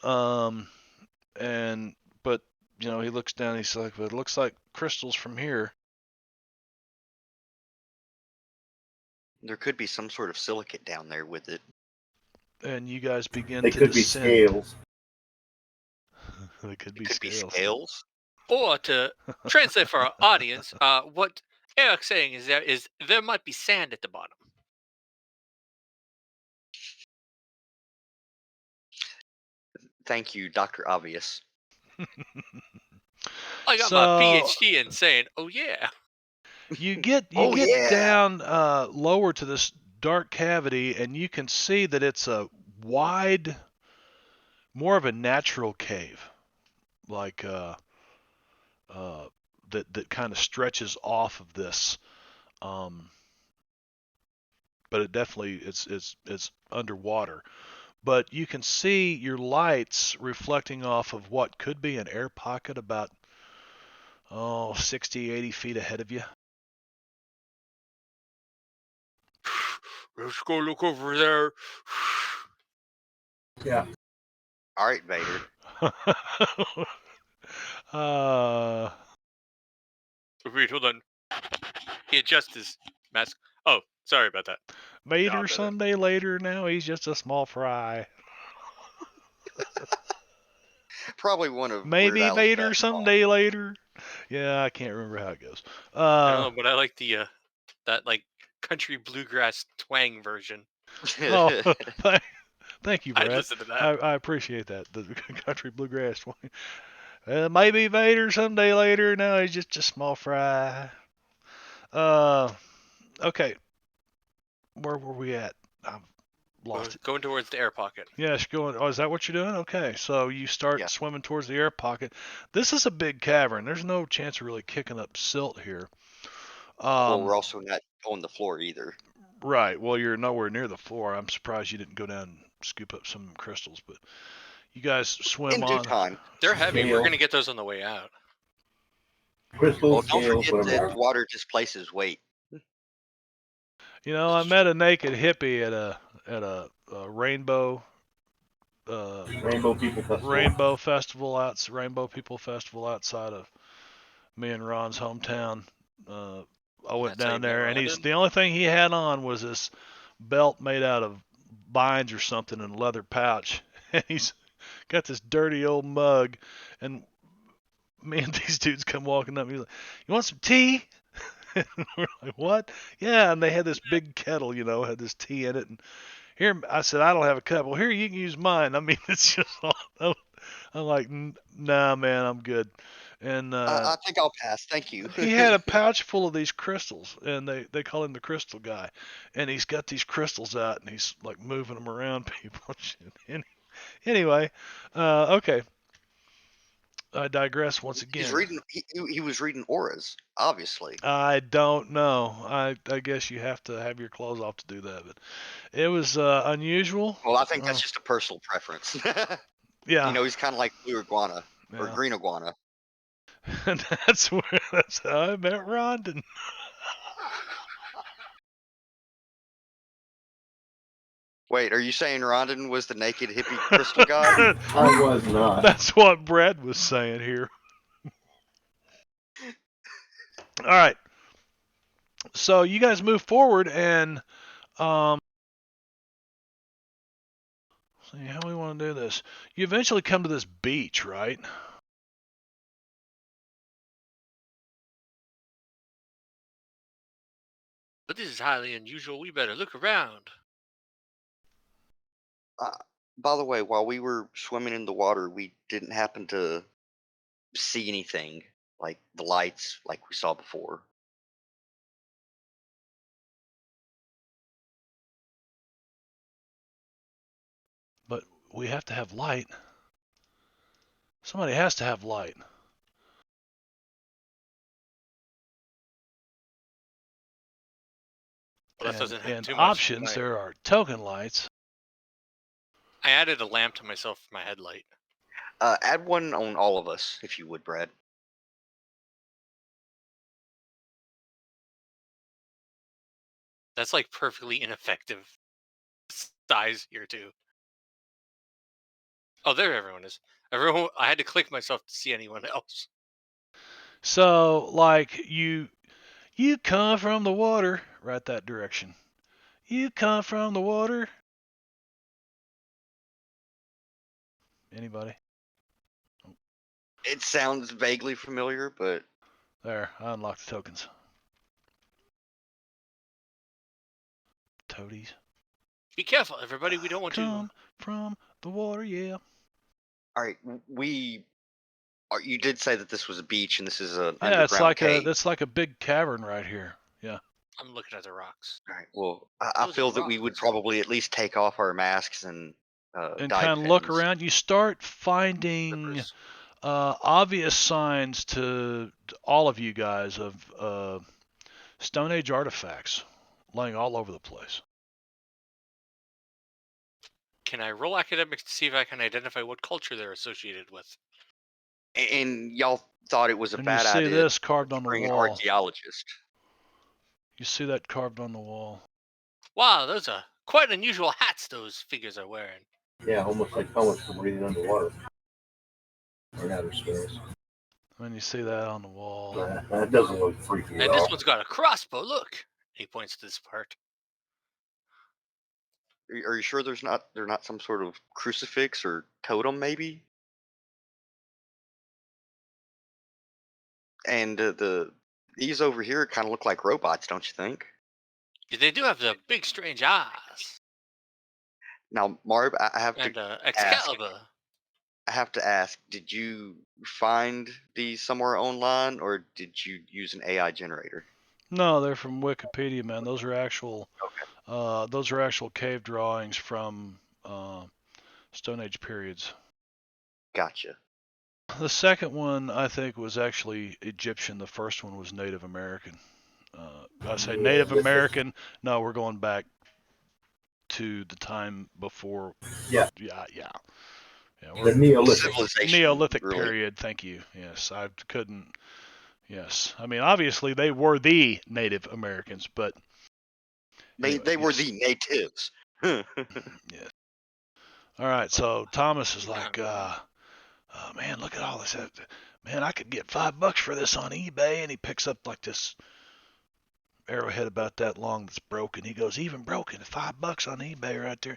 but he looks down. He's like, but it looks like crystals from here. There could be some sort of silicate down there with it. And you guys begin They to could be descend. scales. They could be It could be scales. scales. Or to translate for our audience, what Eric's saying is there might be sand at the bottom. Thank you, Dr. Obvious. I got So- my PhD in saying, oh yeah. You get Oh, yeah. down lower to this dark cavity, and you can see that it's a wide, more of a natural cave, like that kind of stretches off of this. But it definitely it's underwater. But you can see your lights reflecting off of what could be an air pocket about 60, 80 feet ahead of you. let's go look over there. Yeah. All right, Vader. Wait, hold on. He adjusts his mask. Oh, sorry about that. Vader better. someday later. Now he's just a small fry. Probably one of Weird Maybe Al's Vader best someday later. Yeah, I can't remember how it goes. I don't know, but I like the that like country bluegrass twang version. Oh, songs. thank you, I Brad. listen to that. I appreciate that. The country bluegrass one. Maybe Vader someday later. Now he's just a small fry. Okay. Where were we at? I've lost it. Going towards the air pocket. Yes, going. Oh, is that what you're doing? Okay, so you start Yeah. swimming towards the air pocket. This is a big cavern. There's no chance of really kicking up silt here. Well, we're also not on the floor either. Right. Well, you're nowhere near the floor. I'm surprised you didn't go down and scoop up some crystals, but you guys swim In due on. time. They're heavy. We're Scale. gonna get those on the way out. Crystals, Well, don't scales, forget whatever. that water displaces weight. You know, I met a naked hippie at a rainbow Rainbow People Festival. Rainbow People Festival outside of me and Ron's hometown. I went That's how you down met there, and Rondon? the only thing he had on was this belt made out of vines or something in a leather pouch, and he's got this dirty old mug, and me and these dudes come walking up. He's like, "You want some tea?" And we're like, "What?" Yeah, and they had this big kettle, had this tea in it, and here I said, "I don't have a cup." Well, here you can use mine. I mean, it's just all. I'm like, "Nah, man, I'm good." And I think I'll pass. Thank you. he had a pouch full of these crystals, and they call him the crystal guy, and he's got these crystals out, and he's like moving them around people. Anyway, okay. I digress once He's again. reading. He was reading auras, obviously. I don't know. I guess you have to have your clothes off to do that, but it was unusual. Well, I think that's just a personal preference. Yeah. He's kind of like blue iguana or Yeah. green iguana. And that's how I met Rondon. Wait, are you saying Rondon was the naked hippie crystal guy? I was not. That's what Brad was saying here. All right. So you guys move forward, and see how we want to do this. You eventually come to this beach, right? But this is highly unusual. We better look around. By the way, while we were swimming in the water, we didn't happen to see anything like the lights like we saw before. But we have to have light. Somebody has to have light. Well, that doesn't help And too much. options, there are token lights. I added a lamp to myself for my headlight. Add one on all of us, if you would, Brad. That's like perfectly ineffective size here too. Oh, there everyone is. Everyone, I had to click myself to see anyone else. So, like, you come from the water, right that direction. You come from the water. Anybody? It sounds vaguely familiar, but There, I unlocked the tokens. Toadies. Be careful, everybody. We don't want Come from the water, yeah. all right, you did say that this was a beach and this is an Yeah, it's underground like cave. that's like a big cavern right here. Yeah. I'm looking at the rocks. All right, well, I Those are feel that we would rocks. probably at least take off our masks and And dive kind of look pins. around. You start finding Rippers. obvious signs to all of you guys of Stone Age artifacts laying all over the place. Can I roll academics to see if I can identify what culture they're associated with? And y'all thought it was a And you bad see idea this carved to on the bring an wall. archaeologist. You see that carved on the wall. Wow, those are quite unusual hats those figures are wearing. Yeah, almost like helmets for breathing underwater or in outer space. When you see that on the wall. That doesn't look freaky at And this all. one's got a crossbow. Look, he points to this part. Are you sure they're not some sort of crucifix or totem maybe? And these over here kind of look like robots, don't you think? They do have the big strange eyes Now, Marv, and ask. Excalibur. I have to ask. Did you find these somewhere online, or did you use an AI generator? No, they're from Wikipedia, man. Those are actual. Okay. Those are actual cave drawings from Stone Age periods. Gotcha. The second one, I think, was actually Egyptian. The first one was Native American. I say Yeah, Native American. No, we're going back to the time before. Yeah. Yeah. the We're Neolithic. Civilization, Neolithic really. period. Thank you. Yes, I couldn't. Yes, I mean obviously they were the Native Americans, but anyway, They were yes. the natives. Yes. All right, so Thomas is like, oh, man, look at all this. Man, I could get $5 for this on eBay. And he picks up like this arrowhead about that long that's broken. He goes, even broken, $5 on eBay right there.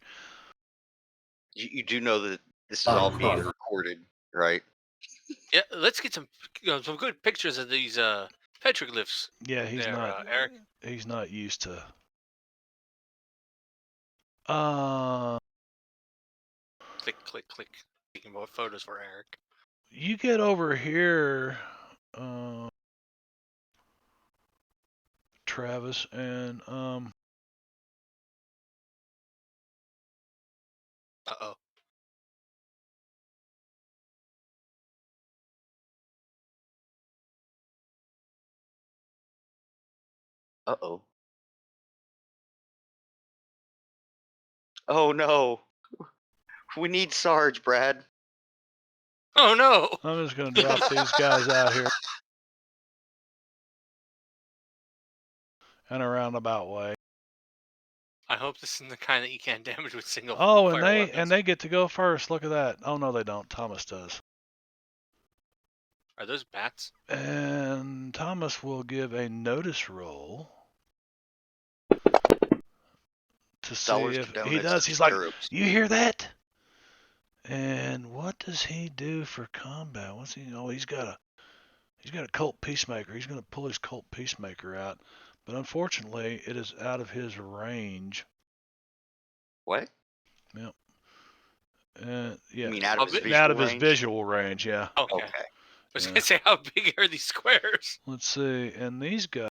You do know that this is all being recorded, right? Yeah, let's get some good pictures of these petroglyphs. Yeah, he's there, not. Eric. He's not used to. Click, click, click. Taking more photos for Eric. You get over here, Travis, and Uh-oh. Uh-oh. Oh no. We need Sarge, Brad. Oh no! I'm just gonna drop these guys out here in a roundabout way. I hope this isn't the kind that you can't damage with single Oh, fire weapons. they get to go first. Look at that. Oh no, they don't. Thomas does. Are those bats? And Thomas will give a notice roll to see Dollars if to he donuts does. to He's like, scarabs. you hear that? And what does he do for combat? What's he? Oh, he's got a cult peacemaker. He's going to pull his cult peacemaker out, but unfortunately, it is out of his range. What? Yep. You Yeah. mean out of his visual Out of his range? visual range. Yeah. Okay. Okay. I was Yeah. gonna say, how big are these squares? Let's see. And these guys.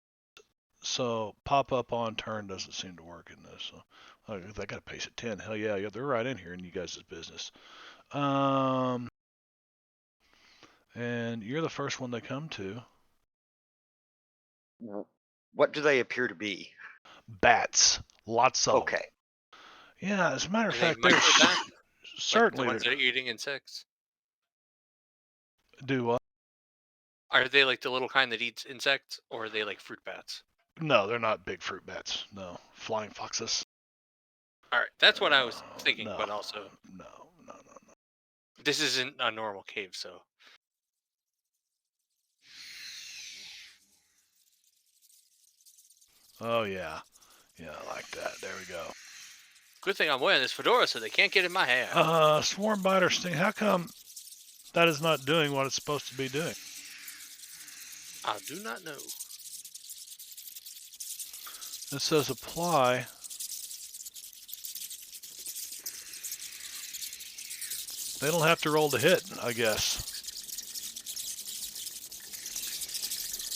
So pop up on turn doesn't seem to work in this. So they got a pace at 10. Hell yeah, they're right in here in you guys' business. And you're the first one they come to. What do they appear to be? Bats, lots of them. Okay. Yeah, as a matter of Are they fact, they're micro-bats? certainly like the ones that are eating insects. do what? Are they like the little kind that eats insects, or are they like fruit bats? No, they're not big fruit bats. No, flying foxes. All right, that's what I was thinking, No. but also No. this isn't a normal cave, so. Oh yeah, like that. There we go. Good thing I'm wearing this fedora so they can't get in my hair. Swarm biter sting. How come that is not doing what it's supposed to be doing? I do not know. It says apply. They don't have to roll to hit, I guess.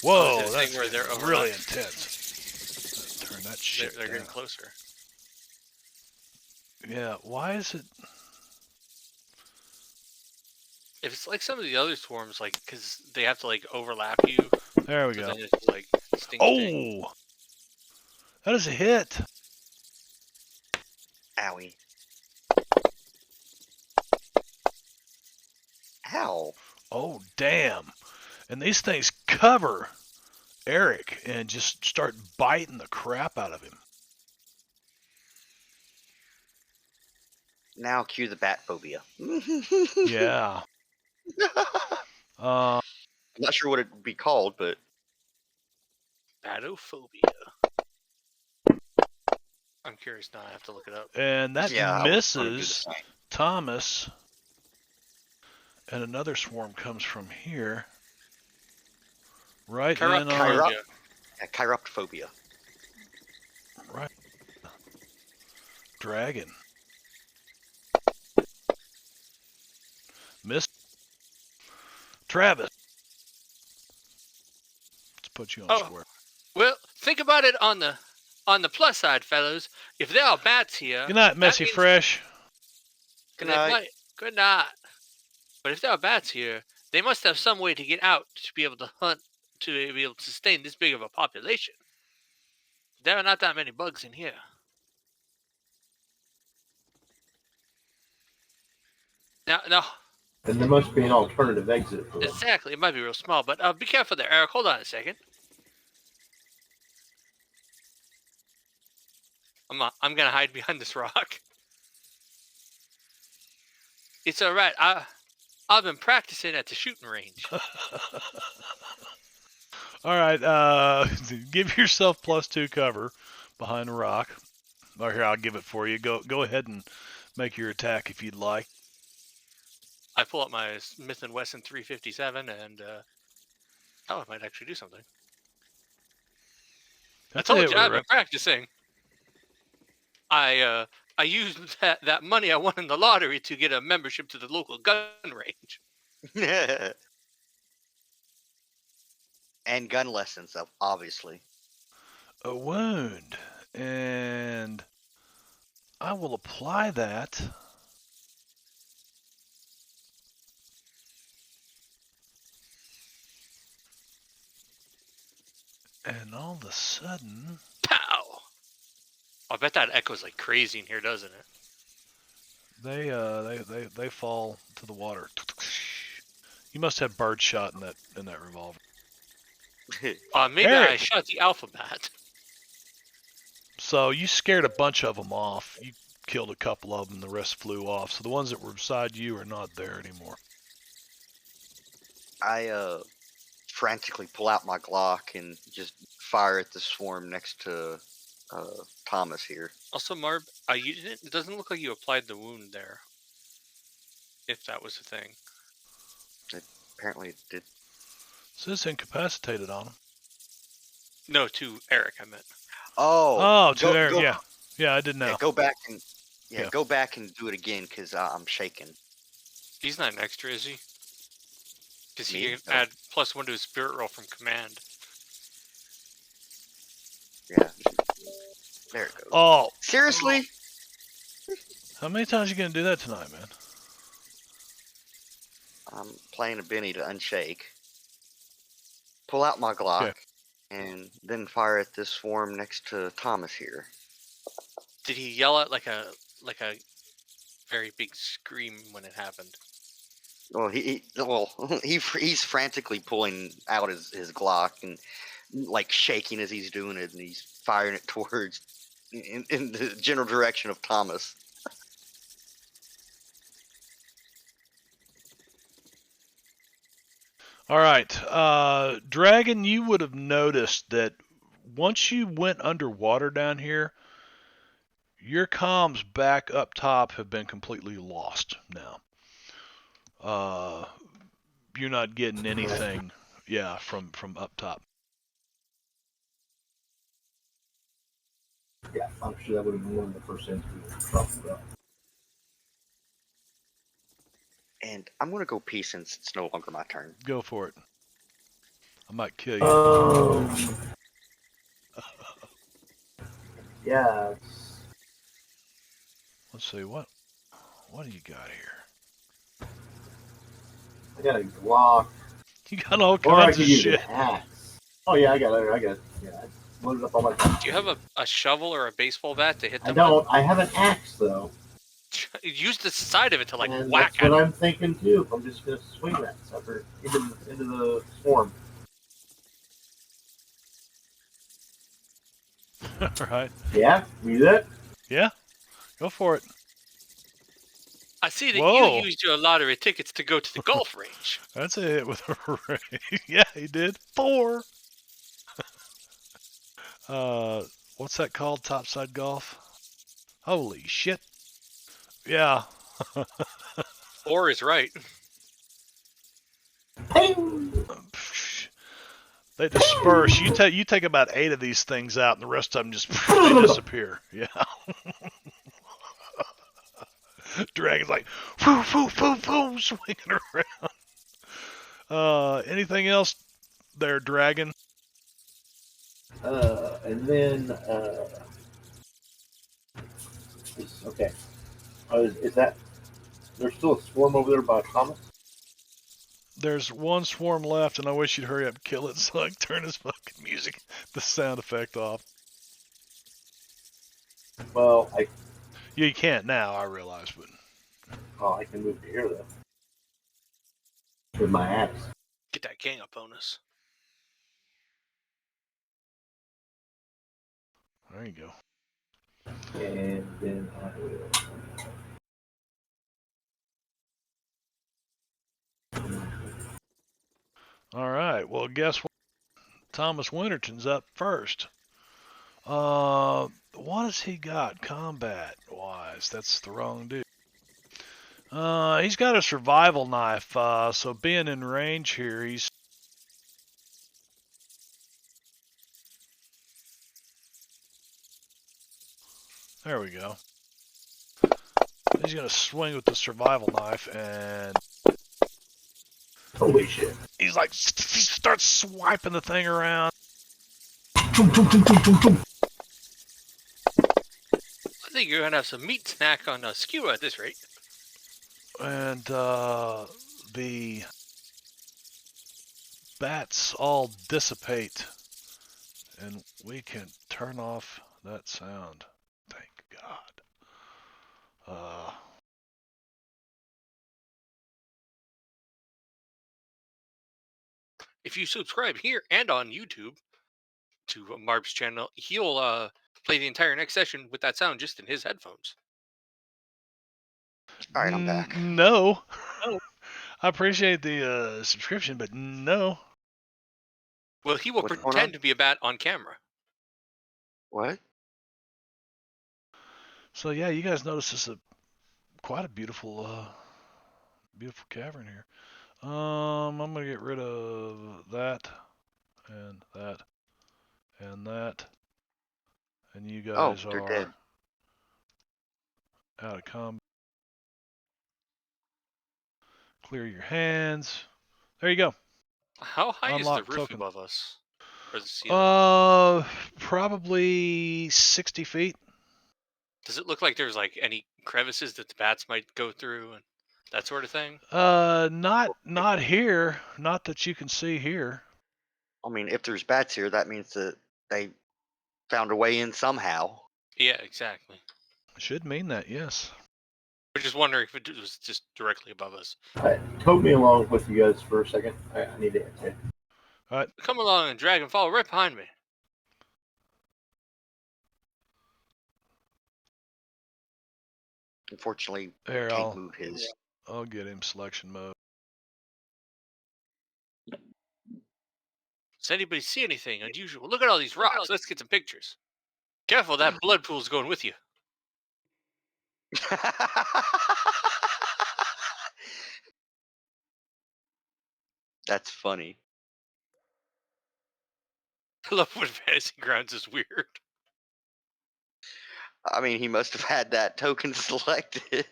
Whoa, is it a that's thing where they're really overlapped? intense. Turn that shit They're getting down. closer. Yeah, why is it? If it's like some of the other swarms, like, because they have to like overlap you, There we so go. then it's like sting. Oh, that is a hit. Owie. Ow. Oh, damn. And these things cover Eric and just start biting the crap out of him. Now cue the bat phobia. Yeah. I'm not sure what it'd be called, but Batophobia. I'm curious now. I have to look it up. And that yeah, I was going to do the misses same. Thomas. And another swarm comes from here. Right in on Chiroptophobia. Chiroptophobia. right dragon. Miss Travis. Let's put you on Oh, square. well, think about it on the plus side, fellows. If there are bats here, Good night, that Messy means Fresh. Good they night. might. Good night. But if there are bats here, they must have some way to get out to be able to hunt, to be able to sustain this big of a population. There are not that many bugs in here. Now, And there must be an alternative exit for them. exactly. It might be real small, but be careful there, Eric. Hold on a second. I'm gonna hide behind this rock. It's all right. I've been practicing at the shooting range. All right, give yourself +2 cover behind the rock. Or here, I'll give it for you. Go ahead and make your attack if you'd like. I pull up my Smith & Wesson 357 and I might actually do something. That's I a told hit you with I've a been practicing. I used that money I won in the lottery to get a membership to the local gun range. And gun lessons, obviously. a wound, and I will apply that. And all of a sudden, Pow! I bet that echoes like crazy in here, doesn't it? they fall to the water. You must have bird shot in that revolver. Maybe Eric. I shot the alphabet. So you scared a bunch of them off. You killed a couple of them. The rest flew off. So the ones that were beside you are not there anymore. I frantically pull out my Glock and just fire at the swarm next to Thomas here. Also, Marb, it doesn't look like you applied the wound there. If that was a thing. Apparently it did. It says incapacitated on him. No, to Eric, I meant. Oh, to Eric, yeah. Yeah, I did now. Yeah, go back and Yeah. go back and do it again because I'm shaking. He's not an extra, is he? Because he Me? can add +1 to his spirit roll from command. Yeah, there it goes. Oh, Seriously? how many times you gonna do that tonight, man? I'm playing a Benny to unshake. Pull out my Glock and then fire at this swarm next to Thomas here. Did he yell out like a very big scream when it happened? Well, he's frantically pulling out his Glock and like shaking as he's doing it, and he's firing it towards in the general direction of Thomas. All right, Dragon, you would have noticed that once you went underwater down here, your comms back up top have been completely lost now. You're not getting anything, from up top. Yeah, I'm sure that would have been one of the first things we were talking about. And I'm gonna go pee since it's no longer my turn. Go for it. I might kill you. Yeah. Let's see what do you got here? I got a Glock. You got all Or I kinds could of use shit. an axe. Oh yeah, I got it. Yeah, I loaded up all my. Do you have a shovel or a baseball bat to hit them? I don't. I have an axe though. Use the side of it to And whack that's at what him. I'm thinking too. I'm just gonna swing that sucker into the swarm. All right. Yeah, you do that? Yeah. Go for it. I see that you Whoa. used your lottery tickets to go to the golf range. That's a hit with a ray. Yeah, he did. 4. What's that called? Topside golf? Holy shit. Yeah. 4 is right. They disperse. You take about 8 of these things out, and the rest of them just they disappear. Yeah. Dragon's like, foo, foo, foo, foo, swinging around. Anything else there, Dragon? And then, okay. Is that, there's still a swarm over there by Thomas? There's one swarm left, and I wish you'd hurry up and kill it so I can turn his fucking music, the sound effect off. Well, You can't now, I realize, but I can move to here, though. With my axe. Get that gang up on us. there you go. And then I will. All right. Well, guess what? Thomas Winterton's up first. What has he got combat-wise? That's the wrong dude. He's got a survival knife, so being in range here, he's... There we go. He's going to swing with the survival knife, and... Holy shit. He's like, he starts swiping the thing around. I think you're gonna have some meat snack on a skewer at this rate. And the bats all dissipate, and we can turn off that sound. Thank God. If you subscribe here and on YouTube to Marb's channel, he'll play the entire next session with that sound just in his headphones. All right, I'm back. No. Oh. I appreciate the subscription, but no. Well, he will What's going on? pretend to be a bat on camera. What? So yeah, you guys notice this is quite a beautiful, beautiful cavern here. I'm gonna get rid of that, and that, and that, and you guys they're are dead. out of combat. Clear your hands. There you go. How high Unlock is the roof token. above us? Or the ceiling? Probably 60 feet. Does it look like there's like any crevices that the bats might go through and that sort of thing? Not here. Not that you can see here. I mean, if there's bats here, that means that they found a way in somehow. Yeah, exactly. Should mean that, yes. We're just wondering if it was just directly above us. Tote me along with you guys for a second. I need to. Come along and drag and follow right behind me. Unfortunately, Here, can't move his. I'll get him selection mode. Does anybody see anything unusual? Look at all these rocks. Let's get some pictures. Careful, that blood pool's going with you. That's funny. I love when Fantasy Grounds is weird. I mean, he must have had that token selected.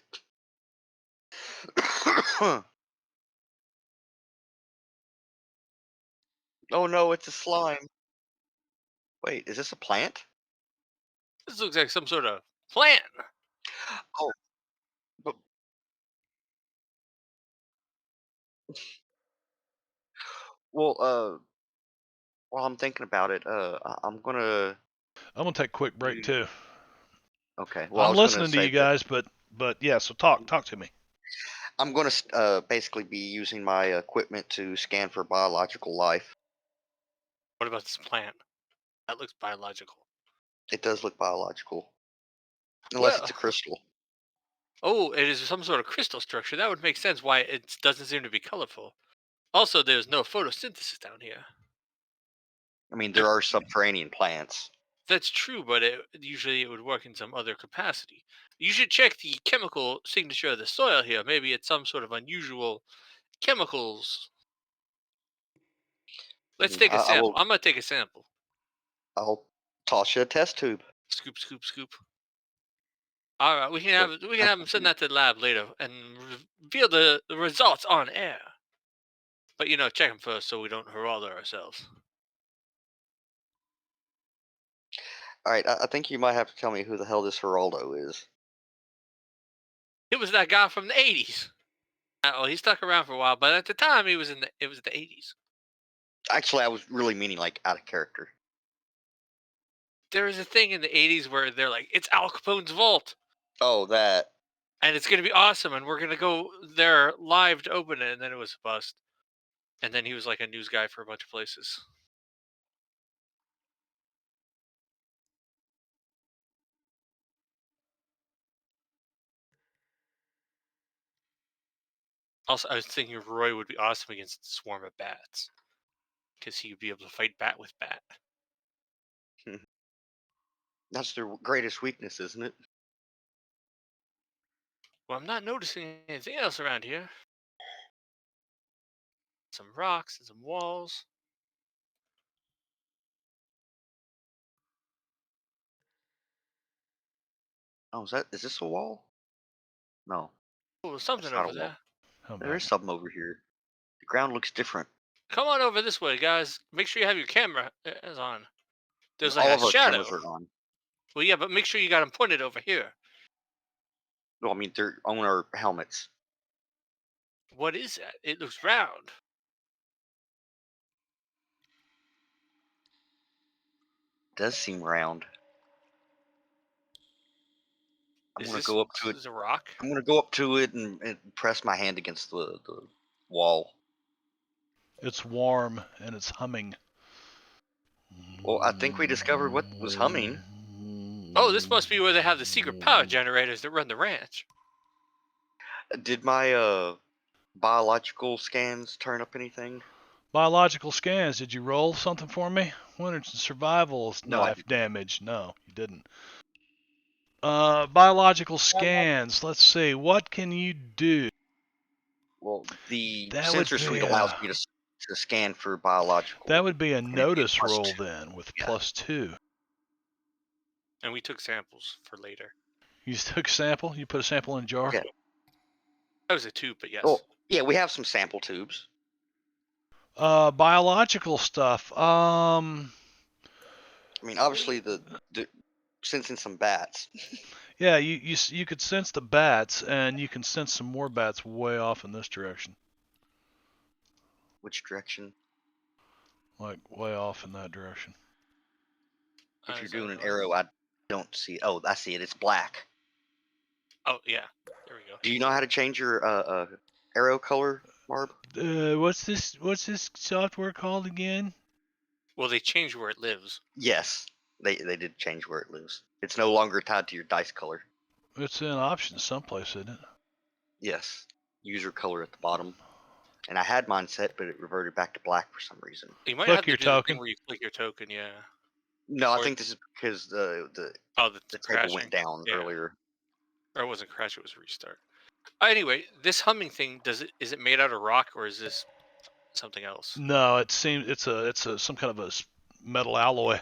Oh no, it's a slime. Wait, is this a plant? This looks like some sort of plant. Oh, but well, while I'm thinking about it, I'm gonna. I'm gonna take a quick break too. Okay. Well, I I'm was gonna listening to say you that guys, but yeah. So talk to me. I'm gonna basically be using my equipment to scan for biological life. What about this plant? That looks biological. It does look biological, unless Well, it's a crystal. Oh, it is some sort of crystal structure. That would make sense why it doesn't seem to be colorful. Also, there's no photosynthesis down here. I mean, And there are subterranean plants. that's true, but usually it would work in some other capacity. You should check the chemical signature of the soil here. Maybe it's some sort of unusual chemicals. I Let's mean, take a I sample. will. I'm gonna take a sample. I'll toss you a test tube. Scoop, scoop, scoop. All right, So, we can have him send that to the lab later and reveal the results on air. But check them first so we don't herald ourselves. all right, I think you might have to tell me who the hell this Geraldo is. It was that guy from the '80s. Oh, he stuck around for a while, but at the time it was the '80s. Actually, I was really meaning like out of character. There was a thing in the '80s where they're like, it's Al Capone's vault, Oh, that. and it's gonna be awesome, and we're gonna go there live to open it, and then it was a bust. And then he was like a news guy for a bunch of places. Also, I was thinking Roy would be awesome against a swarm of bats because he would be able to fight bat with bat. That's their greatest weakness, isn't it? Well, I'm not noticing anything else around here. Some rocks and some walls. Oh, is this a wall? No, Oh, there's something that's not a over wall. there. How There about is something over here. The ground looks different. Come on over this way, guys. Make sure you have your camera on. There's like All a of our cameras shadow. are on. Well, yeah, but make sure you got them pointed over here. Well, I mean, they're on our helmets. What is that? It looks round. It does seem round. I'm Is gonna this go up to it. is a rock? I'm gonna go up to it and press my hand against the wall. it's warm and it's humming. Well, I think we discovered what was humming. Oh, this must be where they have the secret power generators that run the ranch. Did my biological scans turn up anything? Biological scans. Did you roll something for me? Winter survival No, I knife didn't. damage. No, you didn't. Biological scans. Let's see. What can you do? Well, the That would sensor be suite allows a me to scan for biological, that would be a and it'd be a notice plus roll two. then with Yeah. +2. And we took samples for later. You took a sample. You put a sample in a jar. Yeah. That was a tube, but yes. Oh, yeah, we have some sample tubes. Biological stuff. I mean, obviously the sensing some bats. Yeah, you could sense the bats, and you can sense some more bats way off in this direction, Which direction? like way off in that direction. If you're Is that doing an right? arrow, I don't see. Oh, I see it. It's black. Oh yeah, there we go. Do you know how to change your arrow color, Barb? What's this software called again? Well, they changed where it lives. Yes, they did change where it lives. It's no longer tied to your dice color. It's in options someplace, isn't it? Yes, user color at the bottom. And I had mine set, but it reverted back to black for some reason. You might Click have to your do the thing token. where you click your token. Yeah. No, I Or think this is because oh, the table crashing. went down Yeah. earlier. Or it wasn't crash; it was a restart. Anyway, this humming thing is it made out of rock or is this something else? No, it seems it's some kind of a metal alloy.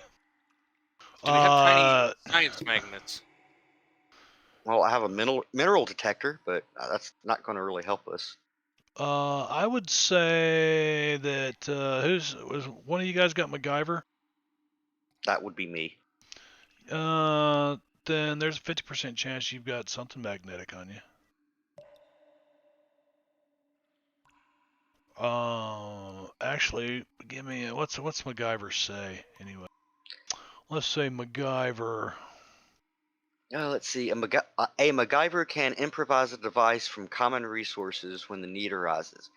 Do we have tiny science magnets? Well, I have a mineral detector, but that's not going to really help us. I would say that was one of you guys got MacGyver? That would be me. Then there's a 50% chance you've got something magnetic on you. Actually, give me what's MacGyver say anyway? Let's say MacGyver. Let's see. A MacGyver can improvise a device from common resources when the need arises.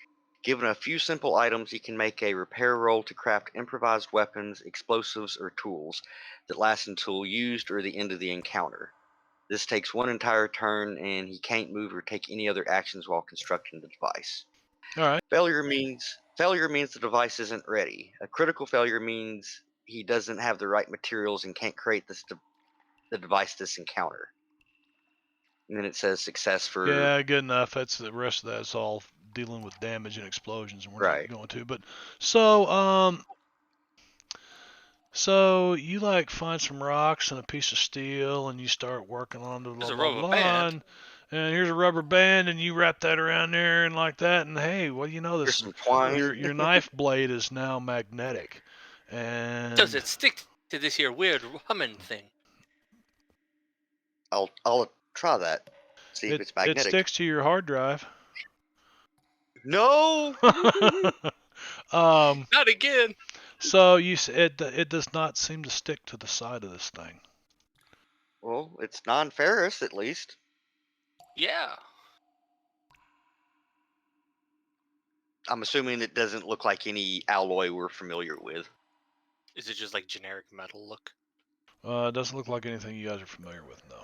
Given a few simple items, he can make a repair roll to craft improvised weapons, explosives, or tools that last until used or the end of the encounter. This takes one entire turn, and he can't move or take any other actions while constructing the device. All right. Failure means the device isn't ready. A critical failure means he doesn't have the right materials and can't create the device this encounter. And then it says success for Yeah, good enough. That's the rest of that's all dealing with damage and explosions, and we're right. not going to. But so you like find some rocks and a piece of steel, and you start working on the There's blah a blah rubber blah, band. and here's a rubber band, and you wrap that around there and like that, and hey, well you know Here's this some twine. your knife blade is now magnetic, Does and it stick to this here weird humming thing? I'll try that. See if it it's it magnetic. sticks to your hard drive. No. um, Not again. so it does not seem to stick to the side of this thing. Well, it's non-ferrous at least. Yeah. I'm assuming it doesn't look like any alloy we're familiar with. Is it just like generic metal look? It doesn't look like anything you guys are familiar with, no.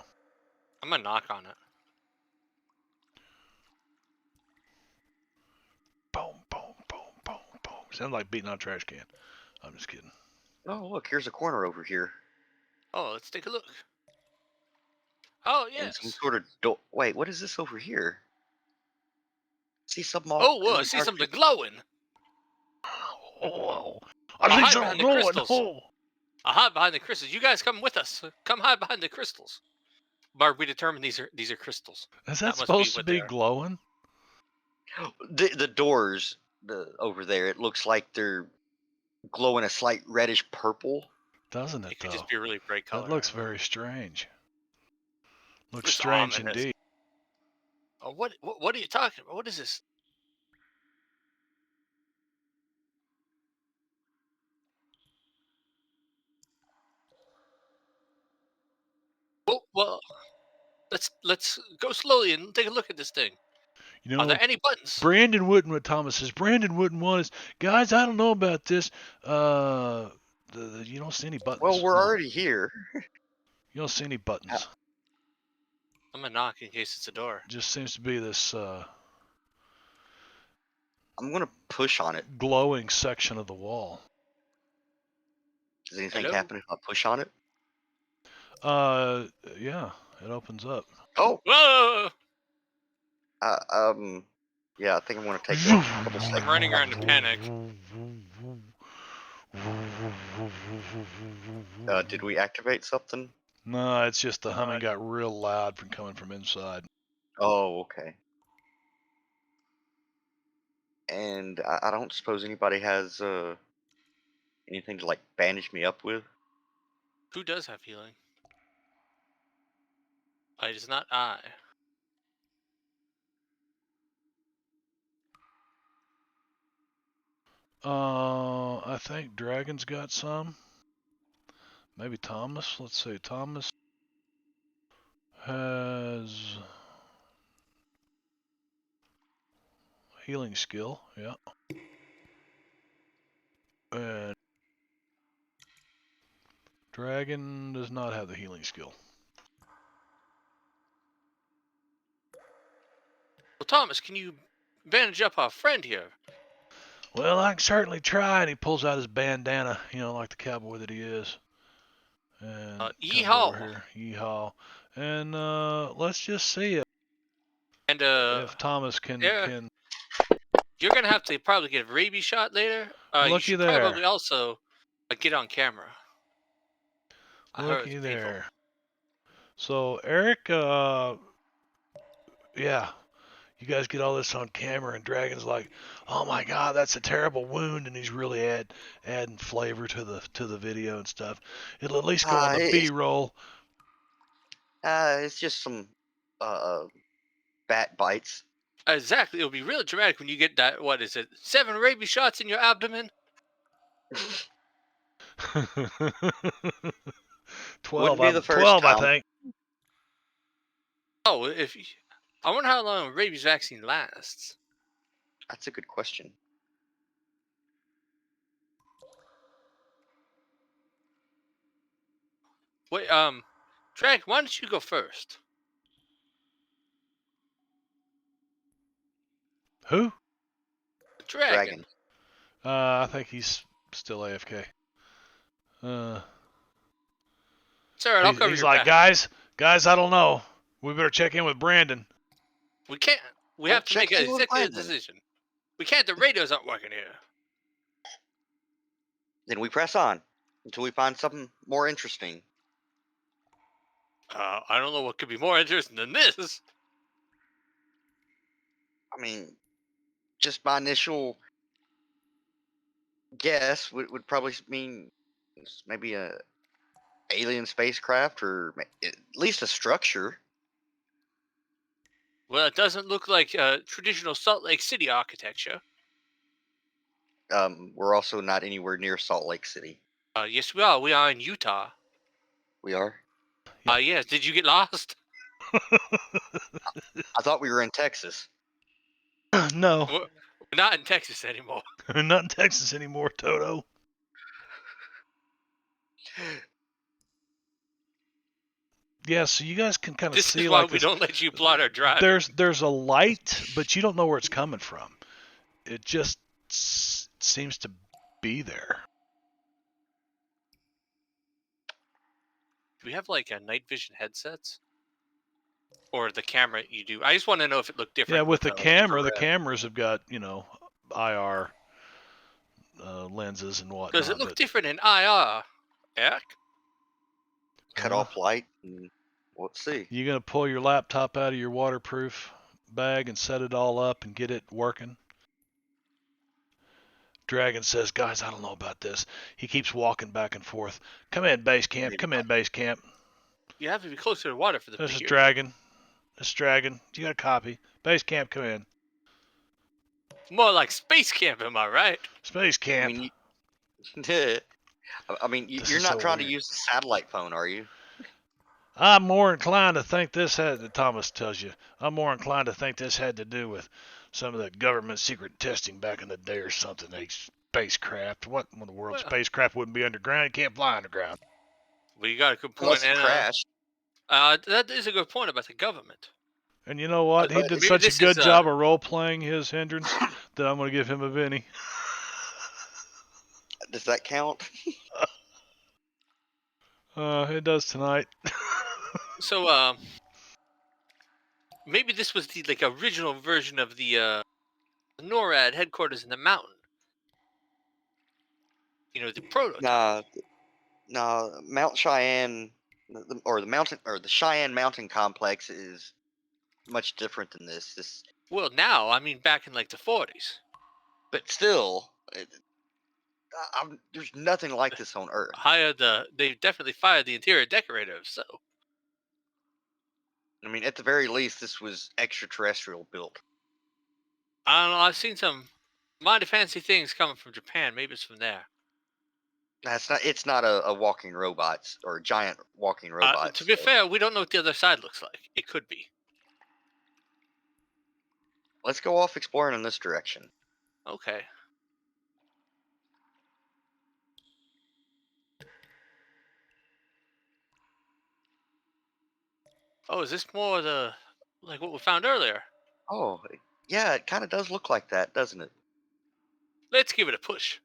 I'm gonna knock on it. Boom, boom, boom, boom, boom. Sounds like beating on a trash can. I'm just kidding. Oh, look, here's a corner over here. Oh, let's take a look. Oh And some yes. sort of door. Wait, what is this over here? See some Oh, whoa! I in see our something glowing. Oh, I I see hide something behind the glowing. crystals. Oh. I hide behind the crystals. You guys come with us. Come hide behind the crystals. Bart, we determined these are crystals. Is that That must be supposed to what they be are. glowing? the doors over there. It looks like they're glowing a slight reddish purple. Doesn't it, It could though? just be a really bright color. That looks I don't know. very strange. Looks It's strange ominous. indeed. Oh, what are you talking about? What is this? Well, let's go slowly and take a look at this thing. You Are know, there any buttons? Brandon wouldn't, what Thomas says, Brandon wouldn't want us. Guys, I don't know about this. You don't see any Well, buttons. we're No, already here. you don't see any Uh, buttons. I'm gonna knock in case it's a door. It just seems to be this I'm gonna push on it. glowing section of the wall. Does anything Hello? happen if I push on it? Yeah, it opens up. Oh, Whoa! yeah. I think I'm gonna take a couple I'm seconds. running around in panic. Did we activate something? No, it's just the humming got real loud from coming from inside. Oh, okay. And I don't suppose anybody has anything to like bandage me up with. Who does have healing? It is not I. I think Dragon's got some. Maybe Thomas. Let's see. Thomas has healing skill. Yeah. And Dragon does not have the healing skill. Well, Thomas, can you bandage up our friend here? Well, I can certainly try. And he pulls out his bandana, like the cowboy that he is. And comes over Yeehaw! here. Yeehaw. And let's just see And if Thomas can yeah, you're gonna have to probably get a rabies shot later. You Looky should there. probably also get on camera. I heard Looky it's painful. there. So Eric, yeah, you guys get all this on camera, and Dragon's like, "Oh my God, that's a terrible wound," and he's really adding flavor to the video and stuff. It'll at least go on the B-roll. It's just some bat bites. Exactly. It'll be really dramatic when you get that. What is it? 7 rabies shots in your abdomen. 12. Wouldn't be the first 12, I time. think. Oh, I wonder how long a rabies vaccine lasts. That's a good question. Wait, Dragon, why don't you go first? Who? Dragon. Dragon. I think he's still AFK. It's alright, I'll cover He's your like, back. guys, I don't know. We better check in with Brandon. We can't. We Well, have to make check an in with executive Brandon. decision. We can't. The radios aren't working here. Then we press on until we find something more interesting. I don't know what could be more interesting than this. I mean, just my initial guess would probably mean maybe a alien spacecraft or at least a structure. Well, it doesn't look like traditional Salt Lake City architecture. We're also not anywhere near Salt Lake City. Yes, we are. We are in Utah. We are. Yep. Yes. Did you get lost? I thought we were in Texas. No, We're not in Texas anymore. not in Texas anymore, Toto. Yeah, so you guys can kind of This see is why like we this. don't let you plot our driving. There's a light, but you don't know where it's coming from. It just seems to be there. Do we have like a night vision headsets? Or the camera you do? I just want to know if it looked different. Yeah, with the camera, the infrared. cameras have got IR lenses and whatnot. Does it look different in IR, Eric? Cut off light. And let's see. You gonna pull your laptop out of your waterproof bag and set it all up and get it working? Dragon says, guys, I don't know about this. He keeps walking back and forth. Come in, base camp. Come in, base camp. You have to be closer to water for the This is beer. Dragon. This is Dragon. You got a copy. Base camp, come in. More like space camp, am I right? Space camp. I mean, This you're is not so trying weird. to use the satellite phone, are you? I'm more inclined to think this had, Thomas tells you, I'm more inclined to think this had to do with some of the government secret testing back in the day or something. They spacecraft. What in the world? Well- Spacecraft wouldn't be underground. You can't fly underground. Well, you got a good point. Unless it And crashed. that is a good point about the government. And you know what? He But did maybe such a this good is, job of role playing his hindrance that I'm going to give him a Vinny. Does that count? It does tonight. So, maybe this was the like original version of the NORAD headquarters in the mountain. You know, the prototype. Nah. Mount Cheyenne, or the Cheyenne Mountain Complex is much different than this. Well, now I mean back in like the 40s. But still, there's nothing like this on Earth. They definitely fired the interior decorators. So I mean, at the very least, this was extraterrestrial built. I don't know. I've seen some mighty fancy things coming from Japan. Maybe it's from there. It's not a walking robot or a giant walking robot. To be fair, we don't know what the other side looks like. It could be. Let's go off exploring in this direction. Okay. Oh, is this more like what we found earlier? Oh, yeah, it kind of does look like that, doesn't it? Let's give it a push.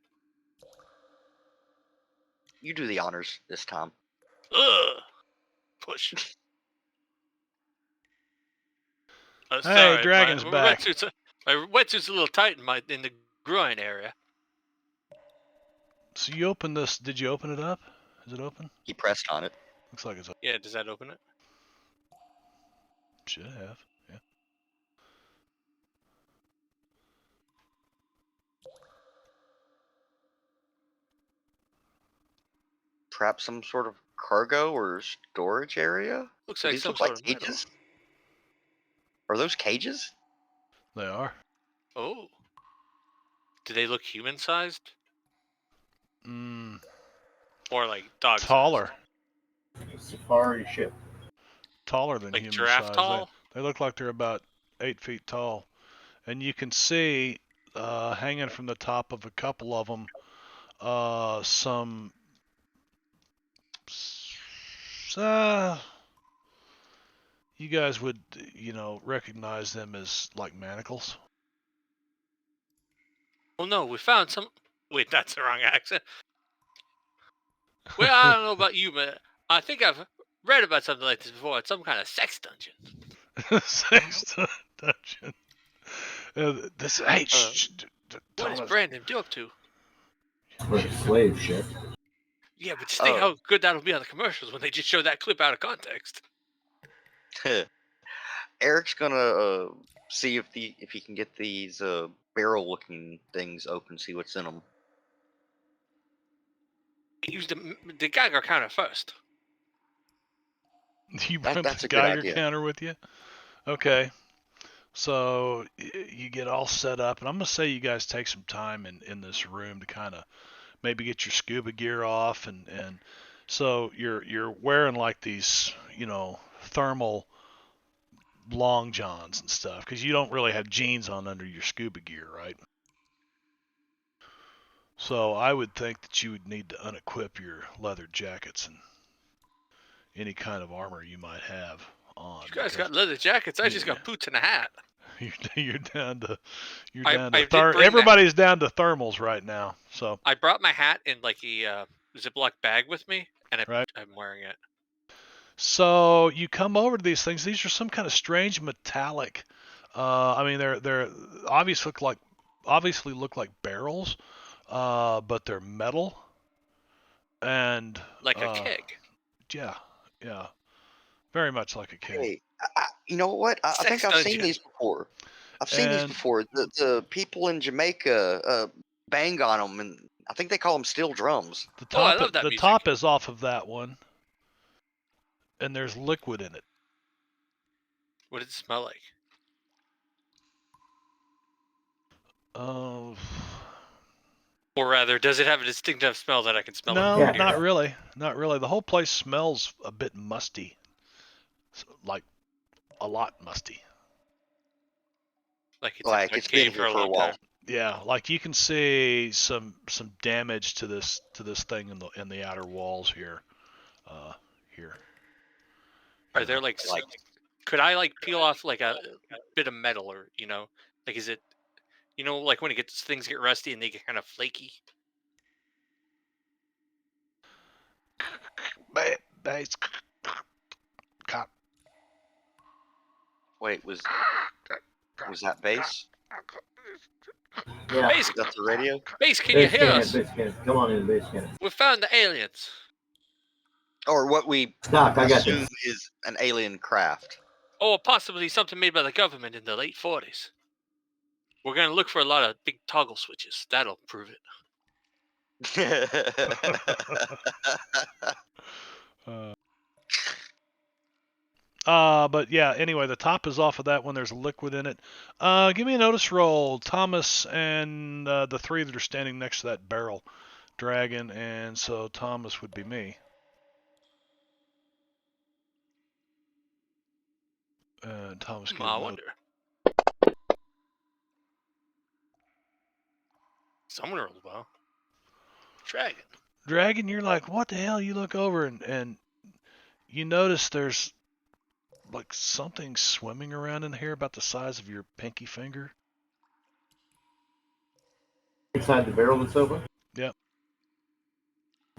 You do the honors this time. Ugh. Push. Hey, Sorry, Dragon's my back. My wetsuit's a little tight in the groin area. So you opened this. Did you open it up? Is it open? He pressed on it. Looks like it's open. Yeah, does that open it? Should have. Yeah. Perhaps some sort of cargo or storage area? Looks Do like these some look sort like of metal. cages? Are those cages? They are. Oh. Do they look human-sized? Mm, Or like dog taller. A safari ship. Taller than Like human giraffe size. tall? They look like they're about 8 feet tall. And you can see hanging from the top of a couple of them some you guys would, recognize them as like manacles. Well, no, we found some. Wait, that's the wrong accent. Well, I don't know about you, but I think I've read about something like this before. It's some kind of sex dungeon. Sex dungeon. Hey, What is Thomas. Brandon up to? Or slave ship. Yeah, but just think how good that'll be on the commercials when they just show that clip out of context. Eric's gonna see if he can get these barrel-looking things open, see what's in them. Use the Geiger counter first. You bring That's the a good Geiger idea. counter with you? Okay. So you get all set up, and I'm gonna say you guys take some time in this room to kind of maybe get your scuba gear off, and so you're wearing like these thermal long johns and stuff because you don't really have jeans on under your scuba gear, right? So I would think that you would need to unequip your leather jackets and any kind of armor you might have on. You guys got leather jackets. I just Yeah. got boots and a hat. You're down to I did bring everybody's down to thermals right now. So I brought my hat in like a Ziploc bag with me, and Right. I'm wearing it. So you come over to these things. These are some kind of strange metallic. I mean, they're obviously look like barrels, but they're metal. And Like a keg. yeah, very much like a keg. Hey, you know what? I think Sex I've seen dungeon. these before. I've seen these And- before. The people in Jamaica bang on them, and I think they call them steel drums. The Oh, I top, love that the music. top is off of that one, and there's liquid in it. What does it smell like? Oh. Or rather, does it have a distinctive smell that I can smell? No, Yeah. not really. Not really. The whole place smells a bit musty. Like a lot musty. Like it's Like been it's been for here a for a long while. time. Yeah, like you can see some damage to this thing in the outer walls here. Here. Are there like could I like peel off like a bit of metal, or like is it like when things get rusty and they get kind of flaky? Base. Cop. Wait, was that bass? Yeah. Base, Is that the radio? base, can you Base hear cannon, us? base cannon. Come on in, base cannon. We found the aliens. Or what we Doc, I got assume this. is an alien craft. Or possibly something made by the government in the late 40s. We're gonna look for a lot of big toggle switches. That'll prove it. But yeah, anyway, the top is off of that one. There's liquid in it. Give me a notice roll, Thomas, and the three that are standing next to that barrel dragon, and so Thomas would be me. Thomas, get a I note. wonder. Someone rolled well. Dragon. Dragon, you're like, what the hell? You look over and you notice there's like something swimming around in here about the size of your pinky finger. Inside the barrel that's open? Yep.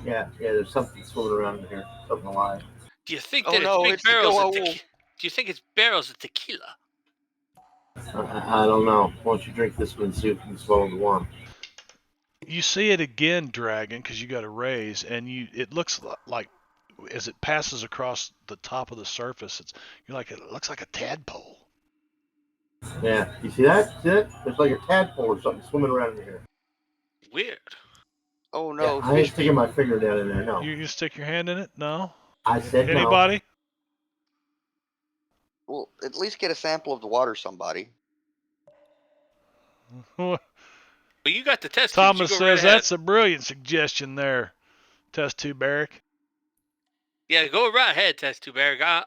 Yeah, there's something swimming around in here. Something alive. Do you think Oh that no, it's big it's the barrels of Goa. tequila? Do you think it's barrels of tequila? I don't know. Why don't you drink this one and see if you can swallow the worm? You see it again, Dragon, because you got a raise, and it looks like as it passes across the top of the surface, it looks like a tadpole. Yeah, you see that? See that? There's like a tadpole or something swimming around in here. Weird. Oh no, Yeah, I ain't fish sticking my finger down in there. No, You stick your hand in it? No. I said Anybody? Well, at least get a sample of the water, somebody. Well, you got the test tubes. Thomas You go right says ahead. that's a brilliant suggestion there, Test Tube Eric. Yeah, go right ahead, Test Tube Eric. I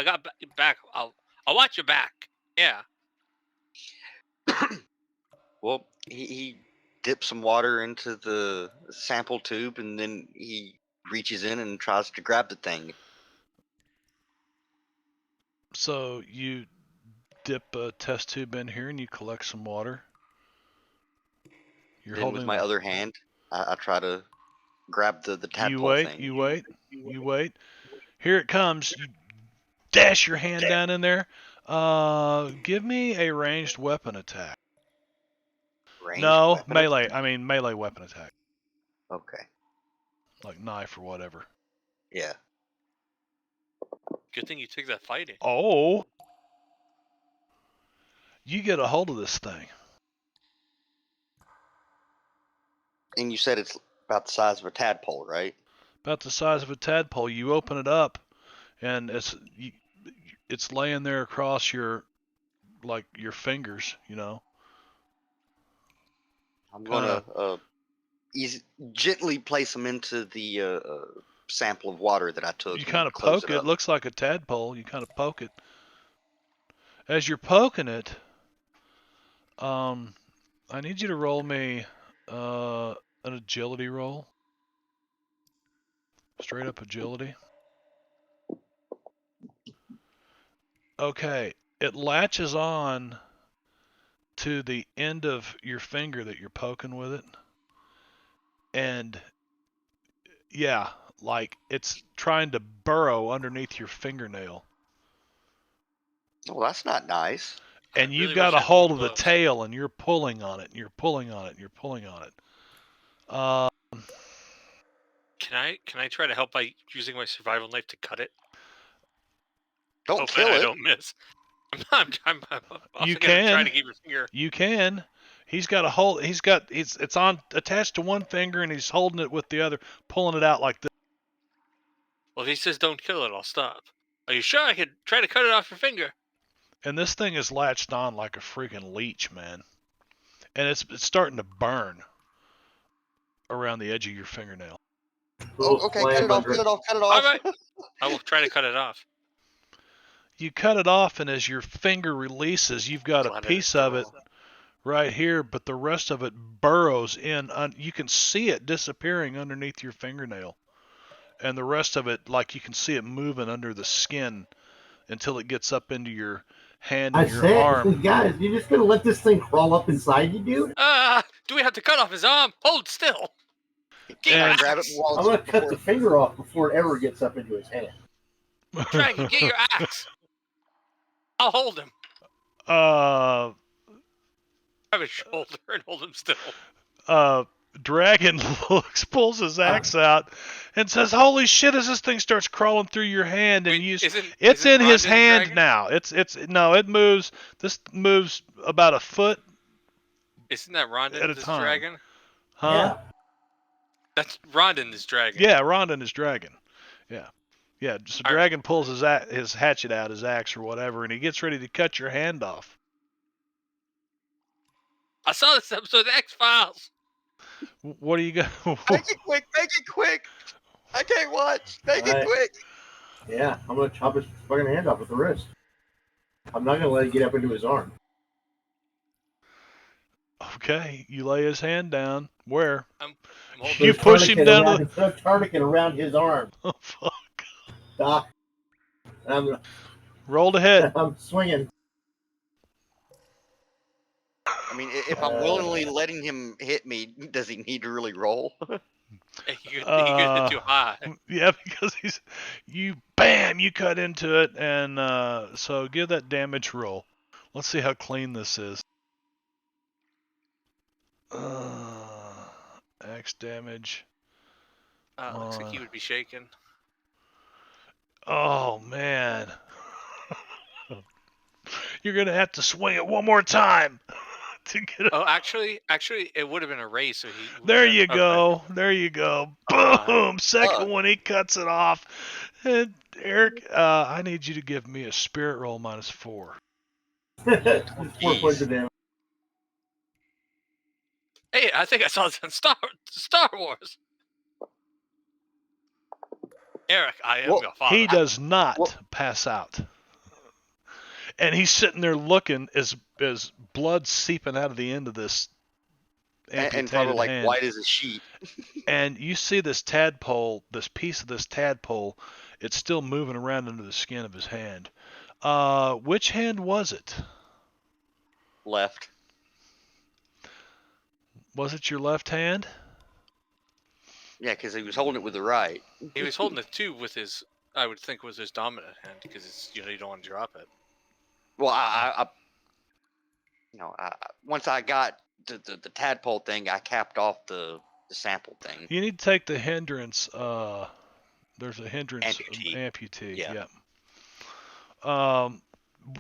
got back. I'll watch your back. Yeah. Well, he dips some water into the sample tube, and then he reaches in and tries to grab the thing. So you dip a test tube in here and you collect some water. You're Then with holding my the. other hand, I try to grab the You tadpole wait. thing. You wait. You wait. Here it comes. You dash your hand down in there. Give me a ranged weapon attack. Ranged No, weapon melee. attack. I mean melee weapon attack, Okay. like knife or whatever. Yeah. Good thing you took that fighting. Oh, you get a hold of this thing. And you said it's about the size of a tadpole, right? About the size of a tadpole. You open it up, and it's laying there across your fingers. I'm Kind gonna of. gently place them into the sample of water that I You took kind and of close poke it it. up. Looks like a tadpole. You kind of poke it. As you're poking it, I need you to roll me an agility roll. Straight up agility. Okay, it latches on to the end of your finger that you're poking with it. And yeah, like it's trying to burrow underneath your fingernail. Oh, that's not nice. I And you've really got wish a I had warm hold of the gloves. tail and you're pulling on it and you're pulling on it and you're pulling on it. Can I try to help by using my survival knife to cut it? Don't Hoping kill I it. don't miss. I'm You also gonna try can. to keep your finger. You can. He's got a hold. It's on attached to one finger and he's holding it with the other, pulling it out like this. Well, if he says don't kill it, I'll stop. Are you sure I could try to cut it off your finger? And this thing is latched on like a freaking leech, man. And it's starting to burn around the edge of your fingernail. Oh, Little okay, cut flame it off, under cut it. it off, cut it All off. right, I will try to cut it off. You cut it off, and as your finger releases, you've got a Glad I didn't piece of it roll. right here, but the rest of it burrows in. You can see it disappearing underneath your fingernail. And the rest of it, like you can see it moving under the skin until it gets up into your hand I and your arm. said, guys, you're just gonna let this thing crawl up inside you, dude? Do we have to cut off his arm? Hold still. Get your Can I And grab it axe. while I'm it's gonna cut the finger off before it ever gets up into his hand. Dragon, get your axe. I'll hold him. uh, Grab his shoulder and hold him still. Dragon pulls his axe out and says, "Holy shit!" As this thing starts crawling through your hand, and Wait, it's isn't in his Rondon hand dragon? now. It moves. This moves about a foot Isn't that Rondon at a this time, dragon? huh? That's Rondon this dragon. Yeah, Rondon is dragon. Yeah. Yeah, so All right. Dragon pulls his hatchet out, his axe or whatever, and he gets ready to cut your hand off. I saw this episode of X-Files. What do you got? Make it quick, make it quick. I can't watch. Make it Alright. quick. Yeah, I'm gonna chop his fucking hand off with the wrist. I'm not gonna let it get up into his arm. Okay, you lay his hand down. Where? I'm You holding Put him. a push him tourniquet down around, put a tourniquet around his arm. Oh, fuck. Doc. And Roll to hit. I'm swinging. I mean, if I'm willingly letting him hit me, does he need to really roll? You hit it too high. Yeah, because bam, you cut into it, and so give that damage roll. Let's see how clean this is. Axe damage. Looks like he would be shaken. Oh man, you're gonna have to swing it one more time to get it. Oh, actually, it would have been a race. So he. There you Okay. go. There you go. Boom. Second one, he cuts it off. And Eric, I need you to give me a spirit roll -4. 4 points of damage. Hey, I think I saw this on Star Wars. Eric, I am Well, your father. He does not Well- pass out. And he's sitting there looking as blood seeping out of the end of this amputated and probably like hand. white as a sheet. And you see this tadpole, this piece of this tadpole, it's still moving around under the skin of his hand. Which hand was it? Left. Was it your left hand? Yeah, because he was holding it with the right. He was holding it too with his, I would think, was his dominant hand because it's you don't want to drop it. Well, once I got the tadpole thing, I capped off the sample thing. You need to take the hindrance. There's a hindrance Amputee. amputee. Yeah.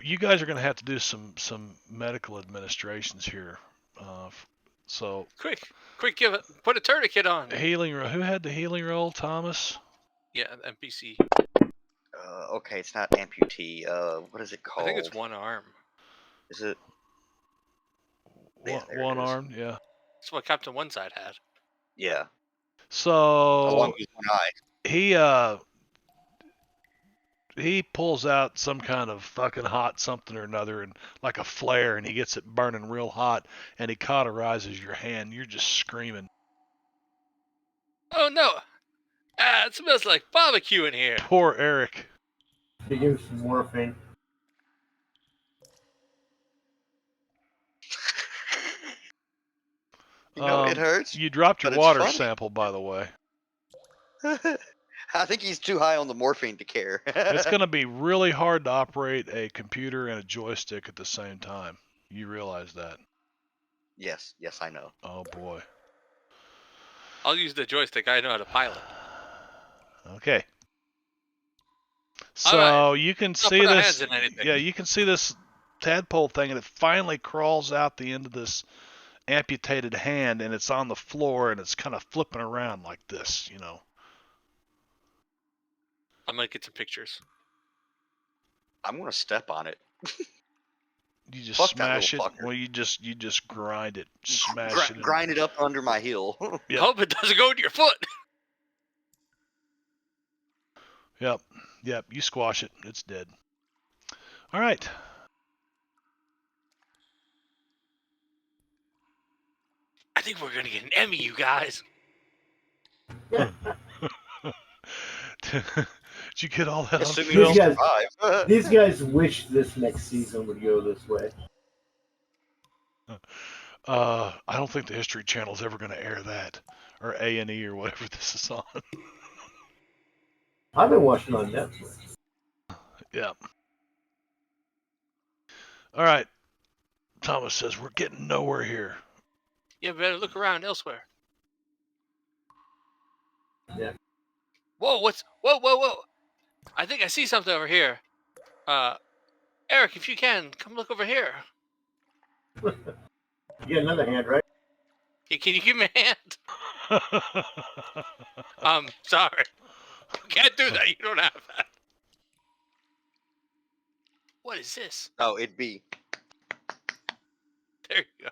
You guys are going to have to do some medical administrations here. So Quick, put a tourniquet on. healing. Who had the healing roll? Thomas. Yeah, NPC. Okay, it's not amputee. What is it I called? think it's one arm. Is it? Yeah, there One it is. arm. Yeah. That's what Captain One Side had. Yeah. So Along with one eye. he pulls out some kind of fucking hot something or another, and like a flare, and he gets it burning real hot, and he cauterizes your hand. You're just screaming. Oh no! It smells like barbecue in here. Poor Eric. They give some morphine. It hurts. You dropped your but it's water funny. sample, by the way. I think he's too high on the morphine to care. It's going to be really hard to operate a computer and a joystick at the same time. You realize that? Yes, I know. Oh boy. I'll use the joystick. I know how to pilot. Okay. So All you can Not see put our this. hands in anything. Yeah, you can see this tadpole thing, and it finally crawls out the end of this amputated hand, and it's on the floor, and it's kind of flipping around like this, you know. I might get some pictures. I'm gonna step on it. You just Fuck that smash it. little fucker. Well, you just grind it, smash it. Grind it up under my heel. Yep. Hope it doesn't go to your foot. Yep. You squash it. It's dead. All right. I think we're gonna get an Emmy, you guys. Did you get all that on Assuming film? we These guys- survive. These guys wish this next season would go this way. I don't think the History Channel's ever going to air that, or A&E or whatever this is on. I've been watching on Netflix. Yeah. All right. Thomas says we're getting nowhere here. You better look around elsewhere. Yeah. Whoa! Whoa! I think I see something over here. Eric, if you can, come look over here. You get another hand, right? Hey, can you give me a hand? Sorry. You can't do that. You don't have that. What is this? Oh, it'd be. There you go.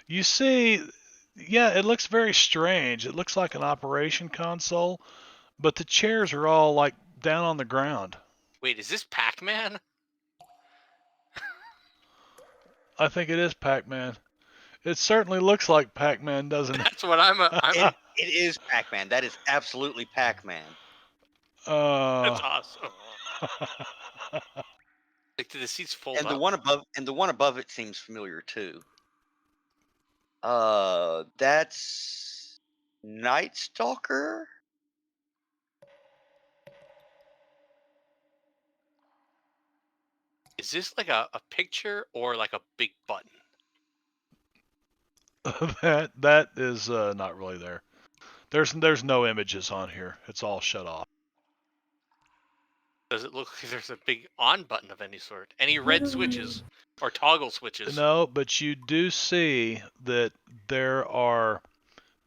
You see, yeah, it looks very strange. It looks like an operation console, but the chairs are all like down on the ground. Wait, is this Pac-Man? I think it is Pac-Man. It certainly looks like Pac-Man, doesn't it? That's what I'm. It is Pac-Man. That is absolutely Pac-Man. That's awesome. Like, do the seats fold And the up? one above it seems familiar too. That's Night Stalker. Is this like a picture or like a big button? that is not really there. There's no images on here. It's all shut off. Does it look like there's a big on button of any sort? Any red switches or toggle switches? No, but you do see that there are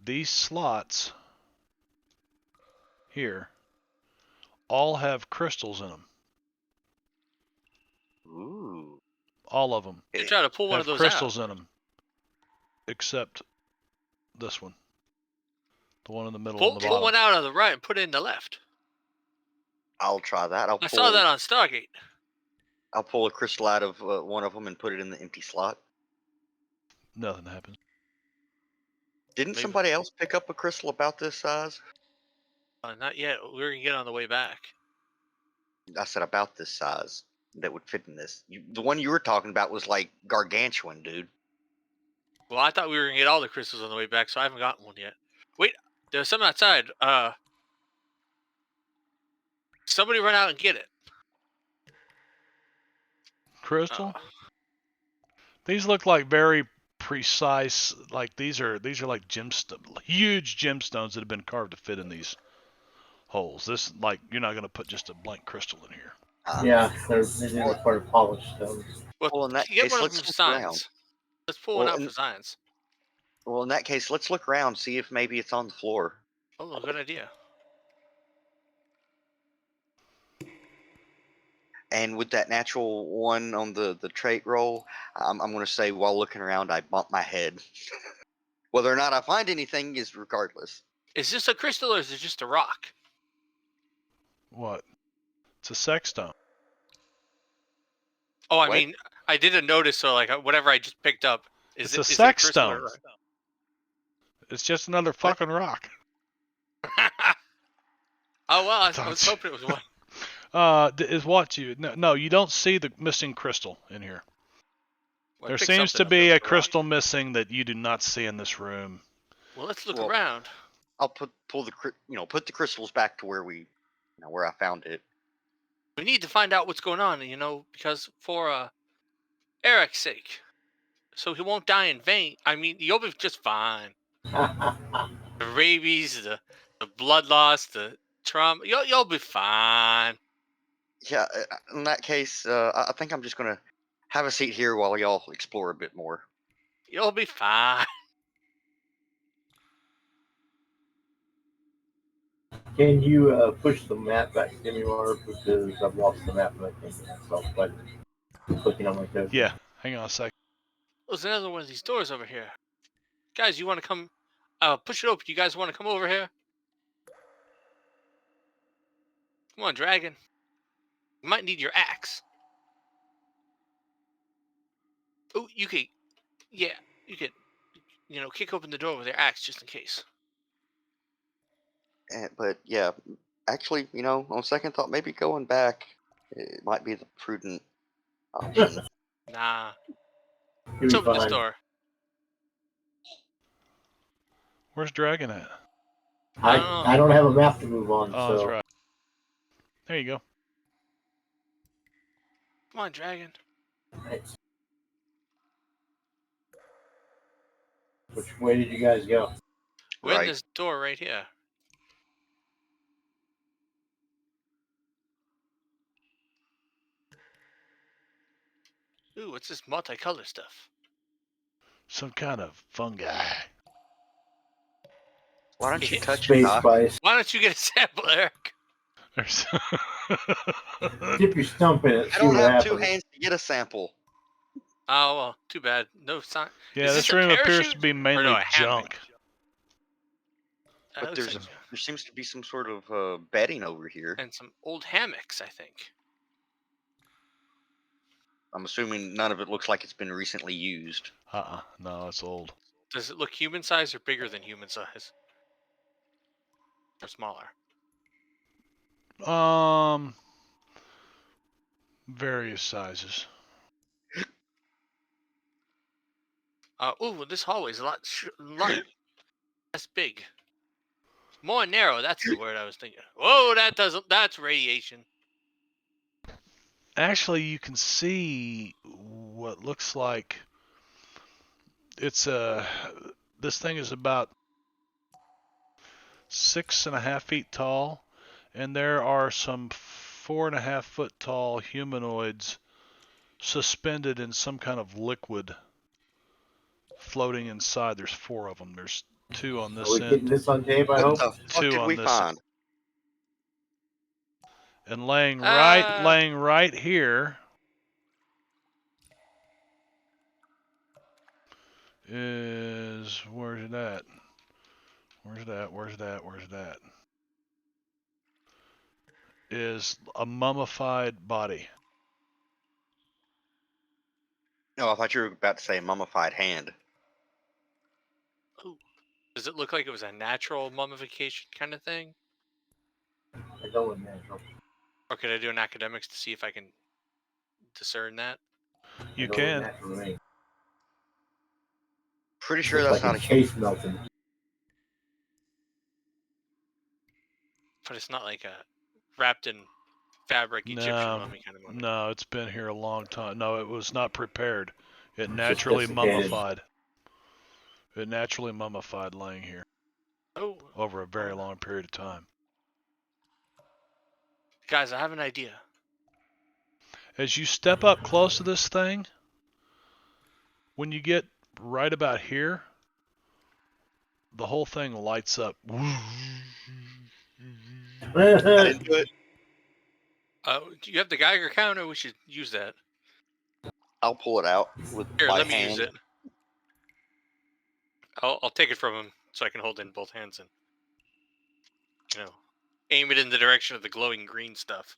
these slots here. All have crystals in them. Ooh. All of them You try to pull one have of those crystals out. in them, except this one, the one in the middle. Pull, on the pull bottom. one out on the right and put it in the left. I'll try that. I saw that on Stargate. I'll pull a crystal out of one of them and put it in the empty slot. Nothing happens. Didn't Maybe. somebody else pick up a crystal about this size? Not yet. We're gonna get on the way back. I said about this size. that would fit in this. The one you were talking about was like gargantuan, dude. Well, I thought we were gonna get all the crystals on the way back, so I haven't gotten one yet. Wait, there's some outside. Somebody run out and get it. Crystal? Uh, These look like very precise. Like these are like huge gemstones that have been carved to fit in these holes. This like you're not gonna put just a blank crystal in here. Yeah, they do look part of polished stones. Well, in that get case, one of let's them for look around. science. Let's pull one Well, out for science. in that case, let's look around, see if maybe it's on the floor. Oh, good idea. And with that natural one on the trait roll, I'm going to say while looking around, I bump my head. Whether or not I find anything is regardless. Is this a crystal or is it just a rock? What? It's a sexstone. Oh, I What? mean, I didn't notice. So, like, whatever I just picked up, It's is a it a crystal or sexstone. a rock? It's just another What? fucking rock. Oh well, I was hoping it was one. Is what you no, you don't see the missing crystal in here. Well, I There picked seems something to up that be was a a rock. crystal missing that you do not see in this room. Well, let's look Well, around. I'll put the crystals back to where where I found it. We need to find out what's going on, because for Eric's sake, so he won't die in vain. I mean, you'll be just fine. The rabies, the blood loss, the trauma, you'll be fine. Yeah, in that case, I think I'm just going to have a seat here while y'all explore a bit more. You'll be fine. Can you push the map back to me, Mark? Because I've lost the map and I think myself, but clicking on my token. Yeah, hang on a sec. There's another one of these doors over here. Guys, you want to come? Push it open. You guys want to come over here? Come on, dragon. You might need your axe. Oh, you could, yeah, you could, kick open the door with your axe just in case. But yeah, actually, on second thought, maybe going back it might be the prudent option. Nah. You'll Let's be open this fine. door. Where's Dragon at? I don't have a map to move on, Oh, so that's right. There you go. Come on, dragon. Nice. Which way did you guys go? We're in Right. this door right here. Ooh, what's this multicolored stuff? Some kind of fungi. Why don't you Yeah. touch it, Space Doc? spice. Why don't you get a sample, Eric? There's Dip your stump in it. I See don't what have happens. 2 hands to get a sample. Oh, well, too bad. No sign. yeah, Is this this a room appears parachute? to be Or mainly no, a hammock? junk. That But looks like, there seems to be some sort of bedding over here. and some old hammocks, I think. I'm assuming none of it looks like it's been recently used. No, it's old. Does it look human size or bigger than human size? Or smaller? Various sizes. Ooh, this hallway's a lot less big. More narrow, that's the word I was thinking. Whoa, that's radiation. Actually, you can see what looks like it's this thing is about 6.5 feet tall, and there are some 4.5 foot tall humanoids suspended in some kind of liquid floating inside. There's 4 of them. There's 2 on Are this we getting end, this on tape? I What hope. the fuck 2 did on we this find? and laying Uh, right here is where's it at? Where's that? Is a mummified body. No, I thought you were about to say a mummified hand. Ooh. Does it look like it was a natural mummification kind of thing? I don't look natural. Or could I do an academics to see if I can discern that? You I know can. that from me. Pretty sure Looks that's like not a a case melting. But it's not like a wrapped in fabric Egyptian No, mummy kind of mummy. no, it's been here a long time. No, it was not prepared. It It's naturally sophisticated. mummified. It naturally mummified laying here Oh, over a very long period of time. guys, I have an idea. As you step up close to this thing, when you get right about here, the whole thing lights up. I didn't do it. Do you have the Geiger counter? We should use that. I'll pull it out with Here, my let me hand. use it. I'll take it from him so I can hold it in both hands and, aim it in the direction of the glowing green stuff.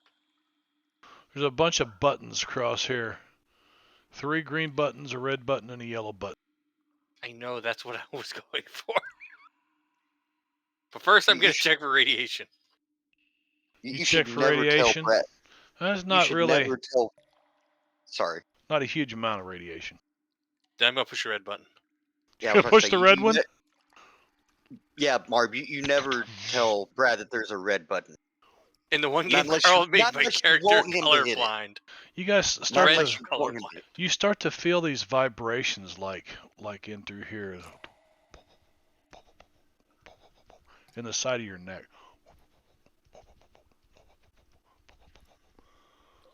There's a bunch of buttons across here. 3 green buttons, a red button, and a yellow button. I know that's what I was going for. But first, I'm You going to should- check for radiation. You check should for never radiation? tell Brad. That's You not should really, never tell. Sorry. not a huge amount of radiation. Then I'm going to push the red button. Yeah, I You was about to push say, the red one? Yeah, Marv, you never tell Brad that there's a red button. In the one Not game, unless Carl you- made not my unless you character want him to hit it. colorblind. You guys Not start unless to, you want him colorblind. to. you start to feel these vibrations like in through here, in the side of your neck.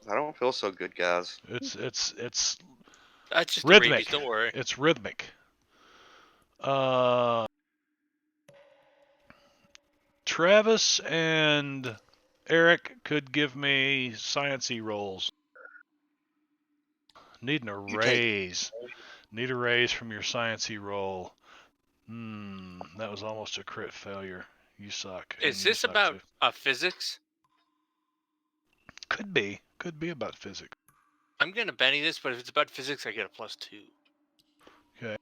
I don't feel so good, guys. It's That's just the rhythmic. rabies, don't worry. It's rhythmic. Travis and Eric could give me science-y rolls. Need a You take. raise. Need a raise from your science-y roll. That was almost a crit failure. You suck. Is And you this suck about too. physics? Could be. Could be about physics. I'm going to Benny this, but if it's about physics, I get a +2. Okay.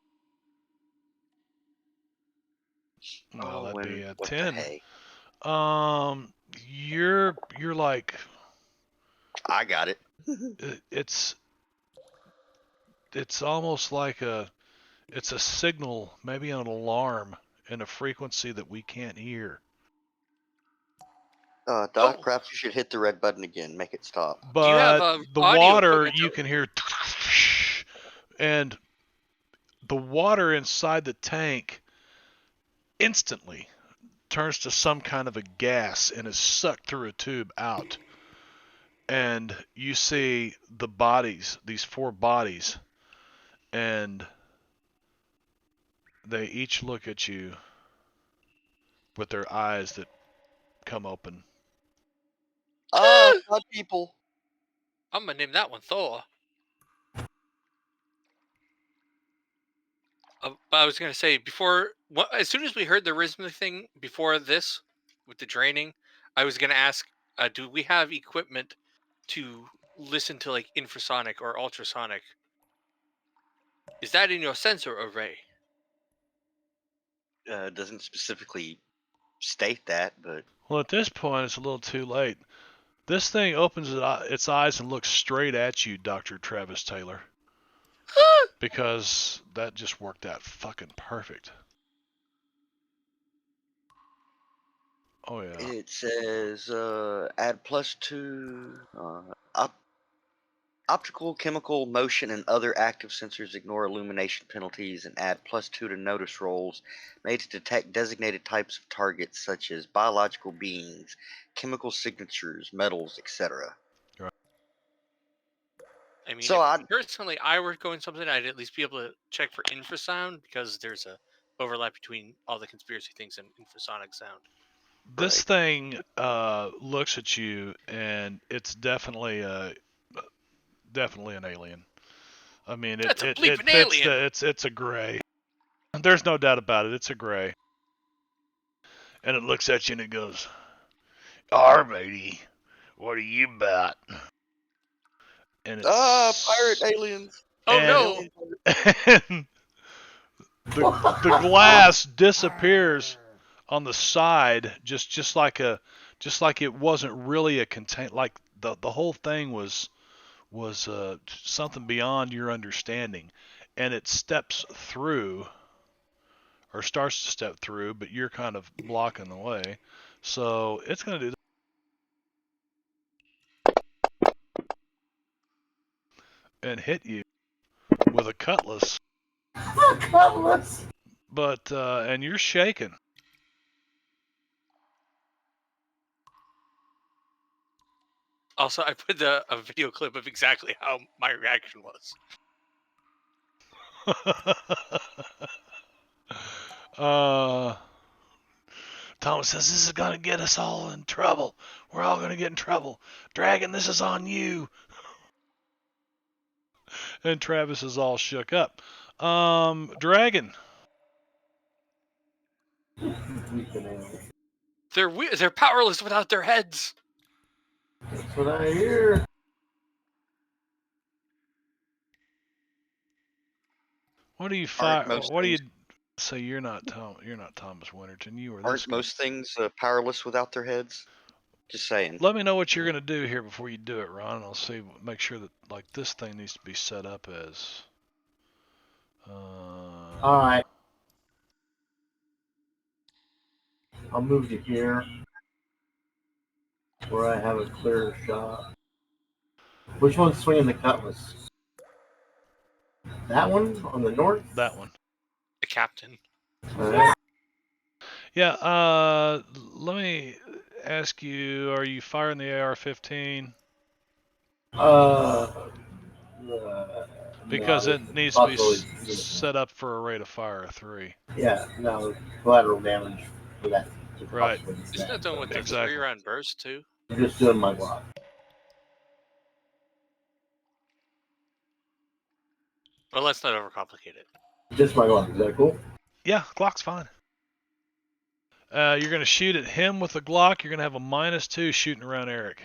Well, Oh, that'd be and a what 10. the heck? You're like, I got it. it's almost like it's a signal, maybe an alarm in a frequency that we can't hear. Doc, Oh. perhaps you should hit the red button again. Make it stop. Do you have, But the audio water, equipment you to- can hear, and the water inside the tank instantly turns to some kind of a gas and is sucked through a tube out. And you see the bodies, these 4 bodies, and they each look at you with their eyes that come open. God, people. I'm going to name that one Thor. I was going to say, as soon as we heard the rhythmic thing before this, with the draining, I was going to ask, do we have equipment to listen to like infrasonic or ultrasonic? Is that in your sensor array? Doesn't specifically state that, but Well, at this point, it's a little too late. This thing opens its eyes and looks straight at you, Dr. Travis Taylor. Because that just worked out fucking perfect. Oh, yeah. it says add +2 optical, chemical, motion, and other active sensors ignore illumination penalties and add +2 to notice rolls made to detect designated types of targets such as biological beings, chemical signatures, metals, etc. I mean, So if personally I were going something, I'd at least be able to check for infrasound because there's a overlap between all the conspiracy things and infrasonic sound. This Right. thing looks at you, and it's definitely an alien. I mean, That's a it bleeping fits alien! it's a gray. There's no doubt about it. It's a gray. And it looks at you and it goes, matey, what are you about? And it's Pirate aliens. Oh and- no! and the glass disappears on the side, just like it wasn't really a contain. Like the whole thing was was something beyond your understanding, and it steps through or starts to step through, but you're kind of blocking the way. So it's going to do and hit you with a cutlass, Cutlass. but and you're shaking. Also, I put a video clip of exactly how my reaction was. Thomas says this is gonna get us all in trouble. We're all gonna get in trouble. Dragon, this is on you. And Travis is all shook up. Dragon. They're powerless without their heads. That's what I hear. What do you Aren't fire? most What do you things say? You're not Thomas Winterton. You were this aren't guy. most things powerless without their heads? Just saying. Let me know what you're gonna do here before you do it, Ron. I'll see. Make sure that like this thing needs to be set up as. All right. I'll move to here where I have a clear shot. Which one's swinging the cutlass? That one on the north? That one. The captain. All right. Yeah. Let me ask you: are you firing the AR-15? Uh, Because no, it needs to be possibly. set up for a rate of fire of 3. Yeah, no, collateral damage for that. Right. Isn't that done with the Exactly. 3-round burst too? I'm just doing my block. Well, let's not overcomplicate it. Just my block. Is that cool? Yeah, Glock's fine. You're going to shoot at him with the Glock. You're going to have a -2 shooting around Eric.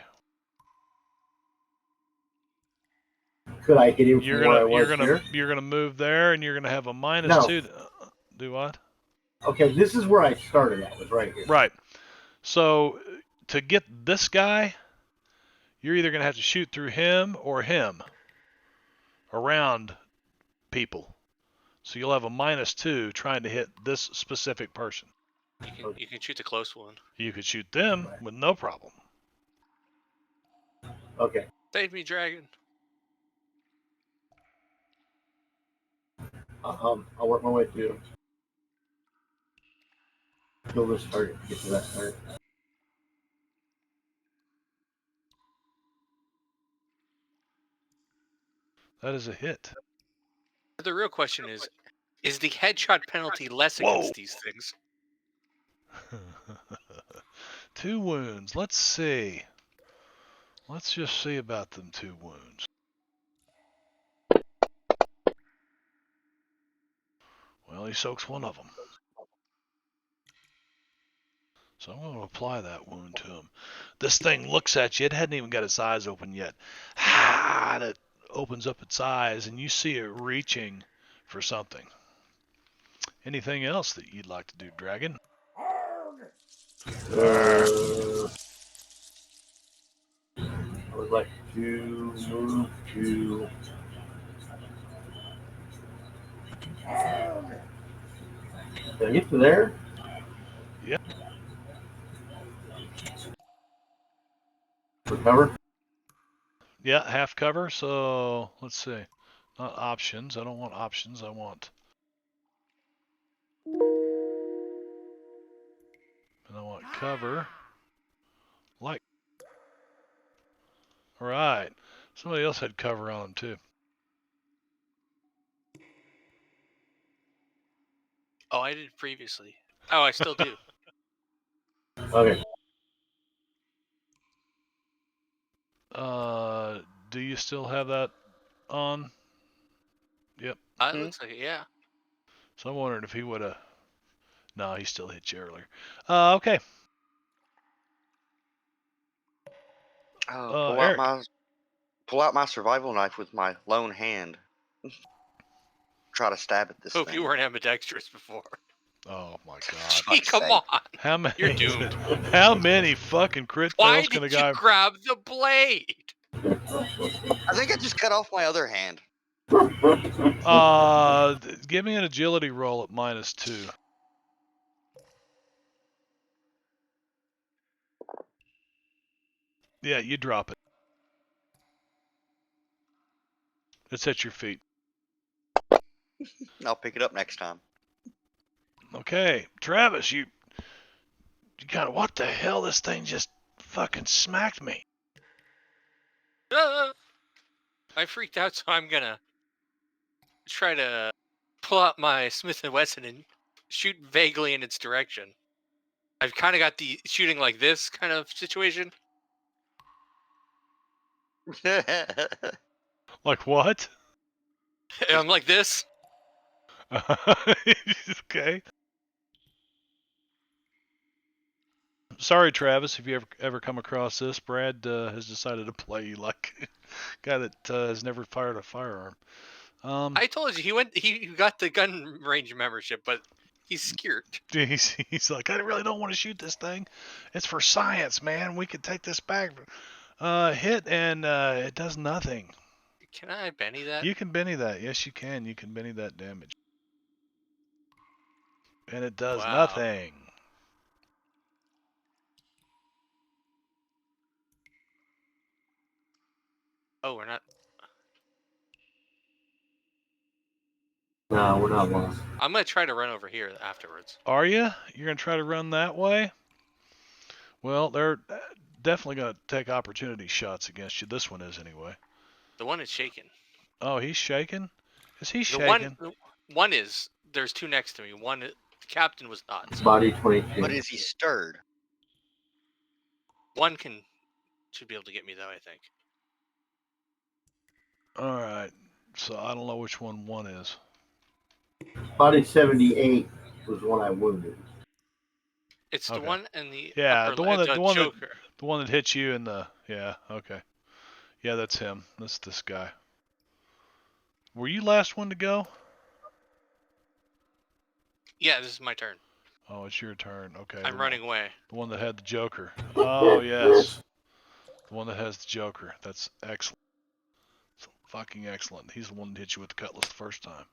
Could I hit him You're from where I gonna was here? you're gonna move there, and you're gonna have a No. -2. Do what? Okay, this is where I started at. Was right here. Right. So to get this guy, you're either gonna have to shoot through him or him around people. So you'll have a -2 trying to hit this specific person. You can shoot the close one. You could shoot them with no problem. Okay. Save me, dragon. I'll work my way through. Kill this target. Get to that target. That is a hit. The real question is the headshot penalty less against these things? 2 wounds. Let's see. Let's just see about them 2 wounds. Well, he soaks one of them. So I'm going to apply that wound to him. This thing looks at you. It hadn't even got its eyes open yet. And it opens up its eyes, and you see it reaching for something. Anything else that you'd like to do, Dragon? I would like to move to. Did I get to there? Yeah. Recover. Yeah, half cover. So let's see. Not options. I don't want options. I want. And I want cover. Like. All right. Somebody else had cover on them too. Oh, I did previously. Oh, I still do. Okay. Do you still have that on? Yep. It looks like it, yeah. So I'm wondering if he would have. No, he still hit you earlier. Okay. Eric. Pull out my survival knife with my lone hand. Try to stab at this Hope thing. you weren't ambidextrous before. Oh my God. Gee, come on. How many? You're doomed. How many fucking crit Why fails can a did you guy? grab the blade? I think I just cut off my other hand. Give me an agility roll at -2. Yeah, you drop it. It's at your feet. I'll pick it up next time. Okay, Travis, you got what the hell? This thing just fucking smacked me. I freaked out, so I'm gonna try to pull out my Smith and Wesson and shoot vaguely in its direction. I've kind of got the shooting like this kind of situation. Like what? I'm like this. Okay. Sorry, Travis, if you ever come across this. Brad has decided to play you like a guy that has never fired a firearm. I told you he got the gun range membership, but he's scared. He's like, I really don't want to shoot this thing. It's for science, man. We could take this back. Hit and it does nothing. Can I Benny that? You can Benny that. Yes, you can. You can Benny that damage. And it does Wow. nothing. Oh, we're not. No, we're not lost. I'm gonna try to run over here afterwards. Are you? You're going to try to run that way? Well, they're definitely going to take opportunity shots against you. This one is anyway. The one is shaken. Oh, he's shaking? Is he The shaking? one is. There's two next to me. The captain was not. So Body 22. But is he stirred? one should be able to get me though. I think. All right. So I don't know which one is. Body 78 was the one I wounded. It's the Okay. one in the Yeah, upper the one left. that Joker. the one that hit you in the yeah, okay. Yeah, that's him. That's this guy. Were you last one to go? Yeah, this is my turn. Oh, it's your turn. Okay. I'm running away. The one that had the Joker. Oh, yes. The one that has the Joker. That's excellent. It's fucking excellent. He's the one that hit you with the cutlass the first time.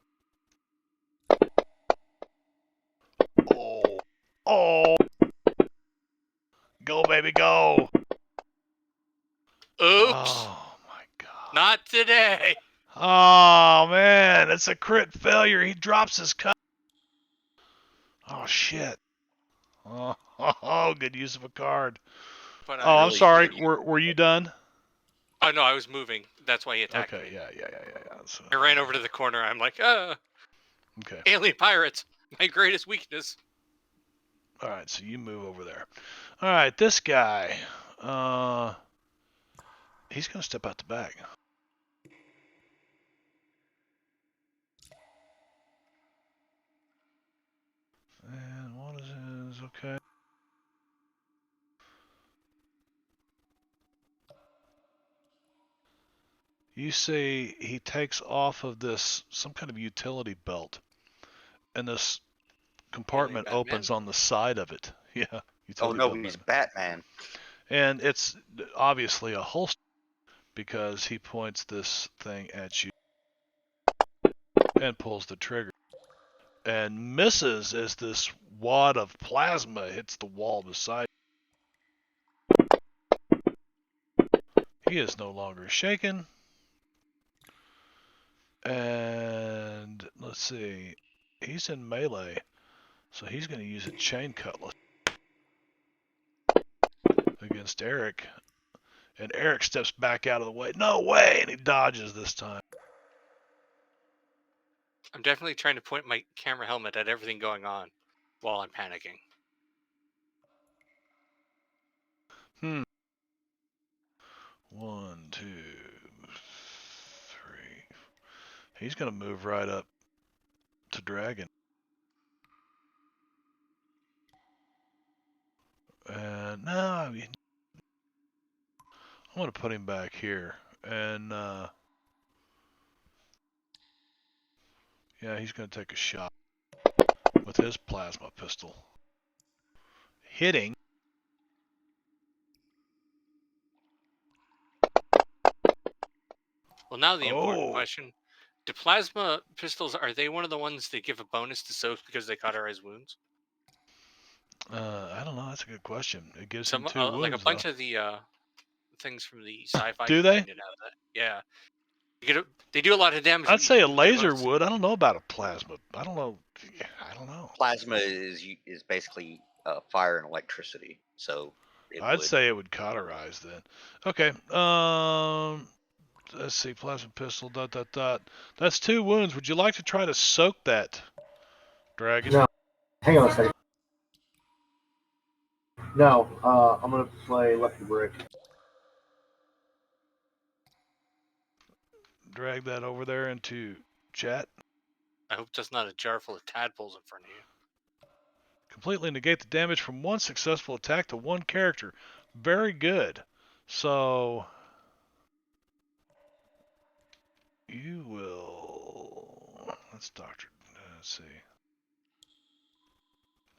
Oh. Oh. Go, baby, go. Oops! Oh, my God. Not today. Oh, man. It's a crit failure. He drops his cut. Oh, shit. Oh, good use of a card. But Oh, I'm really sorry. good. Were you done? Oh no, I was moving. That's why he attacked Okay, me. yeah. So, I ran over to the corner. I'm like, okay. alien pirates, my greatest weakness. All right, so you move over there. All right, this guy. He's gonna step out the back. And what is his? Okay. You see, he takes off of this some kind of utility belt, and this compartment Batman? opens on the side of it. Yeah, Oh utility no, belt. he's Batman. And it's obviously a holster because he points this thing at you and pulls the trigger. And misses as this wad of plasma hits the wall beside. He is no longer shaken. And let's see, he's in melee, so he's going to use a chain cutlass against Eric. And Eric steps back out of the way. No way! And he dodges this time. I'm definitely trying to point my camera helmet at everything going on while I'm panicking. One, two, three. He's going to move right up to Dragon. And no, I mean, I'm going to put him back here. And yeah, he's going to take a shot with his plasma pistol. Hitting. Well, now the important Oh. question: do plasma pistols, are they one of the ones that give a bonus to soaks because they cauterize wounds? I don't know. That's a good question. It gives him Some 2 like a wounds, though. bunch of the things from the sci-fi Do they? compendium out of that. Yeah, they do a lot of damage, I'd but say a you get a laser bonus. would. I don't know about a plasma. I don't know. I don't know. Plasma is basically fire and electricity, so it I'd would. say it would cauterize then. Okay. Let's see. Plasma pistol. Dot dot dot. That's 2 wounds. Would you like to try to soak that, Dragon? No, hang on a second. No, I'm gonna play Lucky Brick. Drag that over there into chat. I hope that's not a jar full of tadpoles in front of you. Completely negate the damage from 1 successful attack to 1 character. Very good. So you will. That's Doctor. Let's see.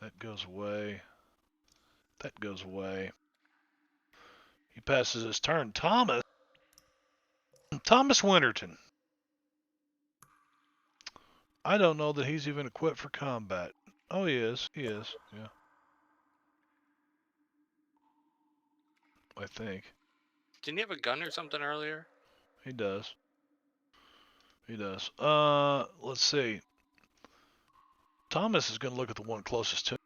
That goes away. That goes away. He passes his turn. Thomas Winterton. I don't know that he's even equipped for combat. Oh, he is. He is. Yeah. I think. Didn't he have a gun or something earlier? He does. He does. Let's see. Thomas is going to look at the one closest to him.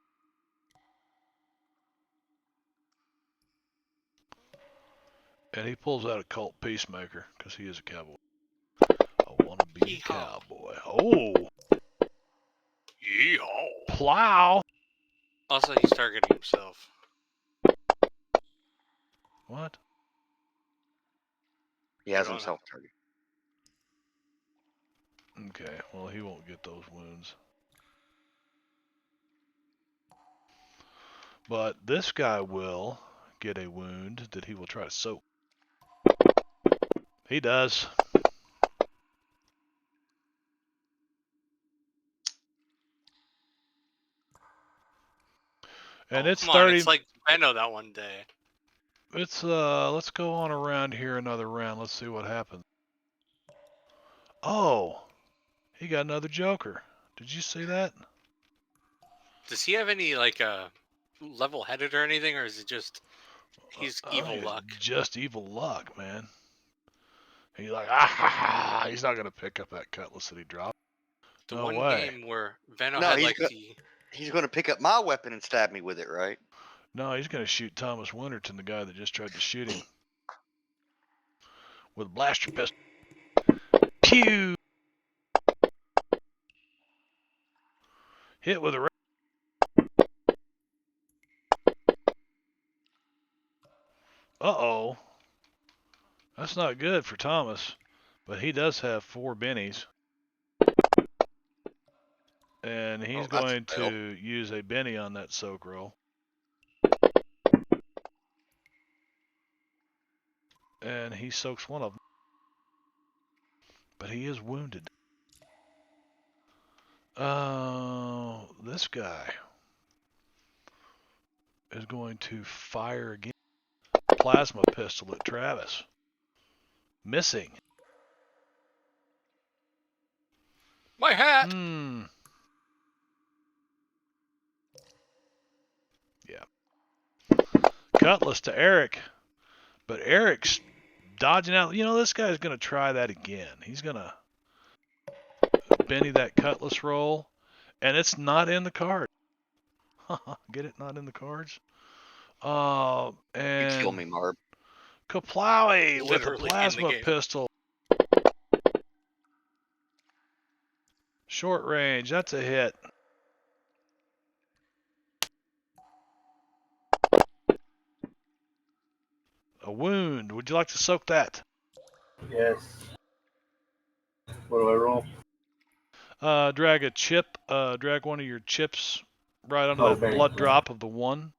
And he pulls out a Colt Peacemaker because he is a cowboy. I want to be a Yeehaw. cowboy. Oh, Yeehaw. plow. Also, he's targeting himself. What? He has I don't know. himself targeted. Okay, well, he won't get those wounds. But this guy will get a wound that he will try to soak. He does. And Oh, it's come on, 30. it's like Benno that one day. Let's go on around here another round. Let's see what happens. Oh, he got another Joker. Did you see that? Does he have any like level-headed or anything, or is it just he's I evil think it's luck? just evil luck, man. He's like, ah ha ha. He's not gonna pick up that cutlass that he dropped. The No one way. game where Benno No, had he's like go- the he's going to pick up my weapon and stab me with it, right? No, he's gonna shoot Thomas Winterton, the guy that just tried to shoot him with a blaster pistol. Pew! Hit with a. Uh-oh. That's not good for Thomas, but he does have 4 bennies. And he's Oh, that's a going fail. to use a benny on that soak roll. And he soaks one of them. But he is wounded. This guy is going to fire again. Plasma pistol at Travis. Missing. my hat. Yeah. Cutlass to Eric. But Eric's dodging out. You know, this guy's going to try that again. He's going to Benny that cutlass roll. And it's not in the card. Get it? Not in the cards? You kill And me, Marb. Kaplowy with a Literally in the plasma game. pistol. Short range. That's a hit. A wound. Would you like to soak that? Yes. What do I roll? Drag a chip. Drag one of your chips right under Oh, that bang. blood drop of the 1.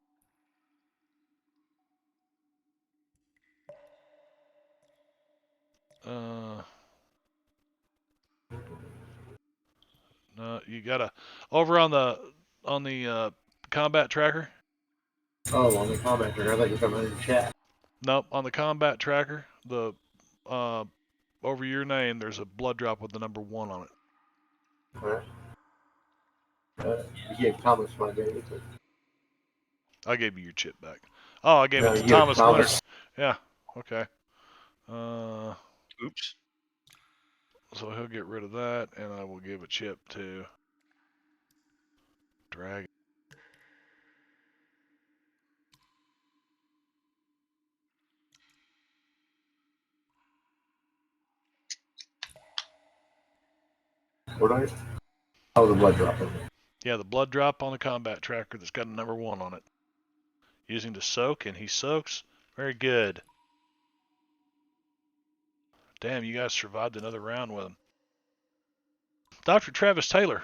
No, you gotta over on the combat tracker. Oh, on the commenter. I thought you were talking about in the chat. Nope, on the combat tracker. The over your name, there's a blood drop with the number 1 on it. All right. You gave Thomas my name. I gave you your chip back. Oh, I gave No, it to you gave Thomas Thomas. Winters. Yeah. Okay. Oops. So he'll get rid of that, and I will give a chip to Dragon. What are you? Oh, the blood drop. Okay. Yeah, the blood drop on the combat tracker that's got a number 1 on it. Using to soak, and he soaks. Very good. Damn, you guys survived another round with him. Dr. Travis Taylor.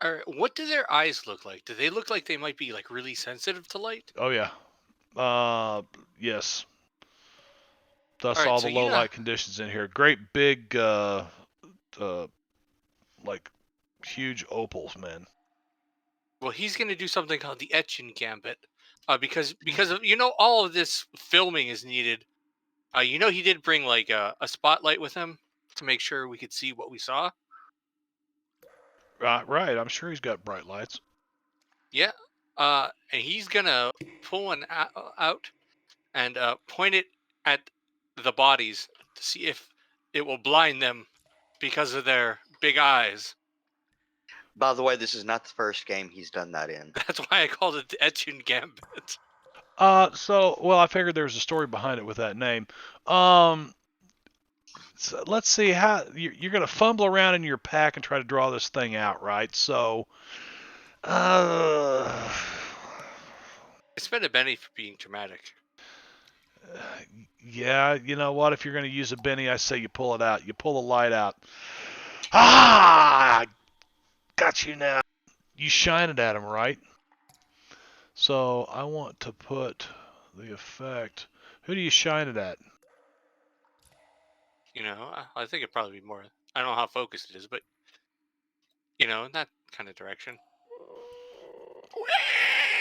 All right, what do their eyes look like? Do they look like they might be like really sensitive to light? Oh, yeah. Yes. Thus All right, all so the low light conditions in here. Great big, like huge opals, man. well, he's going to do something called the Etchin Gambit, because of all of this filming is needed. He did bring like a spotlight with him to make sure we could see what we saw. Right. I'm sure he's got bright lights. Yeah. And he's gonna pull one out and point it at the bodies to see if it will blind them because of their big eyes. By the way, this is not the first game he's done that in. That's why I called it the Etchin Gambit. Well, I figured there was a story behind it with that name. So let's see how you're going to fumble around in your pack and try to draw this thing out, right? So, It's been a Benny for being dramatic. Yeah, you know what? If you're going to use a Benny, I say you pull it out. You pull the light out. Ah! Got you now. You shine it at him, right? So I want to put the effect. Who do you shine it at? I think it'd probably be more. I don't know how focused it is, but in that kind of direction.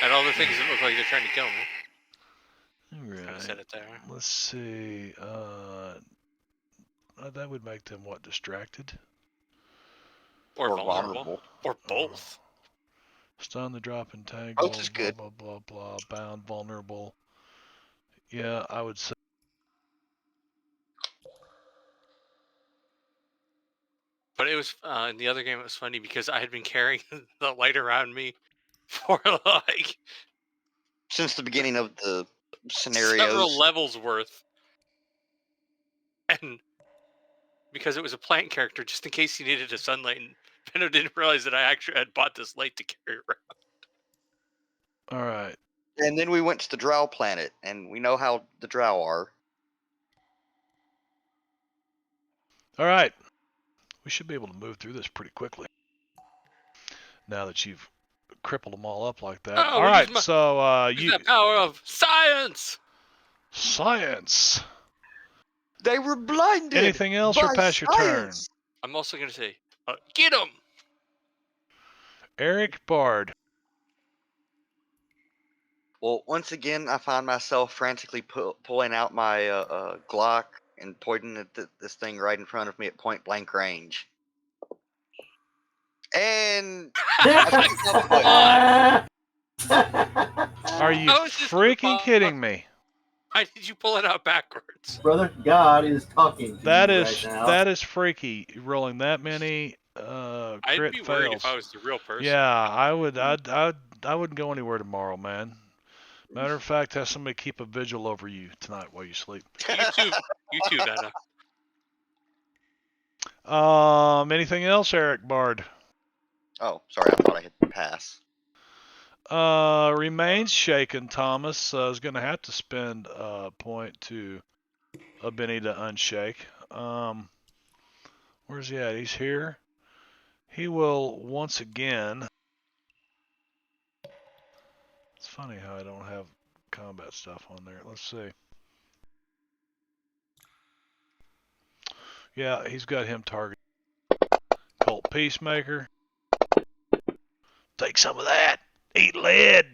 And all the things that look like they're trying to kill me. All right. Kind of set it there. Let's see. That would make them what? Distracted? Or vulnerable. Or both. Stun the drop and tangle. Both is blah, good. blah, blah, blah. Bound, vulnerable. Yeah, I would say. But it was in the other game. It was funny because I had been carrying the light around me for like Since the beginning of the several scenarios. levels worth, and because it was a plant character, just in case he needed a sunlight, and Benno didn't realize that I actually had bought this light to carry around. All right. And then we went to the Drow planet, and we know how the Drow are. All right. We should be able to move through this pretty quickly. Now that you've crippled them all up like that. Oh, all right. So use that power of science. Science. They were blinded. Anything else, or pass your turn? I'm also going to say, get him. Eric Bard. Well, once again, I find myself frantically pulling out my Glock and pointing at this thing right in front of me at point blank range. And Are you freaking kidding me? Why did you pull it out backwards? Brother, God is talking to you right now. That is freaky. Rolling that many I'd crit be worried fails. if I was the real person. Yeah, I would. I wouldn't go anywhere tomorrow, man. Matter of fact, have somebody keep a vigil over you tonight while you sleep. You too, Benno. Anything else, Eric Bard? Oh, sorry, I thought I hit pass. Remains shaken. Thomas is going to have to spend a point to a Benny to unshake. Where's he at? He's here. He will once again. It's funny how I don't have combat stuff on there. Let's see. Yeah, he's got him targeted. Colt Peacemaker. Take some of that. Eat lead.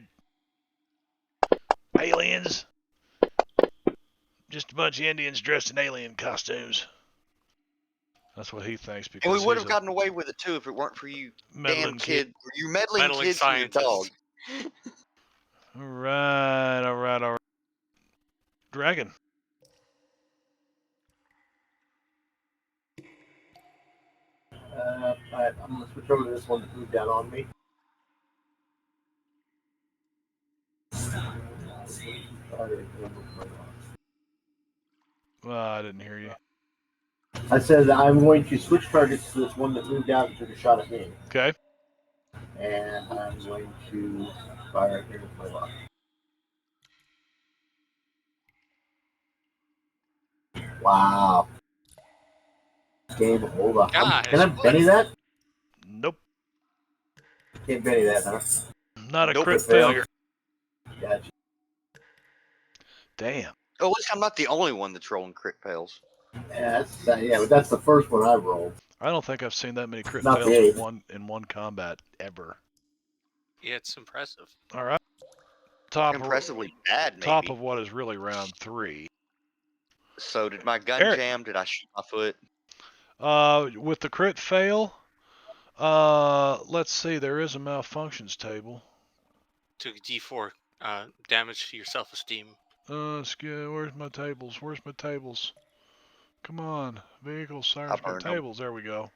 Aliens. Just a bunch of Indians dressed in alien costumes. That's what he thinks And we because would he's have a gotten away with it too if it weren't for you damn meddling kid. kid, you meddling Meddling kids and your dog. scientists. All right. Dragon. I'm going to switch over to this one that moved down on me. Well, I didn't hear you. I said that I'm going to switch targets to this one that moved out and took a shot at me. Okay. And I'm going to fire here with my lock. Wow. Game over. Guys, Can I Benny that? Nope. Can't Benny that, huh? Not a Nope. crit It failed. failure. Gotcha. Damn. Oh, at least I'm not the only one that's rolling crit fails. Yeah, but that's the first one I rolled. I don't think I've seen that many crit Not the fails eighth. in one combat ever. yeah, it's impressive. All right. Top Impressively bad, maybe. top of what is really round 3. So did my gun Eric. jam? Did I shoot my foot? With the crit fail, let's see. There is a malfunctions table. Took a D4 damage to your self-esteem. Where's my tables? Where's my tables? Come on, vehicles, sirens, my burned 'em. tables. There we go.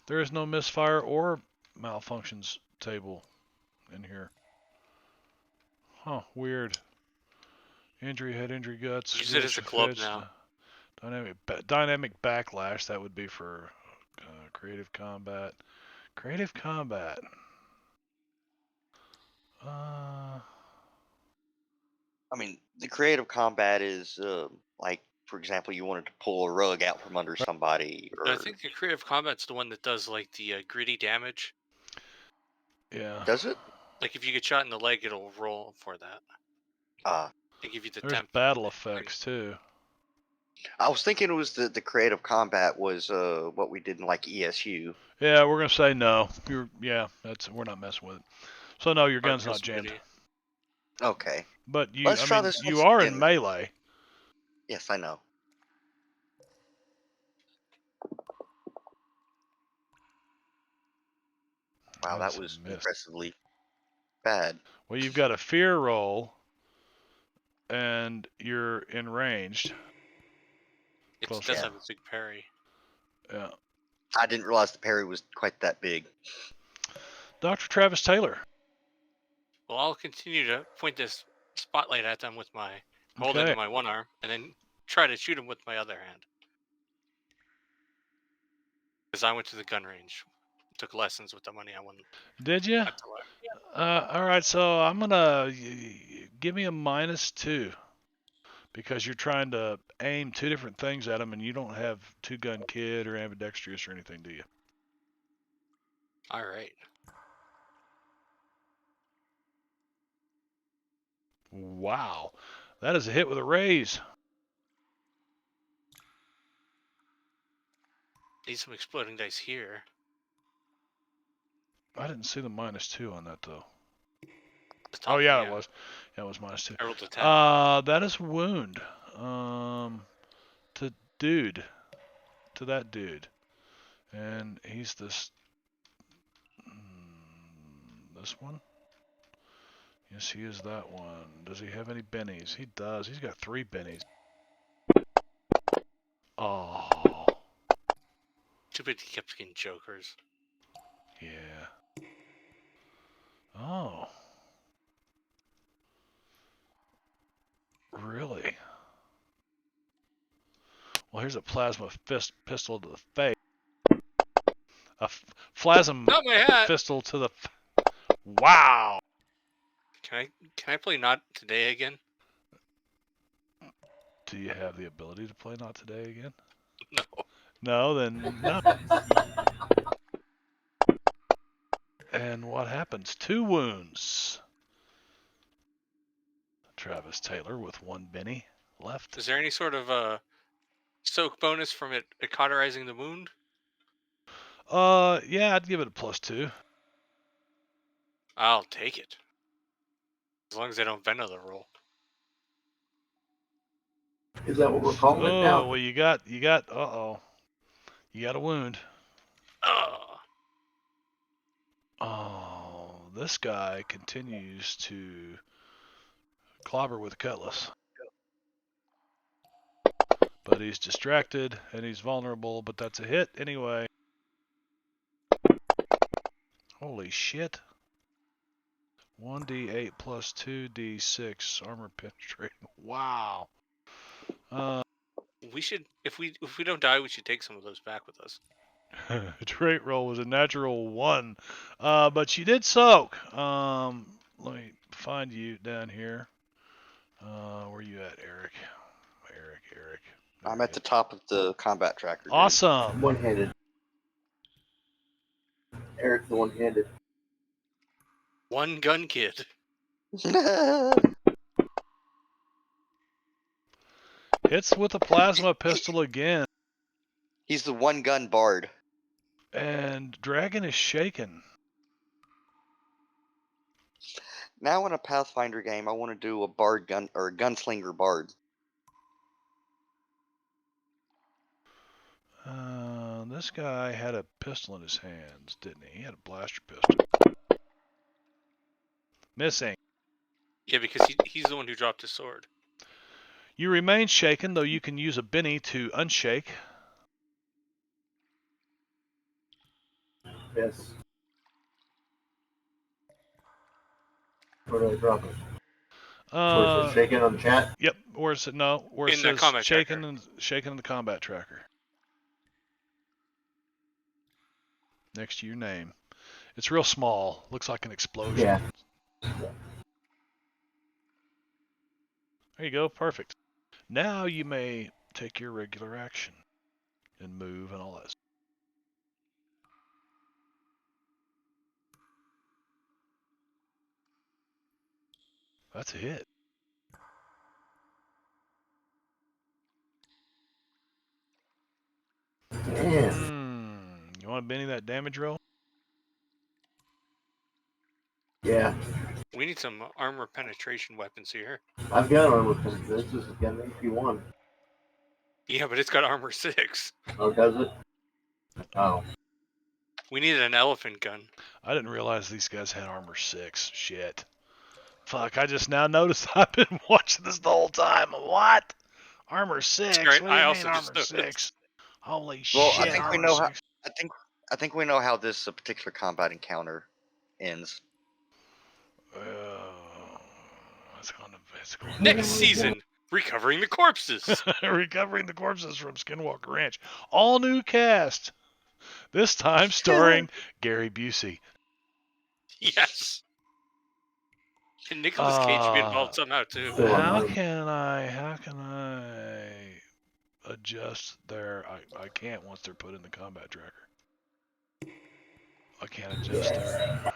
There is no misfire or malfunctions table in here. Huh, weird. Injury, head injury, guts. Use it as a club now. Dynamic backlash. That would be for creative combat. Creative combat. I mean, the creative combat is like, for example, you wanted to pull a rug out from under somebody, or I think the creative combat's the one that does like the gritty damage. Yeah. does it? Like if you get shot in the leg, it'll roll for that. They give you the There's temp. battle effects too. I was thinking it was the creative combat was what we did in like ESU. Yeah, we're gonna say no. We're not messing with it. So no, your gun's not jammed. Responsibility. Okay, But let's try this you once are again. in melee. Yes, I know. Wow, That's that was a miss. impressively bad. Well, you've got a fear roll, and you're enraged. It Close does enough. have a big parry. Yeah. I didn't realize the parry was quite that big. Dr. Travis Taylor. Well, I'll continue to point this spotlight at them with my hold it in my one arm, and then try to shoot them with my other hand. Because I went to the gun range, took lessons with the money I won. Did you? All right, so I'm gonna give me a -2 because you're trying to aim 2 different things at them, and you don't have 2-gun kid or ambidextrous or anything, do you? All right. Wow, that is a hit with a raise. Need some exploding dice here. I didn't see the -2 on that though. Oh yeah, it was. Yeah, it was -2. I rolled a 10. That is wound. To that dude, and he's this one. Yes, he is that one. Does he have any bennies? He does. He's got 3 bennies. Oh. Too bad he kept getting jokers. Yeah. Oh. Really? Well, here's a plasma pistol to the face. A plasma Not my hat. pistol to the. Wow. Can I play Not Today again? Do you have the ability to play Not Today again? No. No, then no. And what happens? 2 wounds. Travis Taylor with 1 Benny left. Is there any sort of soak bonus from it cauterizing the wound? Yeah, I'd give it a +2. I'll take it. As long as they don't Venom the roll. Is that what we're calling it Oh, now? well, you got, uh-oh. You got a wound. Ugh. Oh, this guy continues to clobber with cutlass. But he's distracted, and he's vulnerable, but that's a hit anyway. Holy shit. 1d8 plus 2d6 armor penetrating. Wow. We should, if we don't die, we should take some of those back with us. Trait roll was a natural 1. But she did soak. Let me find you down here. Where you at, Eric? Eric. I'm There at he the is. top of the combat tracker. Dude. Awesome. One-handed. Eric the one-handed. One gun kid. Hits with a plasma pistol again. He's the one gun bard. And Dragon is shaken. Now in a Pathfinder game, I want to do a bard gun or a gunslinger bard. This guy had a pistol in his hands, didn't he? He had a blaster pistol. Missing. Yeah, because he's the one who dropped his sword. You remain shaken, though you can use a Benny to unshake. Yes. Where do I drop it? Where is it shaking on the chat? Yep. Where it In the says combat shaken tracker. and shaken in the combat tracker. Next to your name. It's real small. Looks like an explosion. Yeah. There you go. Perfect. Now you may take your regular action and move and all that. That's a hit. Damn. You want to Benny that damage roll? Yeah. We need some armor penetration weapons here. I've got armor penetration. This is got an AP1. Yeah, but it's got armor 6. Oh, does it? Oh. We needed an elephant gun. I didn't realize these guys had armor 6. Shit. Fuck, I just now noticed I've been watching this the whole time. What? Armor 6? Right, What do I you also mean just armor noticed. 6? Holy Well, shit, I think we armor know how. 6. I think we know how this particular combat encounter ends. It's going Next season, recovering the corpses. Recovering the corpses from Skinwalker Ranch. All new cast. This time starring Gary Busey. Yes. And Nicolas Cage should be involved somehow too. How can I adjust their... I can't once they're put in the combat tracker. I can't adjust their...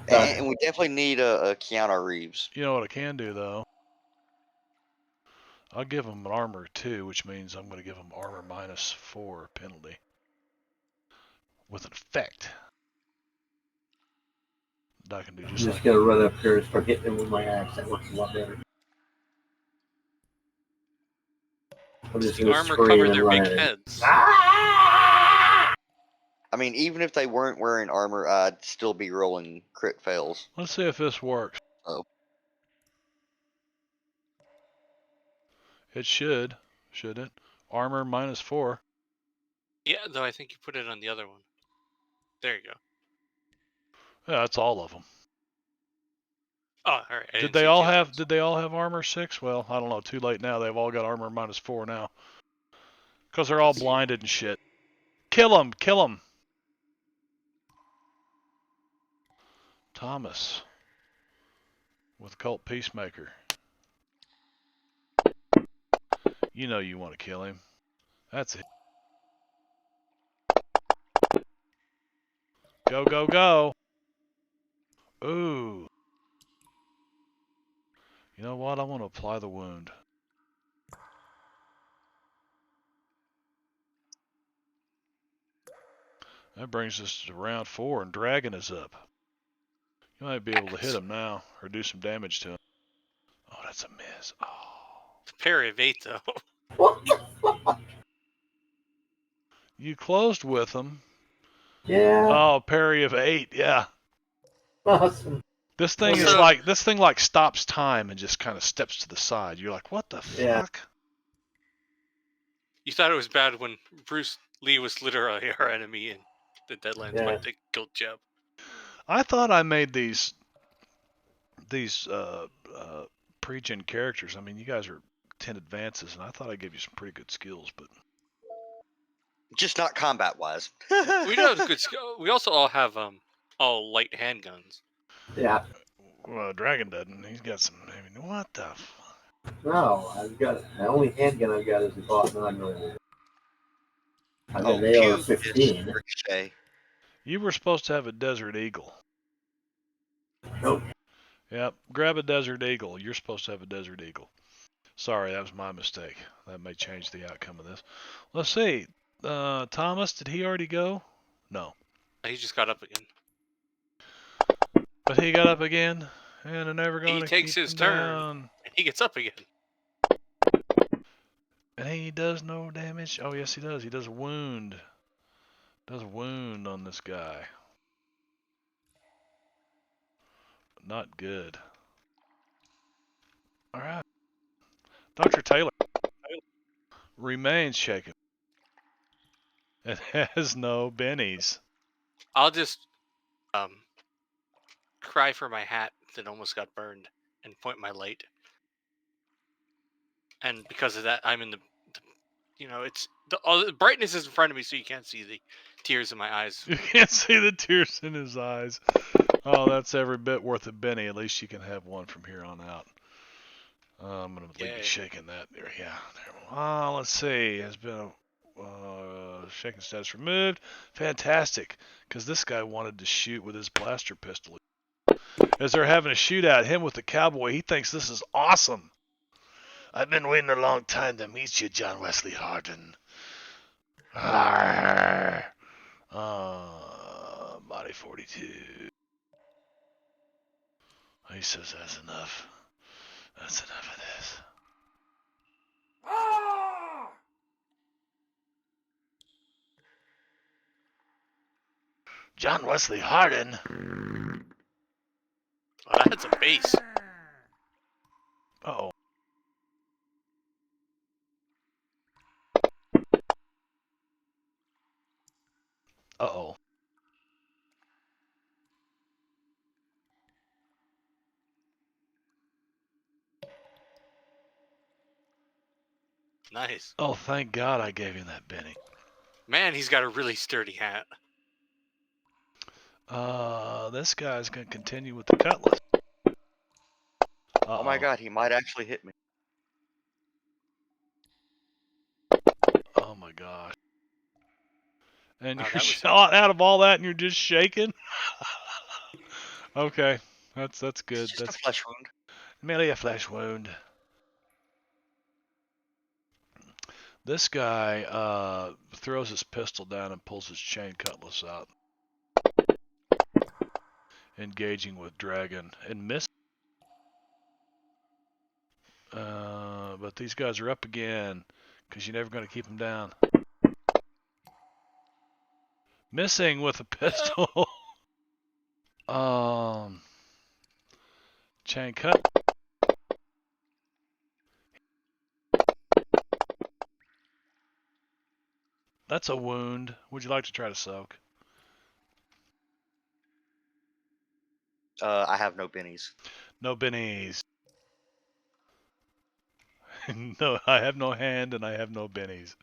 And we definitely need a Keanu Reeves. You know what I can do, though? I'll give them an armor 2, which means I'm going to give them armor -4 penalty. With an effect. That I can do I'm just just like... gonna run up here and start hitting him with my axe. That works a lot better. I'm Does just the gonna armor scream cover and their run big at him. heads? Ah! I mean, even if they weren't wearing armor, I'd still be rolling crit fails. Let's see if this works. Oh. It should. Should it? Armor -4. Yeah, though I think you put it on the other one. There you go. Yeah, that's all of them. Oh, all right. I Did didn't they see all the other have? ones. Did they all have armor 6? Well, I don't know. Too late now. They've all got armor -4 now. Because they're all Let's see. blinded and shit. Kill him! Kill him! Thomas. With Cult Peacemaker. You know you want to kill him. That's it. Go, go, go! Ooh. You know what? I want to apply the wound. That brings us to round 4, and Dragon is up. You might be able to hit him now or do some damage to him. Oh, that's a miss. Oh. The parry of 8, though. What the fuck? You closed with him. Yeah. Oh, parry of 8. Yeah. Awesome. This thing Also- like stops time and just kind of steps to the side. You're like, what the Yeah. fuck? You thought it was bad when Bruce Lee was literally our enemy in the Deadlands, Yeah. but they killed Jeb. I thought I made these pre-gen characters. I mean, you guys are 10 advances, and I thought I gave you some pretty good skills, but Just not combat wise. We do have good skill. We also all have all light handguns. Yeah. well, Dragon doesn't. He's got some. I mean, what the fuck? No, I've got the only handgun I've got is the Glock 9mm. I've got Oh, an pew, AR-15. Ricochet. You were supposed to have a Desert Eagle. Nope. Yep, grab a Desert Eagle. You're supposed to have a Desert Eagle. Sorry, that was my mistake. That may change the outcome of this. Let's see. Thomas, did he already go? No. He just got up again. But he got up again, and they're never going to takes keep his him turn. down. And he gets up again. And he does no damage. Oh, yes, he does. He does a wound. Does a wound on this guy. Not good. All right. Dr. Taylor remains shaken. It has no bennies. I'll just cry for my hat that almost got burned and point my light. And because of that, I'm in the it's the brightness is in front of me, so you can't see the tears in my eyes. You can't see the tears in his eyes. Oh, that's every bit worth a Benny. At least you can have one from here on out. I'm going to leave you Yay. shaking that there. Yeah. There. Let's see. Has been a shaking status removed. Fantastic. Because this guy wanted to shoot with his blaster pistol. As they're having a shootout, him with the cowboy, he thinks this is awesome. I've been waiting a long time to meet you, John Wesley Hardin. Arrgh. Body 42. He says that's enough. That's enough of this. John Wesley Hardin. Oh, that's a bass. Uh-oh. Uh-oh. Nice. Oh, thank God I gave him that Benny. Man, he's got a really sturdy hat. This guy's going to continue with the cutlass. Uh-oh. Oh my god, he might actually hit me. Oh my gosh. And Wow, you're that was- shot out of all that and you're just shaking? Okay. That's good. It's just That's a flesh wound. merely a flesh wound. This guy throws his pistol down and pulls his chain cutlass out. Engaging with Dragon and miss. But these guys are up again because you're never going to keep them down. Missing with a pistol. Chain cut. That's a wound. Would you like to try to soak? I have no bennies. No bennies. No, I have no hand and I have no bennies.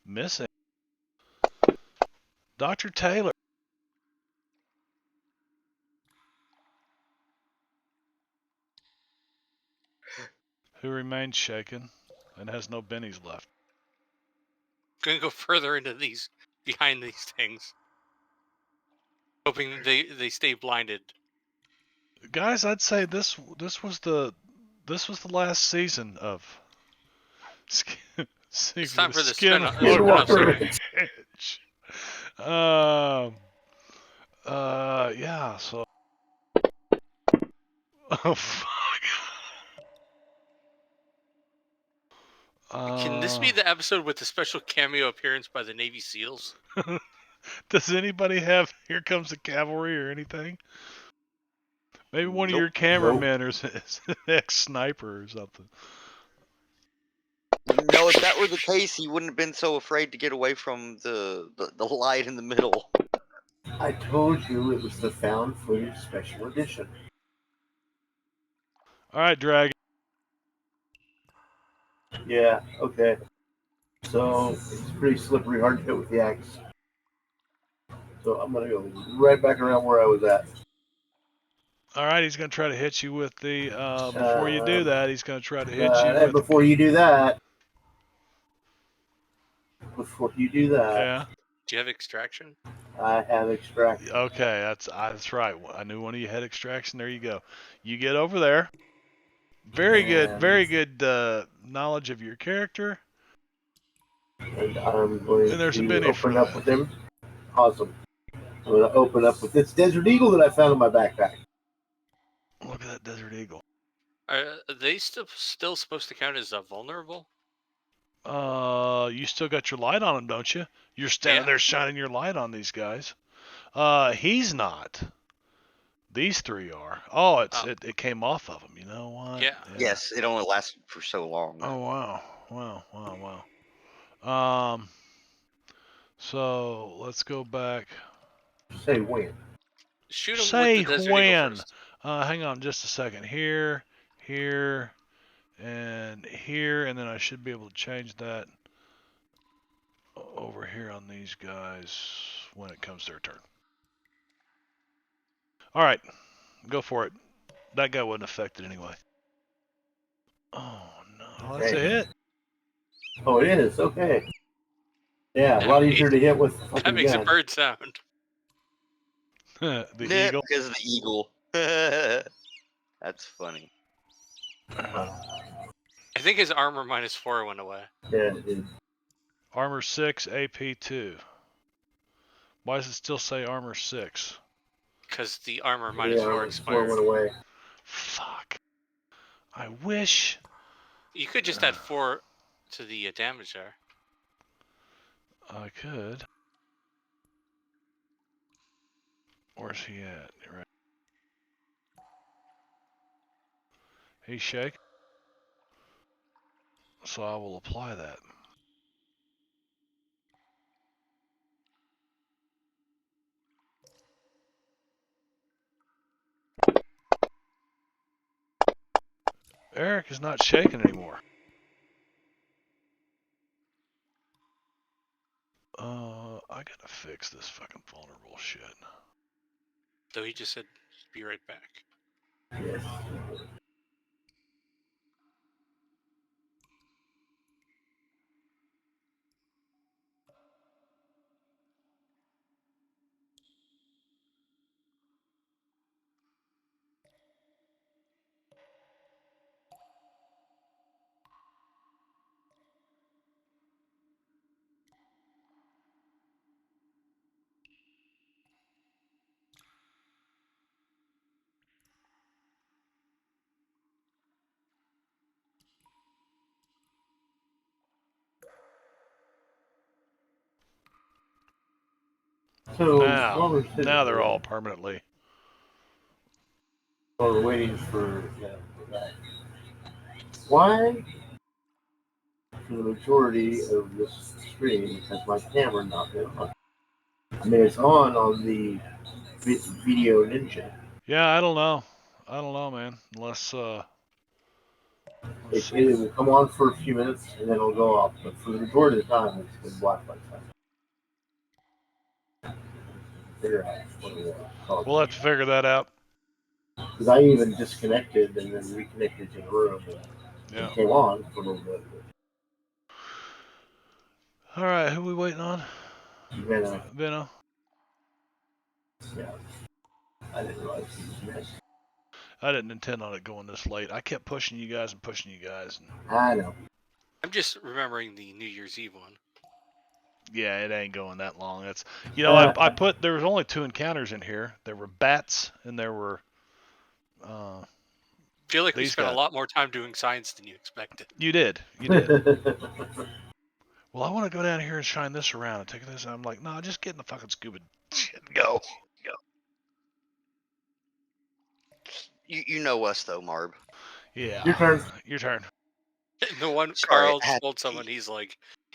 Missing. Dr. Taylor. Who remains shaken and has no bennies left. Gonna go further into these, behind these things, hoping they stay blinded. Guys, I'd say this was the last season of It's time for the Skinwalker spin-off Ranch. series. Yeah. So. Oh fuck. Can this be the episode with the special cameo appearance by the Navy SEALs? Does anybody have "Here Comes the Cavalry" or anything? Maybe one of Nope. your cameramen is an ex-sniper or something. No, if that were the case, he wouldn't have been so afraid to get away from the light in the middle. I told you it was the found footage special edition. All right, Dragon. Yeah, okay. So it's pretty slippery, hard to hit with the axe. So I'm gonna go right back around where I was at. All right, he's gonna try to hit you with the. Before you do that, he's gonna try to hit you And with. before you do that, Yeah. Do you have extraction? I have extraction. Okay, that's right. I knew one of you had extraction. There you go. You get over there. Very good knowledge of your character. And I'm going And there's a to Benny for open up that. with him. Awesome. I'm going to open up with this Desert Eagle that I found in my backpack. Look at that Desert Eagle. Are they still supposed to count as vulnerable? You still got your light on him, don't you? You're standing there shining your light on these guys. He's not. These three are. Oh, it came off of him. You know what? Yeah. Yes, it only lasted for so long. Oh wow. So let's go back. Say when. Shoot him Say with the Desert Eagle when. first. Hang on just a second. Here, and here, and then I should be able to change that over here on these guys when it comes their turn. All right, go for it. That guy wasn't affected anyway. Oh no, that's a hit. Oh, it is. Okay. Yeah, a lot easier to hit with fucking That makes gun. a bird sound. The Yeah, eagle. because of the eagle. That's funny. I think his armor -4 went away. Yeah, it is. Armor 6, AP 2. Why does it still say armor 6? Because the armor -4 4 expired. went away. Fuck. I wish. You could just add 4 to the damage there. I could. Where's he at? Right. He's shaking. So I will apply that. Eric is not shaking anymore. I gotta fix this fucking vulnerable shit. Though he just said, be right back. Yes. So while we're sitting Now they're here, all permanently. while we're waiting for that, why, for the majority of this stream, has my camera not been on? I mean, it's on the Video Ninja. Yeah, I don't know. Man. Unless It will come on for a few minutes and then it'll go off. But for the majority of the time, it's been black like that. Figure out what it was. we'll have to figure that out. Because I even disconnected and then reconnected to the room. And it came on for a little bit. All right, who are we waiting on? Veno. Veno. Yeah. I didn't realize he was missed. I didn't intend on it going this late. I kept pushing you guys. And I know. I'm just remembering the New Year's Eve one. Yeah, it ain't going that long. That's I put there was only 2 encounters in here. There were bats and there were I feel like we these spent a guys. lot more time doing science than you expected. You did. Well, I want to go down here and shine this around and take this. And I'm like, no, just get in the fucking scuba shit and go. You know us though, Marb. Yeah. Your turn. Your turn. The one Sorry, Carl I had told to someone, pee.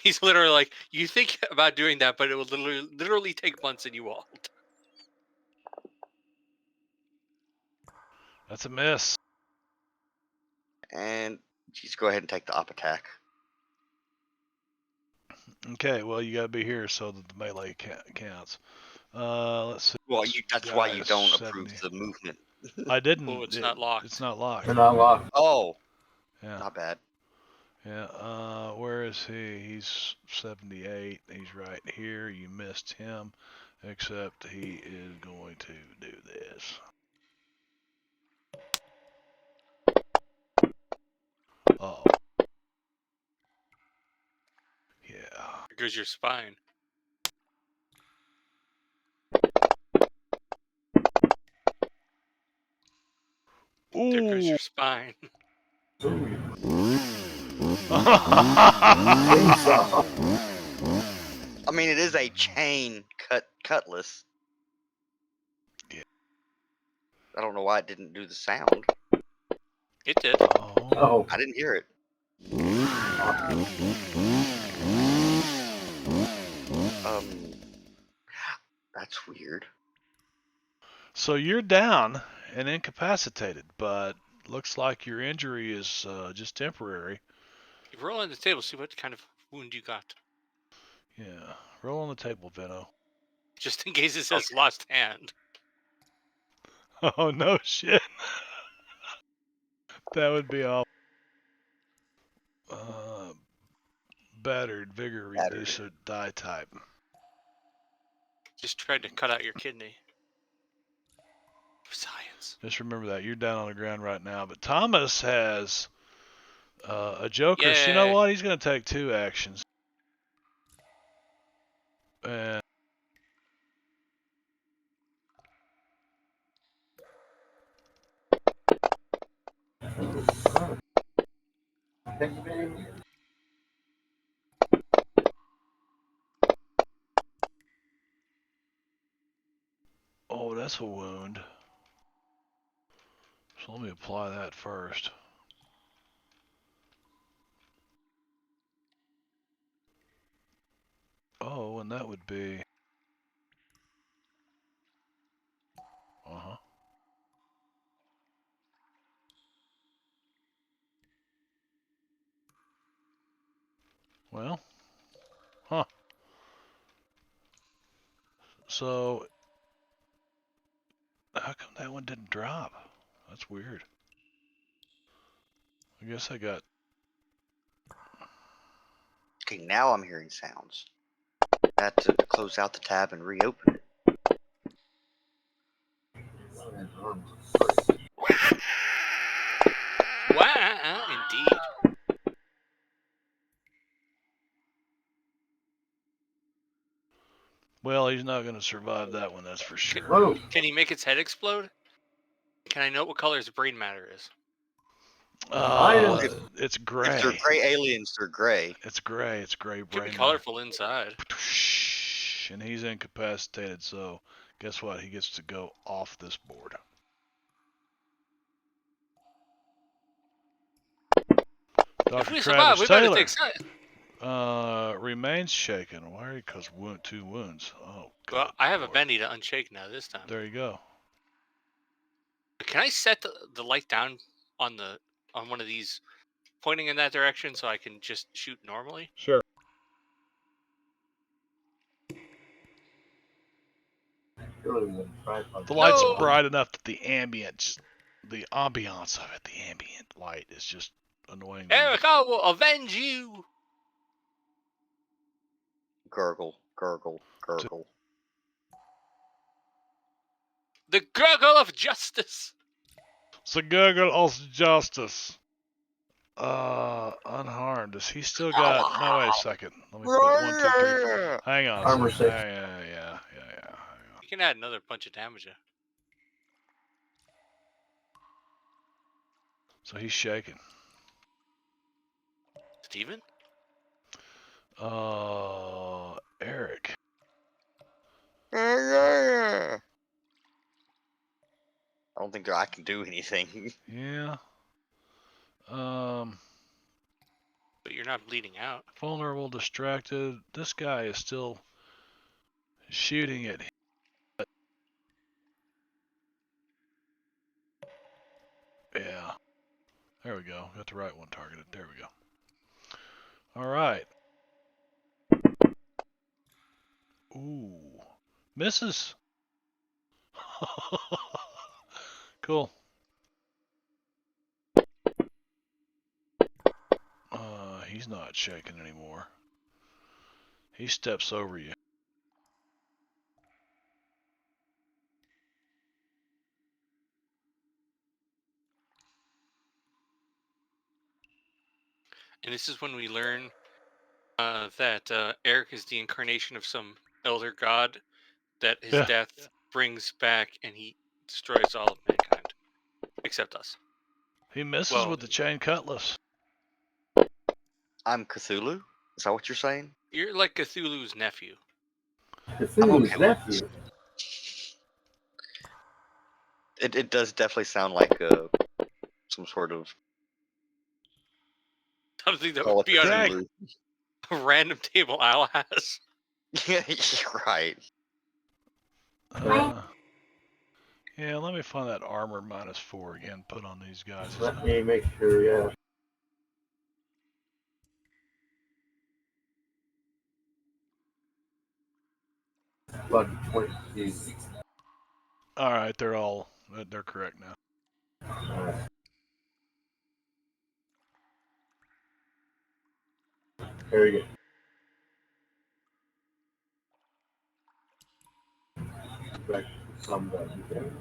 he's literally like, you think about doing that, but it would literally take months and you won't. That's a miss. And just go ahead and take the op attack. Okay, well, you got to be here so that the melee counts. Let's see. Well, that's why you Guys, don't 70. approve the movement. I didn't. Oh, it's not locked. It's not locked. They're not locked. Oh, Yeah. not bad. Yeah. Where is he? He's 78. He's right here. You missed him, except he is going to do this. Oh. Yeah. There goes your spine. There goes Ooh. your spine. Chainsaw. I mean, it is a chain cutlass. Yeah. I don't know why it didn't do the sound. It did. Oh. Oh. I didn't hear it. That's weird. So you're down and incapacitated, but looks like your injury is just temporary. You roll on the table, see what kind of wound you got. Yeah. Roll on the table, Veno. Just in case it says lost hand. Oh, no shit. That would be awful. Battered, vigor, reduce or die type. Just tried to cut out your kidney. Science. Just remember that. You're down on the ground right now. But Thomas has a Joker. So you know Yay. what? He's going to take 2 actions. And oh, that's a wound. So let me apply that first. Oh, and that would be... Uh-huh. Well, huh. So, how come that one didn't drop? That's weird. I guess I got... Okay, now I'm hearing sounds. I had to close out the tab and reopen it. Wow, indeed. Well, he's not going to survive that one, that's for sure. Whoa. Can he make its head explode? Can I know what color his brain matter is? It's If gray. they're gray aliens, they're gray. It's gray. It's gray Could brain be matter. colorful inside. And he's incapacitated, so guess what? He gets to go off this board. If Dr. we survive, Travis we better Taylor take science. remains shaken. Why? Because 2 wounds. Oh, God. Well, I have a Lord. bendy to unshake now this time. There you go. Can I set the light down on one of these, pointing in that direction, so I can just shoot normally? Sure. The light's No! bright enough that the ambience of it, the ambient light is just annoying. Eric, I will avenge you! Gurgle, gurgle, gurgle. The gurgle of justice! It's the gurgle of justice. Unharmed. Does he still got? No, wait a second. Let me put 1, 2, 3. Hang on a Armor second. 6. Yeah. Hang on. You can add another bunch of damage. So he's shaking. Steven? Eric. I don't think I can do anything. Yeah. But you're not bleeding out. Vulnerable, distracted. This guy is still shooting at him. Yeah. There we go. Got the right one targeted. There we go. All right. Ooh. Misses. Cool. He's not shaking anymore. He steps over you. And this is when we learn that Eric is the incarnation of some elder god that his Yeah. death brings back, and he destroys all of mankind except us. He misses Well, with the chain cutlass. I'm Cthulhu? Is that what you're saying? you're like Cthulhu's nephew. Cthulhu's okay with nephew. It does definitely sound like some sort of Something that Call would of be on Cthulhu. a random table Al has. Yeah, you're right. Yeah, let me find that armor -4 again. Put on these guys. Let me make sure, yeah. Bug 22. All right, they're correct now. Alright. Very good. Back to some bug. Okay. You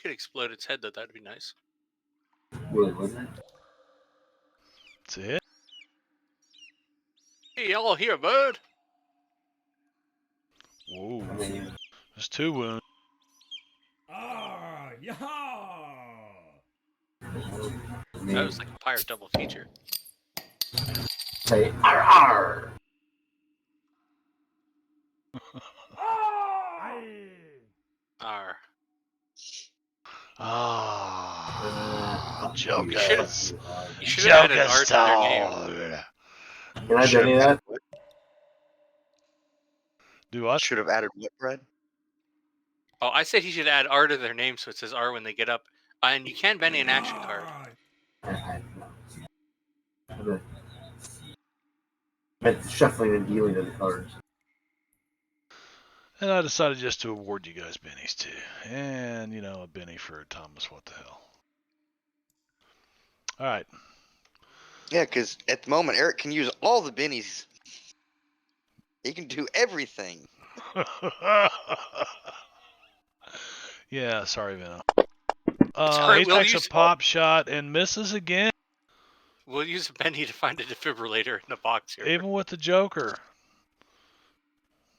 could explode its head, though. That'd be nice. Really, wouldn't it? That's it. Hey, y'all here, bud? Whoa. I mean, There's 2 wounds. Ah, yeah. That was like a pirate double feature. say, "Arr, arr." Arr. Jokers. You should have added Jokers art to their name. told. Can I do any of that? Do what? Should have added what, Brad? Oh, I said he should add R to their name so it says R when they get up. And you can bend an action card. I meant shuffling and dealing of the cards. And I decided just to award you guys bennies too. And, a benny for Thomas. What the hell? All right. Yeah, because at the moment, Eric can use all the bennies. He can do everything. Yeah, sorry, Vino. Sorry, He we'll takes a use pop shot and misses again, We'll use a Benny to find a defibrillator in the box here. even with the Joker.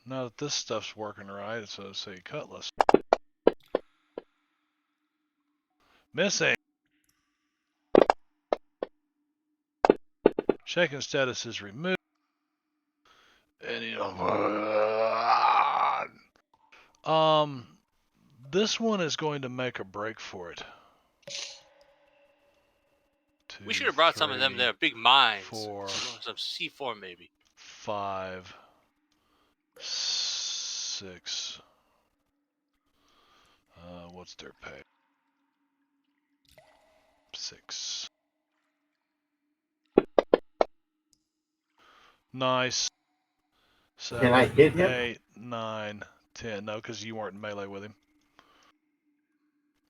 Now that this stuff's working right, so say cutlass. Missing. Shaken status is removed. And this one is going to make a break for it. We should have brought some of them there, big mines. 4, Some C4 maybe. 5, 6. What's their pay? 6. Nice. 7, Can I hit him? 8, 9, 10. No, because you weren't in melee with him.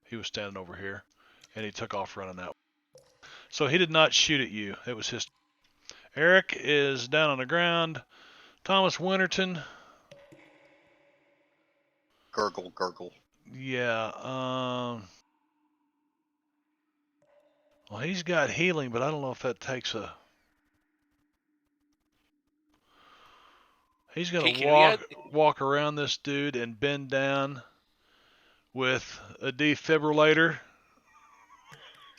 He was standing over here, and he took off running that way. So he did not shoot at you. It was his. Eric is down on the ground. Thomas Winterton. Gurgle, gurgle. Yeah. Well, he's got healing, but I don't know if that takes a... He's going Can to we add? walk around this dude and bend down with a defibrillator.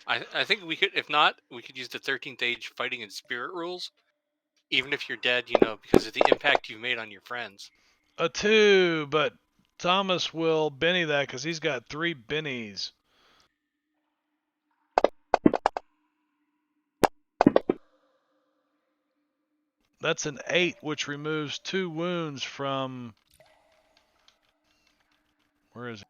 I think we could. If not, we could use the 13th age fighting and spirit rules. Even if you're dead, because of the impact you've made on your friends. A 2, but Thomas will Benny that because he's got 3 bennies. That's an 8, which removes 2 wounds from... Where is he?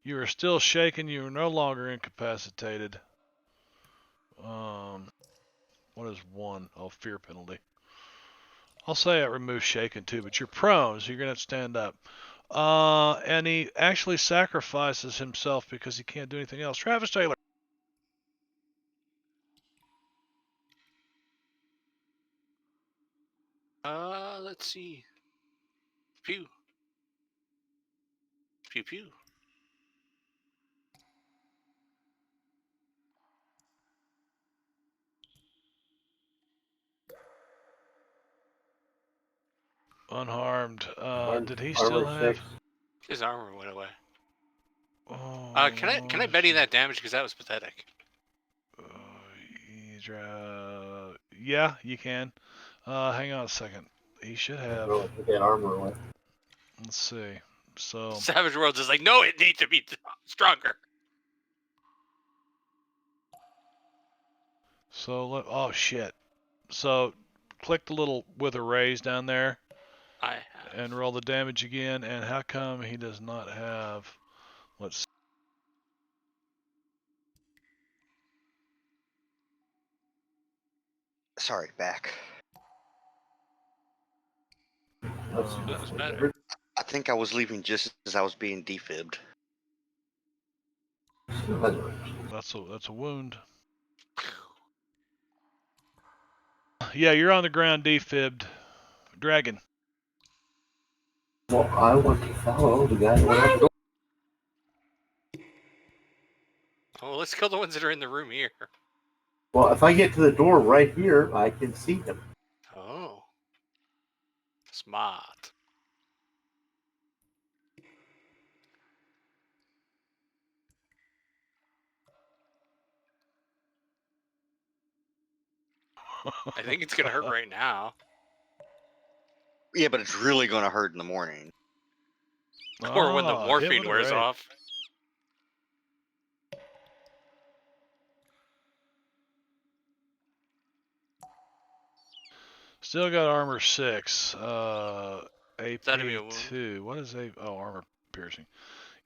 You are still shaken. You are no longer incapacitated. What is 1? Oh, fear penalty. I'll say it removes shaken too, but you're prone, so you're going to have to stand up. And he actually sacrifices himself because he can't do anything else. Travis Taylor. Let's see. Pew. Pew pew. Unharmed. Did he Armor still have... 6. His armor went away. Oh, Can I Betty that damage because that was pathetic. Yeah, you can. Hang on a second. He should have... Really put that armor away. Let's see. So... Savage Worlds is like, no, it needs to be stronger. So, oh shit. So, click the little with a raise down there. I have. And roll the damage again. And how come he does not have... Let's see. Sorry, back. That was better. I think I was leaving just as I was being defibbed. That's a wound. Yeah, you're on the ground defibbed. Dragon. Well, I want to follow the guy who went out the door. Oh, let's kill the ones that are in the room here. Well, if I get to the door right here, I can see him. Oh. Smart. I think it's going to hurt right now. Yeah, but it's really going to hurt in the morning. Or when the Hit morphine with a wears raise. off. Still got armor 6. That'd be a AP wound. 2. What is a... Oh, armor piercing.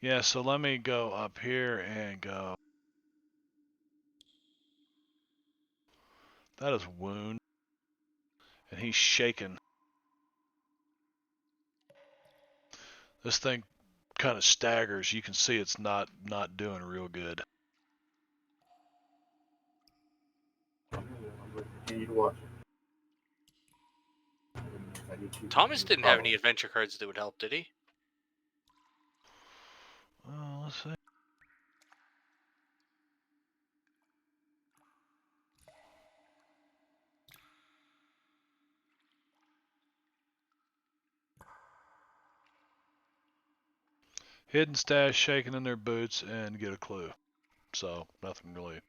Yeah, so let me go up here and go... That is wound. And he's shaken. This thing kind of staggers. You can see it's not doing real good. I'm going to continue to watch it. Thomas didn't have any adventure cards that would help, did he? Let's see. Hidden stash, shaking in their boots, and get a clue. So, nothing really.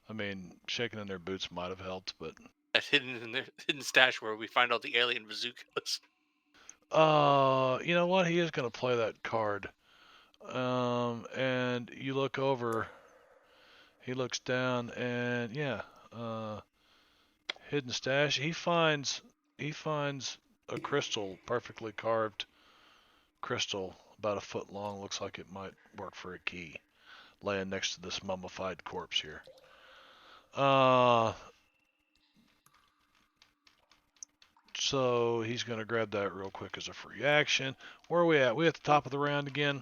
I mean, shaking in their boots might have helped, but... That hidden stash where we find all the alien bazookas. You know what? He is going to play that card. And you look over. He looks down, and yeah, hidden stash. He finds a crystal, perfectly carved crystal, about a foot long. Looks like it might work for a key, laying next to this mummified corpse here. So he's going to grab that real quick as a free action. Where are we at? We at the top of the round again.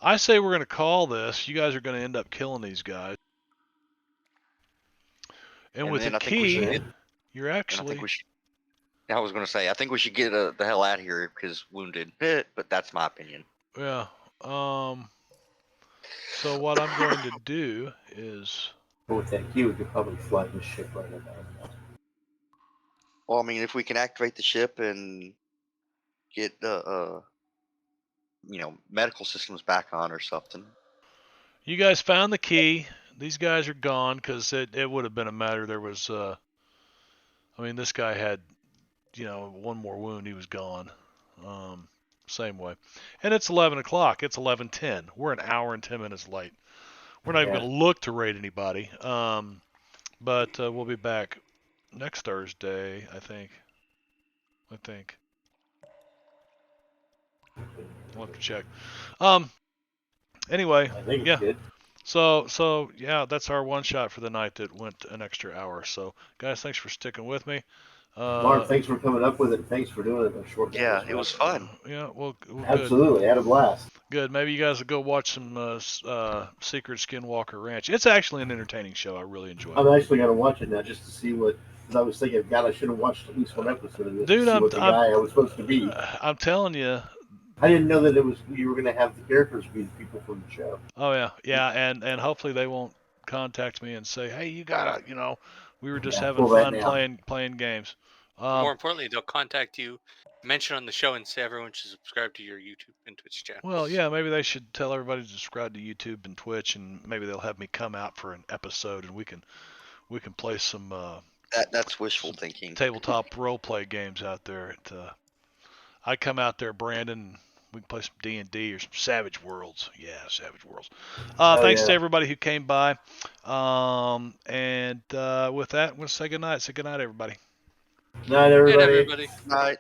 I say we're going to call this. You guys are going to end up killing these guys. And with the key, you're actually... I was going to say, I think we should get the hell out of here because wounded. But that's my opinion. Yeah. So what I'm going to do is, But with that key, we could probably fly this ship right about now. Well, I mean, if we can activate the ship and get the medical systems back on or something. you guys found the key. These guys are gone because it would have been a matter. There was, I mean, this guy had, one more wound. He was gone. Same way. And it's 11 o'clock. It's 11:10. We're an hour and 10 minutes late. We're not even Yeah. going to look to raid anybody. But we'll be back next Thursday, I think. We'll have to check. Anyway, I think it's yeah. good. So yeah, that's our one shot for the night that went an extra hour. So guys, thanks for sticking with me. Mark, thanks for coming up with it. Thanks for doing it in a short Yeah, notice. it was fun. Yeah, well good. Absolutely, had a blast. Good. Maybe you guys will go watch some Secret Skinwalker Ranch. It's actually an entertaining show. I really enjoy I'm it. actually going to watch it now just to see what. Because I was thinking, God, I should have watched at least one episode of this Dude, to see what the guy I was supposed to be. I'm telling you. I didn't know that it was you were going to have the characters be the people from the show. Oh yeah, and hopefully they won't contact me and say, hey, you gotta, we were just Yeah, having pull that fun down. playing games. But more importantly, they'll contact you, mention on the show, and say everyone should subscribe to your YouTube and Twitch channels. Well, yeah, maybe they should tell everybody to subscribe to YouTube and Twitch, and maybe they'll have me come out for an episode, and we can play some That's wishful thinking. tabletop role play games out there. I come out there, Brandon. We can play some D&D or some Savage Worlds. Yeah, Savage Worlds. Thanks to everybody who came by. And with that, I'm going to say goodnight. Say goodnight, everybody. Night, Good everybody. everybody. Night.